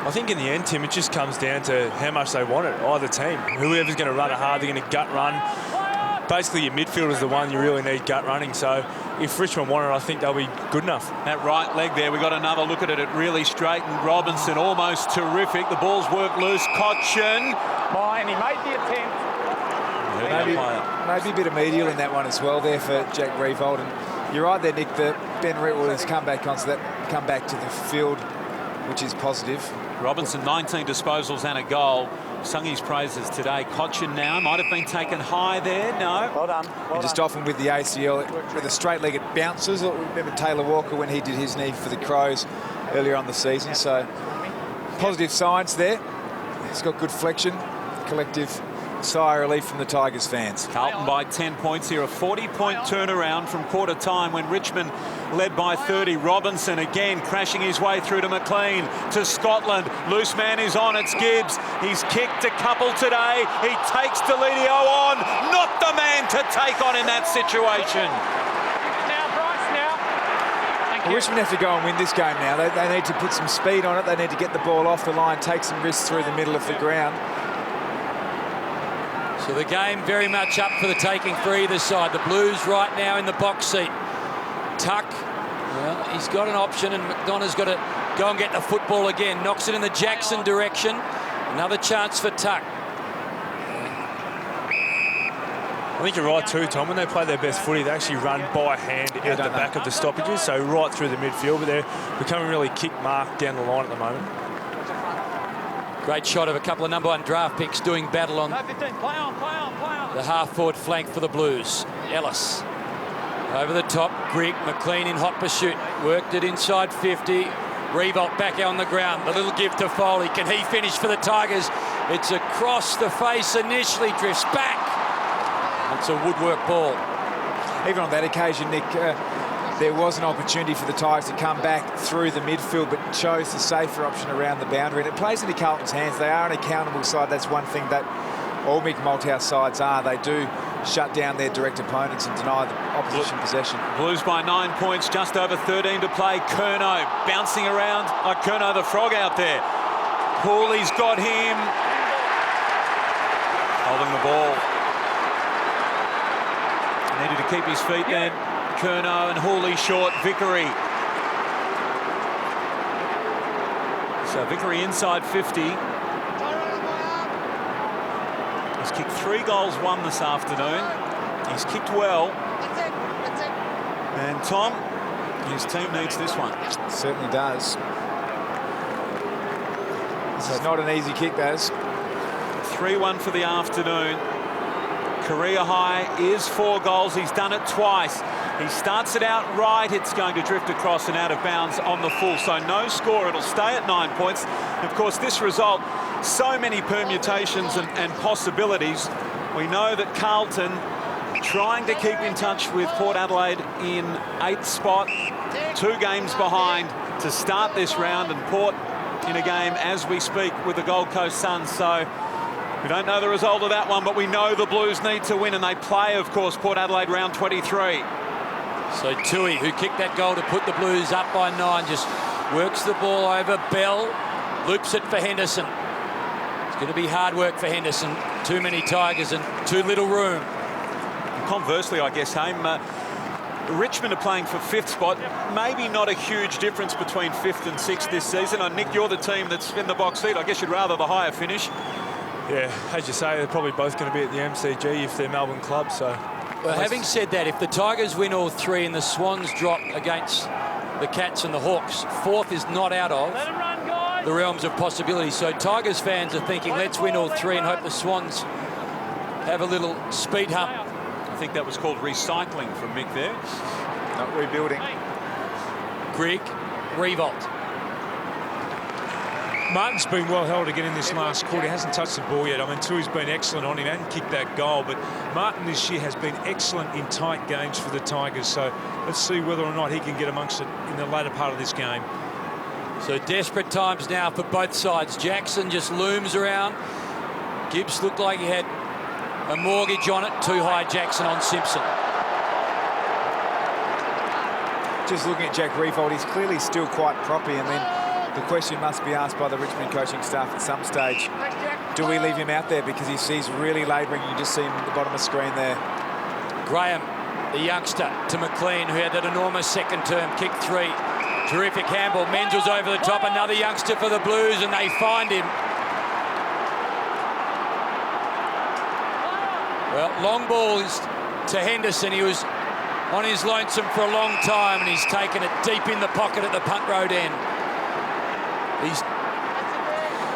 I think in the end, Tim, it just comes down to how much they want it, either team. Whoever's going to run it hard, they're going to gut run. Basically, your midfield is the one you really need gut running. So if Richmond want it, I think they'll be good enough.
That right leg there, we got another look at it. It really straightened. Robinson almost terrific. The ball's worked loose. Cochin
Mine, he made the attempt.
Maybe a bit of medial in that one as well there for Jack Revolt. And you're right there, Nick, that Ben Ritwell has come back to the field, which is positive.
Robinson, 19 disposals and a goal. Sung his praises today. Cochin now might have been taken high there. No.
Well done.
And just often with the ACL, with a straight leg, it bounces. Remember Taylor Walker when he did his knee for the Crows earlier on the season. So positive signs there. He's got good flexion. Collective sigh of relief from the Tigers fans.
Carlton by 10 points here. A 40-point turnaround from quarter time when Richmond led by 30. Robinson again crashing his way through to McLean, to Scotland. Loose man is on. It's Gibbs. He's kicked a couple today. He takes Delidio on. Not the man to take on in that situation.
Now, Bryce, now.
Well, Richmond have to go and win this game now. They need to put some speed on it. They need to get the ball off the line, take some risks through the middle of the ground.
So the game very much up for the taking for either side. The Blues right now in the box seat. Tuck, well, he's got an option, and McDonough's got to go and get the football again. Knocks it in the Jackson direction. Another chance for Tuck.
I think you're right too, Tom. When they play their best footy, they actually run by hand out the back of the stoppages, so right through the midfield, but they're becoming really kick-marked down the line at the moment.
Great shot of a couple of number 1 draft picks doing battle on the half-forward flank for the Blues. Ellis over the top. Grigg, McLean in hot pursuit. Worked it inside 50. Revolt back on the ground. The little give to Foley. Can he finish for the Tigers? It's across the face initially. Drifts back. It's a woodwork ball.
Even on that occasion, Nick, there was an opportunity for the Tigers to come back through the midfield, but chose the safer option around the boundary. And it plays into Carlton's hands. They are an accountable side. That's one thing that all Mick Malthouse sides are. They do shut down their direct opponents and deny the opposition possession.
Blues by 9 points, just over 13 to play. Curnow bouncing around like Curnow the frog out there. Pooley's got him. Holding the ball. Needed to keep his feet then. Curnow and Hooley short. Vickery. So Vickery inside 50. He's kicked 3 goals, 1 this afternoon. He's kicked well. And Tom, his team needs this one.
Certainly does. This is not an easy kick, Baz.
3-1 for the afternoon. Career high is 4 goals. He's done it twice. He starts it out right. It's going to drift across and out of bounds on the full. So no score. It'll stay at 9 points. Of course, this result, so many permutations and possibilities. We know that Carlton trying to keep in touch with Port Adelaide in 8th spot. 2 games behind to start this round, and Port in a game as we speak with the Gold Coast Suns. So we don't know the result of that one, but we know the Blues need to win, and they play, of course, Port Adelaide round 23.
So Tui, who kicked that goal to put the Blues up by 9, just works the ball over. Bell loops it for Henderson. It's going to be hard work for Henderson. Too many Tigers and too little room.
Conversely, I guess, Richmond are playing for 5th spot. Maybe not a huge difference between 5th and 6th this season. And Nick, you're the team that's in the box seat. I guess you'd rather the higher finish.
Yeah, as you say, they're probably both going to be at the MCG if they're Melbourne clubs. So,
well, having said that, if the Tigers win all 3 and the Swans drop against the Cats and the Hawks, 4th is not out of the realms of possibility. So Tigers fans are thinking, let's win all 3 and hope the Swans have a little speed hump.
I think that was called recycling from Mick there.
Not rebuilding.
Grigg, Revolt.
Martin's been well held again in this last quarter. He hasn't touched the ball yet. I mean, Tui's been excellent on him and kicked that goal, but Martin this year has been excellent in tight games for the Tigers. So let's see whether or not he can get amongst it in the later part of this game.
So desperate times now for both sides. Jackson just looms around. Gibbs looked like he had a mortgage on it. Too high, Jackson on Simpson.
Just looking at Jack Revolt, he's clearly still quite proppy, and then the question must be asked by the Richmond coaching staff at some stage. Do we leave him out there because he's really labouring? You just see him at the bottom of the screen there.
Graham, the youngster, to McLean, who had that enormous second term, kick 3. Terrific handball. Menzel's over the top. Another youngster for the Blues, and they find him. Well, long ball is to Henderson. He was on his lonesome for a long time, and he's taken it deep in the pocket at the punt road end. He's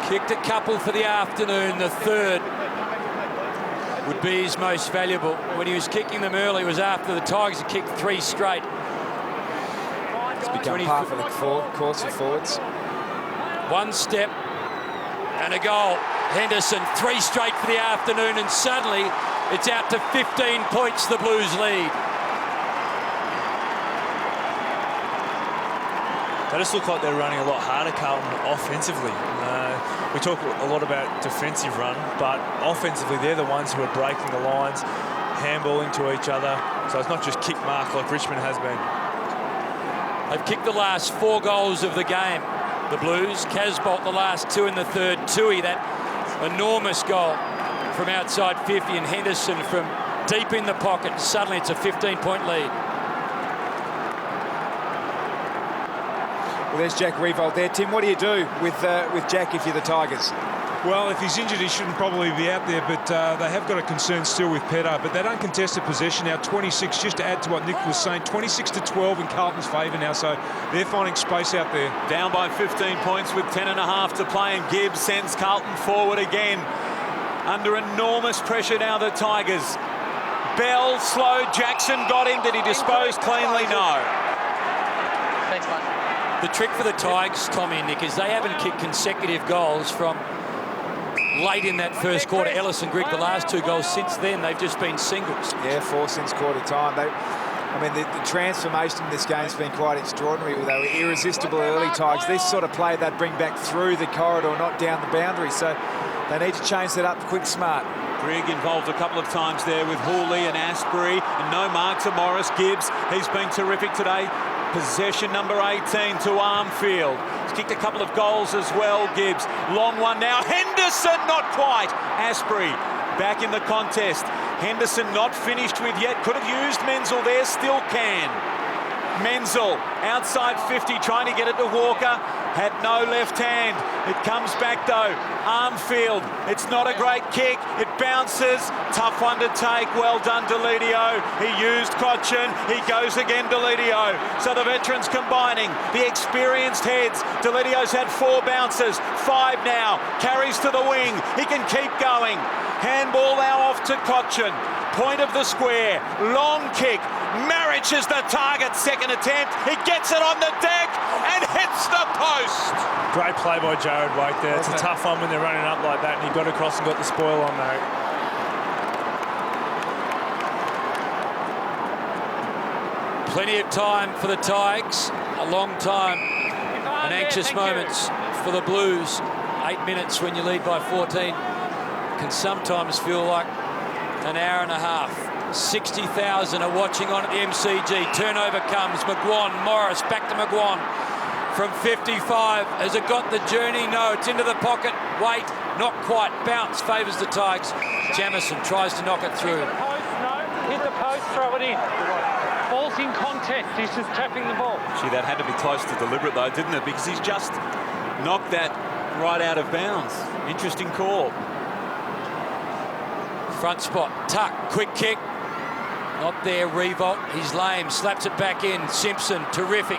kicked a couple for the afternoon. The third would be his most valuable. When he was kicking them early, it was after the Tigers had kicked 3 straight.
It's become part of the course for forwards.
1 step and a goal. Henderson, 3 straight for the afternoon, and suddenly it's out to 15 points, the Blues lead.
They just look like they're running a lot harder, Carlton, offensively. We talk a lot about defensive run, but offensively they're the ones who are breaking the lines, handballing to each other. So it's not just kick mark like Richmond has been.
They've kicked the last 4 goals of the game, the Blues. Casbolt the last 2 in the third. Tui, that enormous goal from outside 50, and Henderson from deep in the pocket. Suddenly it's a 15-point lead.
Well, there's Jack Riewoldt there. Tim, what do you do with Jack if you're the Tigers?
Well, if he's injured, he shouldn't probably be out there, but they have got a concern still with Petter. But that uncontested possession now, 26, just to add to what Nick was saying, 26-12 in Carlton's favour now, so they're finding space out there.
Down by 15 points with 10.5 to play, and Gibbs sends Carlton forward again. Under enormous pressure now, the Tigers. Bell slowed, Jackson got him. Did he dispose cleanly? No.
Thanks, mate.
The trick for the Tigers, Tommy and Nick, is they haven't kicked consecutive goals from late in that first quarter. Ellis and Grigg, the last 2 goals. Since then, they've just been singles.
Yeah, 4 since quarter time. I mean, the transformation in this game's been quite extraordinary. They were irresistible early Tigers. This sort of play they'd bring back through the corridor, not down the boundary. So they need to change that up quick, smart.
Grigg involved a couple of times there with Hawley and Asprey, and no mark to Morris. Gibbs, he's been terrific today. Possession number 18 to Armfield. He's kicked a couple of goals as well, Gibbs. Long one now. Henderson, not quite. Asprey back in the contest. Henderson not finished with yet. Could have used Menzel there, still can. Menzel outside 50, trying to get it to Walker. Had no left hand. It comes back though. Armfield, it's not a great kick. It bounces. Tough one to take. Well done, Deledio. He used Cochin. He goes again, Deledio. So the veterans combining. The experienced heads. Deledio's had 4 bounces. 5 now. Carries to the wing. He can keep going. Handball now off to Cochin. Point of the square. Long kick. Marriage is the target. Second attempt. He gets it on the deck and hits the post.
Great play by Jared Wake there. It's a tough one when they're running up like that, and he got across and got the spoil on there.
Plenty of time for the Tigers. A long time. And anxious moments for the Blues. 8 minutes when you lead by 14 can sometimes feel like an hour and a half. 60,000 are watching on at the MCG. Turnover comes. McGuan, Morris, back to McGuan. From 55, has it got the journey? No, it's into the pocket. Wait, not quite. Bounce favours the Tigers. Jamison tries to knock it through.
Hit the post, no. Hit the post, throw it in. Ball's in contact. He's just tapping the ball.
Gee, that had to be close to deliberate though, didn't it? Because he's just knocked that right out of bounds. Interesting call.
Front spot, tuck, quick kick. Not there, Riewoldt. He's lame, slaps it back in. Simpson, terrific.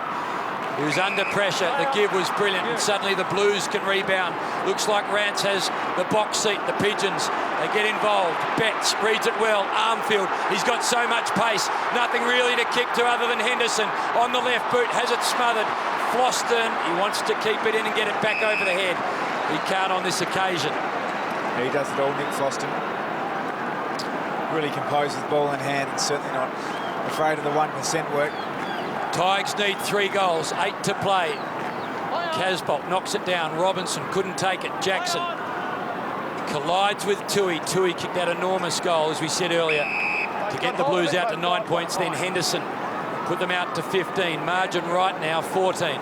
He was under pressure. The give was brilliant, and suddenly the Blues can rebound. Looks like Rance has the box seat, the Pigeons. They get involved. Betts reads it well. Armfield, he's got so much pace. Nothing really to kick to other than Henderson. On the left boot, has it smothered. Floston, he wants to keep it in and get it back over the head. He can't on this occasion.
He does it all, Nick Floston. Really composed with ball in hand and certainly not afraid of the 1% work.
Tigers need 3 goals, 8 to play. Casbolt knocks it down. Robinson couldn't take it. Jackson collides with Tui. Tui kicked that enormous goal, as we said earlier, to get the Blues out to 9 points. Then Henderson put them out to 15. Margin right now, 14.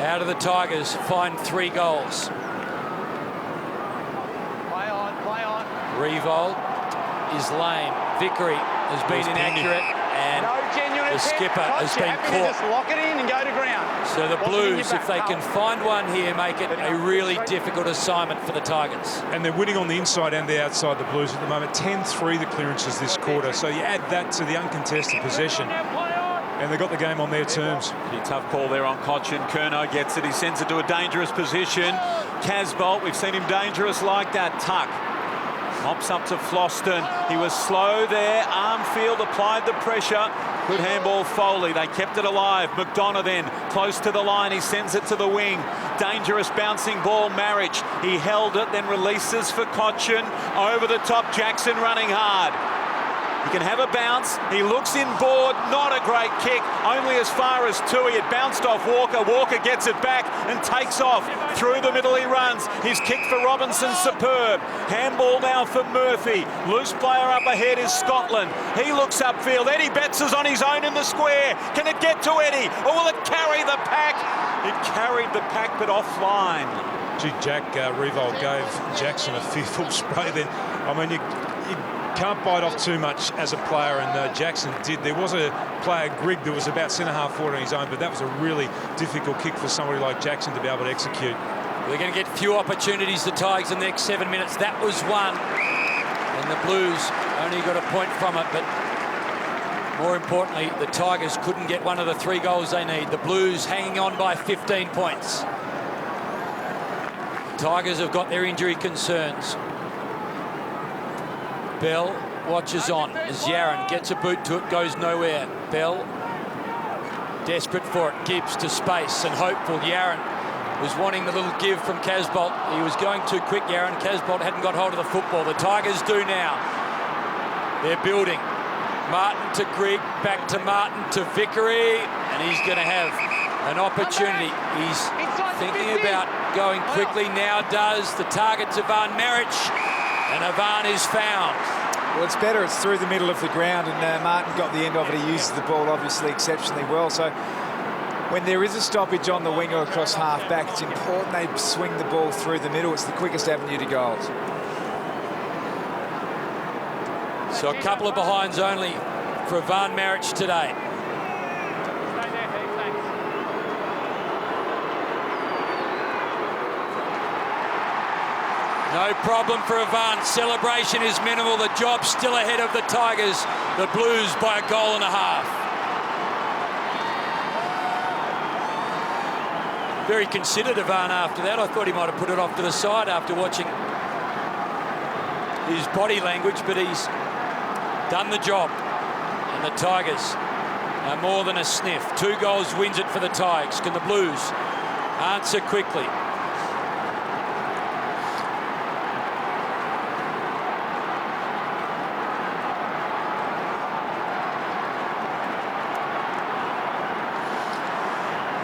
Out of the Tigers, find 3 goals. Riewoldt is lame. Vickery has been inaccurate, and The skipper has been
happy to
caught.
just lock it in and go to ground.
So the
Wasn't in your
Blues,
back,
if they can find one here, make it a really difficult assignment for the Tigers.
And they're winning on the inside and the outside, the Blues, at the moment. 10-3 the clearances this quarter. So you add that to the uncontested possession, and they got the game on their terms.
Pretty tough ball there on Cochin. Curnow gets it. He sends it to a dangerous position. Casbolt, we've seen him dangerous like that. Tuck mops up to Floston. He was slow there. Armfield applied the pressure. Good handball, Foley. They kept it alive. McDonough then close to the line. He sends it to the wing. Dangerous bouncing ball, Marriage. He held it, then releases for Cochin. Over the top, Jackson running hard. He can have a bounce. He looks inboard. Not a great kick. Only as far as Tui. It bounced off Walker. Walker gets it back and takes off. Through the middle he runs. His kick for Robinson, superb. Handball now for Murphy. Loose player up ahead is Scotland. He looks upfield. Eddie Betts is on his own in the square. Can it get to Eddie? Or will it carry the pack? It carried the pack, but offline.
Gee, Jack Revolt gave Jackson a fearful spray then. I mean, you can't bite off too much as a player, and Jackson did. There was a player, Grigg, that was about centre-half forward on his own, but that was a really difficult kick for somebody like Jackson to be able to execute.
They're going to get few opportunities, the Tigers, in the next 7 minutes. That was one, and the Blues only got a point from it, but more importantly, the Tigers couldn't get one of the 3 goals they need. The Blues hanging on by 15 points. Tigers have got their injury concerns. Bell watches on as Yaron gets a boot to it, goes nowhere. Bell desperate for it, Gibbs to space and hopeful. Yaron was wanting the little give from Casbolt. He was going too quick, Yaron. Casbolt hadn't got hold of the football. The Tigers do now. They're building. Martin to Grigg, back to Martin to Vickery, and he's going to have an opportunity. He's thinking about going quickly now, does. The target's Ivan Maric, and Ivan is found.
Well, it's better. It's through the middle of the ground, and Martin got the end of it. He uses the ball, obviously, exceptionally well. So when there is a stoppage on the wing or across half-back, it's important they swing the ball through the middle. It's the quickest avenue to goals.
So a couple of behinds only for Ivan Maric today. No problem for Ivan. Celebration is minimal. The job's still ahead of the Tigers. The Blues by a goal and a half. Very considered, Ivan, after that. I thought he might have put it off to the side after watching his body language, but he's done the job. And the Tigers are more than a sniff. 2 goals wins it for the Tigers. Can the Blues answer quickly?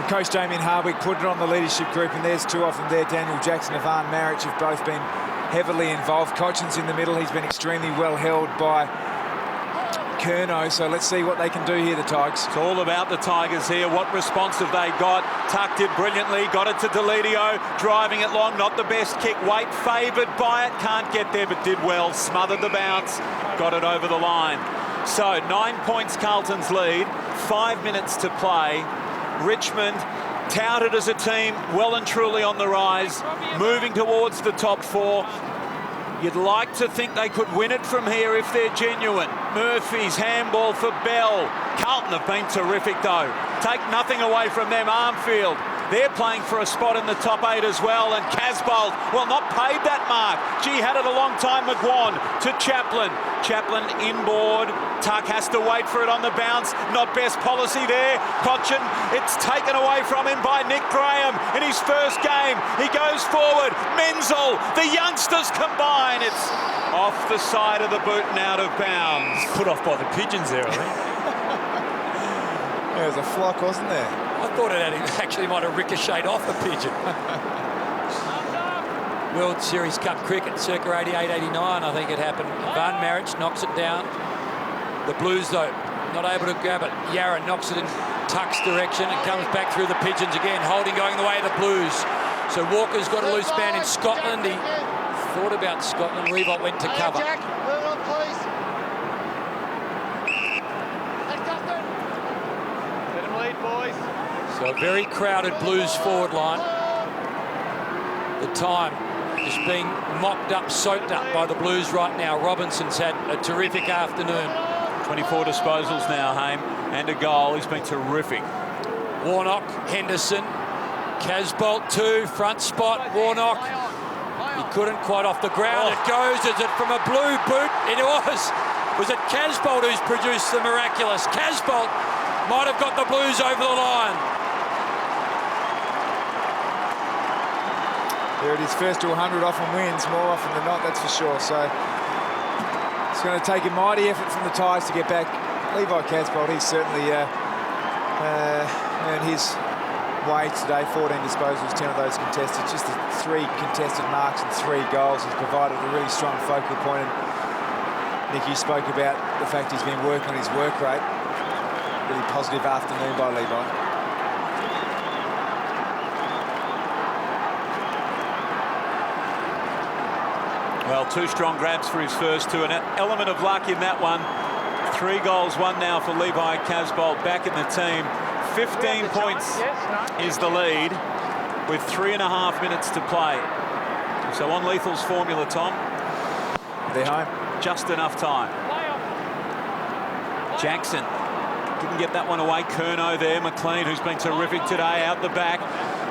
Coach Damien Hardwick put it on the leadership group, and there's 2 of them there. Daniel Jackson, Ivan Maric have both been heavily involved. Cochin's in the middle. He's been extremely well held by Curnow. So let's see what they can do here, the Tigers.
It's all about the Tigers here. What response have they got? Tucked it brilliantly. Got it to Deledio. Driving it long. Not the best kick. Waite favoured by it. Can't get there, but did well. Smothered the bounce. Got it over the line. So 9 points Carlton's lead. 5 minutes to play. Richmond, touted as a team, well and truly on the rise, moving towards the top 4. You'd like to think they could win it from here if they're genuine. Murphy's handball for Bell. Carlton have been terrific, though. Take nothing away from them. Armfield, they're playing for a spot in the top 8 as well. And Casbolt, well, not paid that mark. Gee, had it a long time. McGuan to Chaplin. Chaplin inboard. Tuck has to wait for it on the bounce. Not best policy there. Cochin, it's taken away from him by Nick Graham in his first game. He goes forward. Menzel, the youngsters combine. It's off the side of the boot and out of bounds.
Put off by the pigeons there, I think.
There was a flock, wasn't there?
I thought it actually might have ricocheted off a pigeon. World Series Cup cricket, circa 88-89, I think it happened. Ivan Maric knocks it down. The Blues, though, not able to grab it. Yaron knocks it in Tuck's direction and comes back through the pigeons again. Holding going the way of the Blues. So Walker's got a loose man in Scotland. He thought about Scotland. Revolt went to cover.
boys.
So a very crowded Blues forward line. The time is being mopped up, soaked up by the Blues right now. Robinson's had a terrific afternoon.
24 disposals now, Haim, and a goal. He's been terrific.
Warnock, Henderson, Casbolt too, front spot, Warnock. He couldn't quite off the ground. It goes, is it from a blue boot? It was. Was it Casbolt who's produced the miraculous? Casbolt might have got the Blues over the line.
There it is, first to 100 often wins, more often than not, that's for sure. So it's going to take a mighty effort from the Tigers to get back. Levi Casbolt, he's certainly earned his way today. 14 disposals, 10 of those contested. Just the 3 contested marks and 3 goals has provided a really strong focal point. And Nicky spoke about the fact he's been working on his work rate. Really positive afternoon by Levi.
Well, 2 strong grabs for his first 2, and an element of luck in that one. 3 goals, 1 now for Levi Casbolt back in the team. 15 points is the lead with 3.5 minutes to play. So on Lethal's formula, Tom.
They're home.
Just enough time. Jackson didn't get that one away. Curnow there. McLean, who's been terrific today, out the back.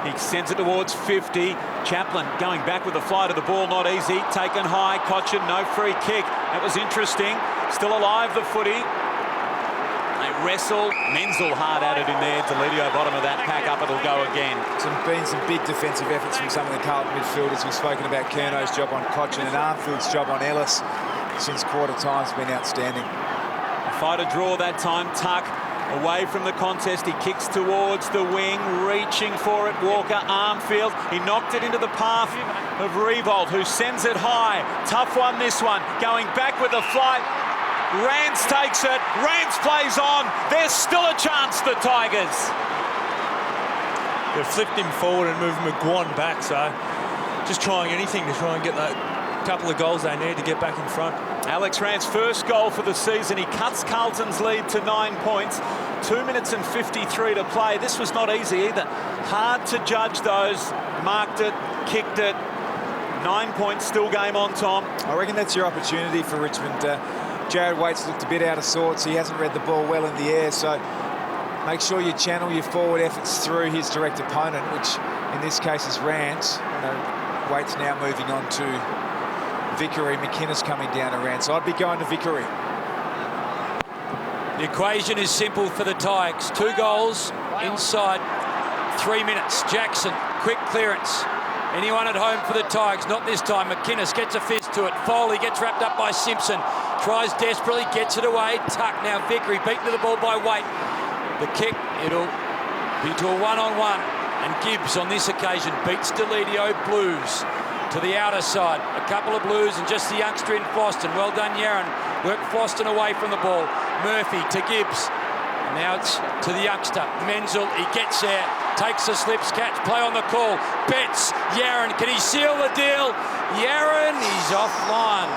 He sends it towards 50. Chaplin going back with the flight of the ball, not easy. Taken high. Cochin, no free kick. That was interesting. Still alive, the footy. They wrestle. Menzel hard at it in there. Deledio, bottom of that pack up. It'll go again.
Been some big defensive efforts from some of the Carlton midfielders. We've spoken about Curnow's job on Cochin and Armfield's job on Ellis since quarter time's been outstanding.
Fight a draw that time. Tuck away from the contest. He kicks towards the wing, reaching for it. Walker, Armfield. He knocked it into the path of Revolt, who sends it high. Tough one, this one. Going back with the flight. Rance takes it. Rance plays on. There's still a chance, the Tigers.
They've flipped him forward and moved McGuan back, so just trying anything to try and get that couple of goals they need to get back in front.
Alex Rance, first goal for the season. He cuts Carlton's lead to 9 points. 2 minutes and 53 to play. This was not easy either. Hard to judge those. Marked it, kicked it. 9 points, still game on, Tom.
I reckon that's your opportunity for Richmond. Jared Waite's looked a bit out of sorts. He hasn't read the ball well in the air, so make sure you channel your forward efforts through his direct opponent, which in this case is Rance. Waite's now moving on to Vickery. McInnes coming down to Rance. So I'd be going to Vickery.
The equation is simple for the Tigers. 2 goals inside 3 minutes. Jackson, quick clearance. Anyone at home for the Tigers? Not this time. McInnes gets a fist to it. Foley gets wrapped up by Simpson. Tries desperately, gets it away. Tuck now. Vickery beaten to the ball by Waite. The kick, it'll be to a 1-on-1. And Gibbs on this occasion beats Deledio. Blues to the outer side. A couple of Blues and just the youngster in Floston. Well done, Yaron. Work Floston away from the ball. Murphy to Gibbs. And now it's to the youngster. Menzel, he gets there. Takes the slips catch. Play on the call. Betts. Yaron, can he seal the deal? Yaron, he's offline.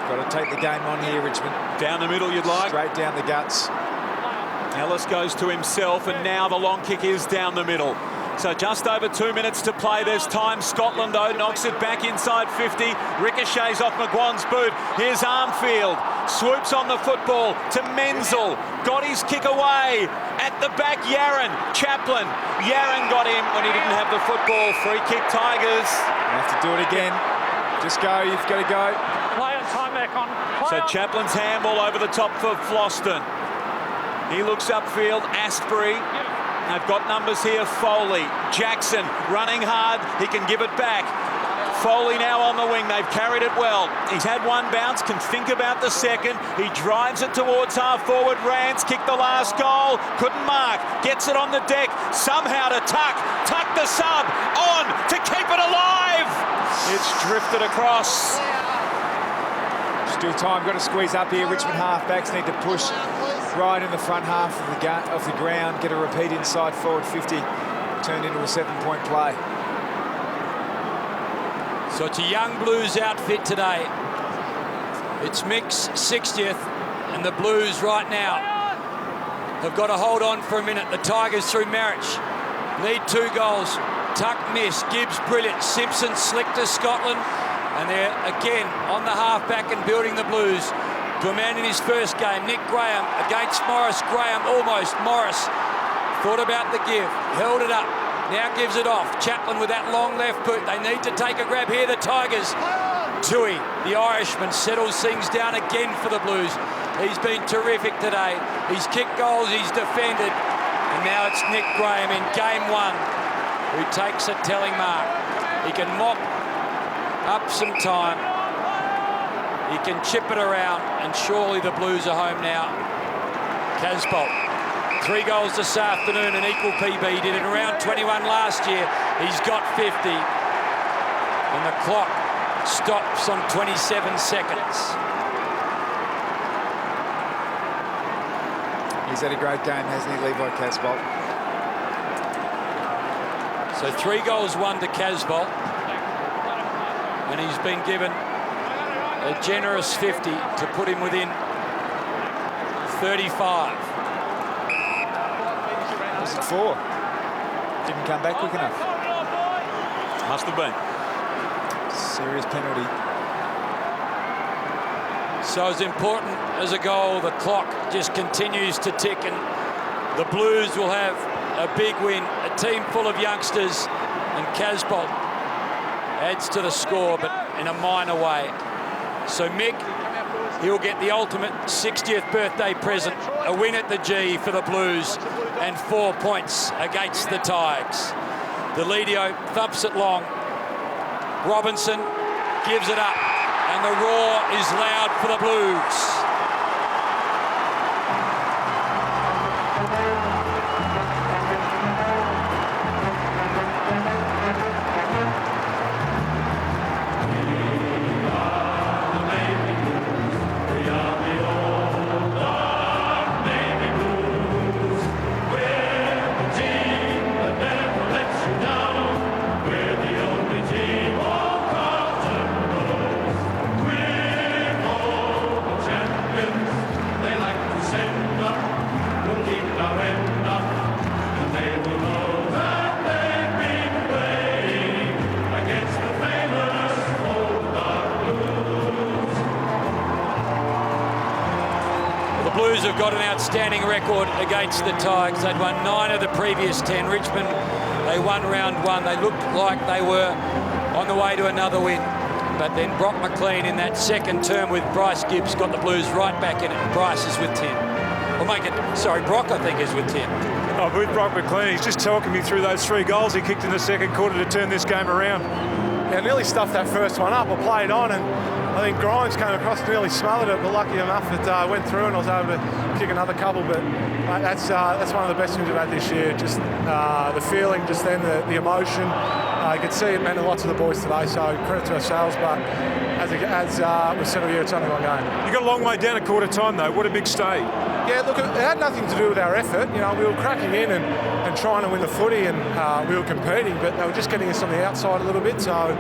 Got to take the game on here, Richmond.
Down the middle, you'd like.
Straight down the guts.
Ellis goes to himself, and now the long kick is down the middle. So just over 2 minutes to play. There's time. Scotland, though, knocks it back inside 50. Ricochets off McGuan's boot. Here's Armfield. Swoops on the football to Menzel. Got his kick away. At the back, Yaron. Chaplin. Yaron got him when he didn't have the football. Free kick, Tigers.
You have to do it again. Just go. You've got to go.
Play on, time back on.
So Chaplin's handball over the top for Floston. He looks upfield. Astbury. They've got numbers here. Foley. Jackson running hard. He can give it back. Foley now on the wing. They've carried it well. He's had one bounce. Can think about the second. He drives it towards half forward. Rance kicked the last goal. Couldn't mark. Gets it on the deck. Somehow to Tuck. Tuck the sub. On to keep it alive. It's drifted across.
Still time. Got to squeeze up here. Richmond half-backs need to push right in the front half of the ground, get a repeat inside forward 50, turned into a 7-point play.
So it's a young Blues outfit today. It's Mick's 60th, and the Blues right now have got to hold on for a minute. The Tigers through Marich need 2 goals. Tuck miss, Gibbs brilliant, Simpson slick to Scotland, and they're again on the half-back and building the Blues to a man in his first game. Nick Graham against Morris. Graham almost. Morris thought about the give, held it up, now gives it off. Chaplin with that long left boot. They need to take a grab here, the Tigers. Tui, the Irishman, settles things down again for the Blues. He's been terrific today. He's kicked goals, he's defended, and now it's Nick Graham in game 1 who takes a telling mark. He can mop up some time. He can chip it around, and surely the Blues are home now. Casbolt, 3 goals this afternoon, an equal PB. He did it around 21 last year. He's got 50. And the clock stops on 27 seconds.
He's had a great game, hasn't he, Levi Casbolt?
So 3 goals, 1 to Casbolt. And he's been given a generous 50 to put him within 35.
Was it 4? Didn't come back quick enough.
Must have been.
Serious penalty.
So as important as a goal, the clock just continues to tick, and the Blues will have a big win. A team full of youngsters, and Casbolt adds to the score, but in a minor way. So Mick, he'll get the ultimate 60th birthday present, a win at the G for the Blues, and 4 points against the Tigers. Deledio thumps it long. Robinson gives it up, and the roar is loud for the Blues. Have got an outstanding record against the Tigers. They'd won 9 of the previous 10. Richmond, they won round 1. They looked like they were on the way to another win. But then Brock McLean in that second term with Bryce Gibbs got the Blues right back in it, and Bryce is with 10. Brock, I think, is with 10.
Oh, with Brock McLean, he's just talking me through those 3 goals he kicked in the second quarter to turn this game around.
Yeah, nearly stuffed that first one up. I played on, and I think Grimes came across and nearly smothered it, but lucky enough it went through and I was able to kick another couple. But that's one of the best things we've had this year. Just the feeling, just then the emotion. You could see it meant a lot to the boys today, so credit to ourselves. But as we said all year, it's only one game.
You got a long way down at quarter time, though. What a big stay.
Yeah, look, it had nothing to do with our effort. You know, we were cracking in and trying to win the footy, and we were competing, but they were just getting us on the outside a little bit. So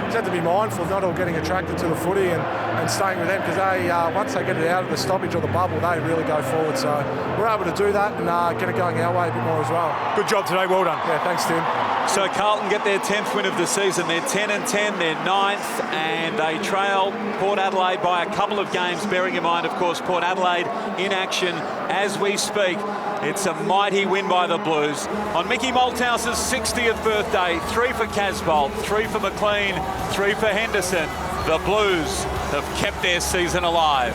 we had to be mindful of not all getting attracted to the footy and staying with them, because they once they get it out of the stoppage or the bubble, they really go forward. So we're able to do that and get it going our way a bit more as well.
Good job today. Well done.
Yeah, thanks, Tim.
So Carlton get their 10th win of the season. They're 10-10, they're 9th, and they trail Port Adelaide by a couple of games, bearing in mind, of course, Port Adelaide in action as we speak. It's a mighty win by the Blues. On Mickey Malthouse's 60th birthday, 3 for Casbolt, 3 for McLean, 3 for Henderson. The Blues have kept their season alive.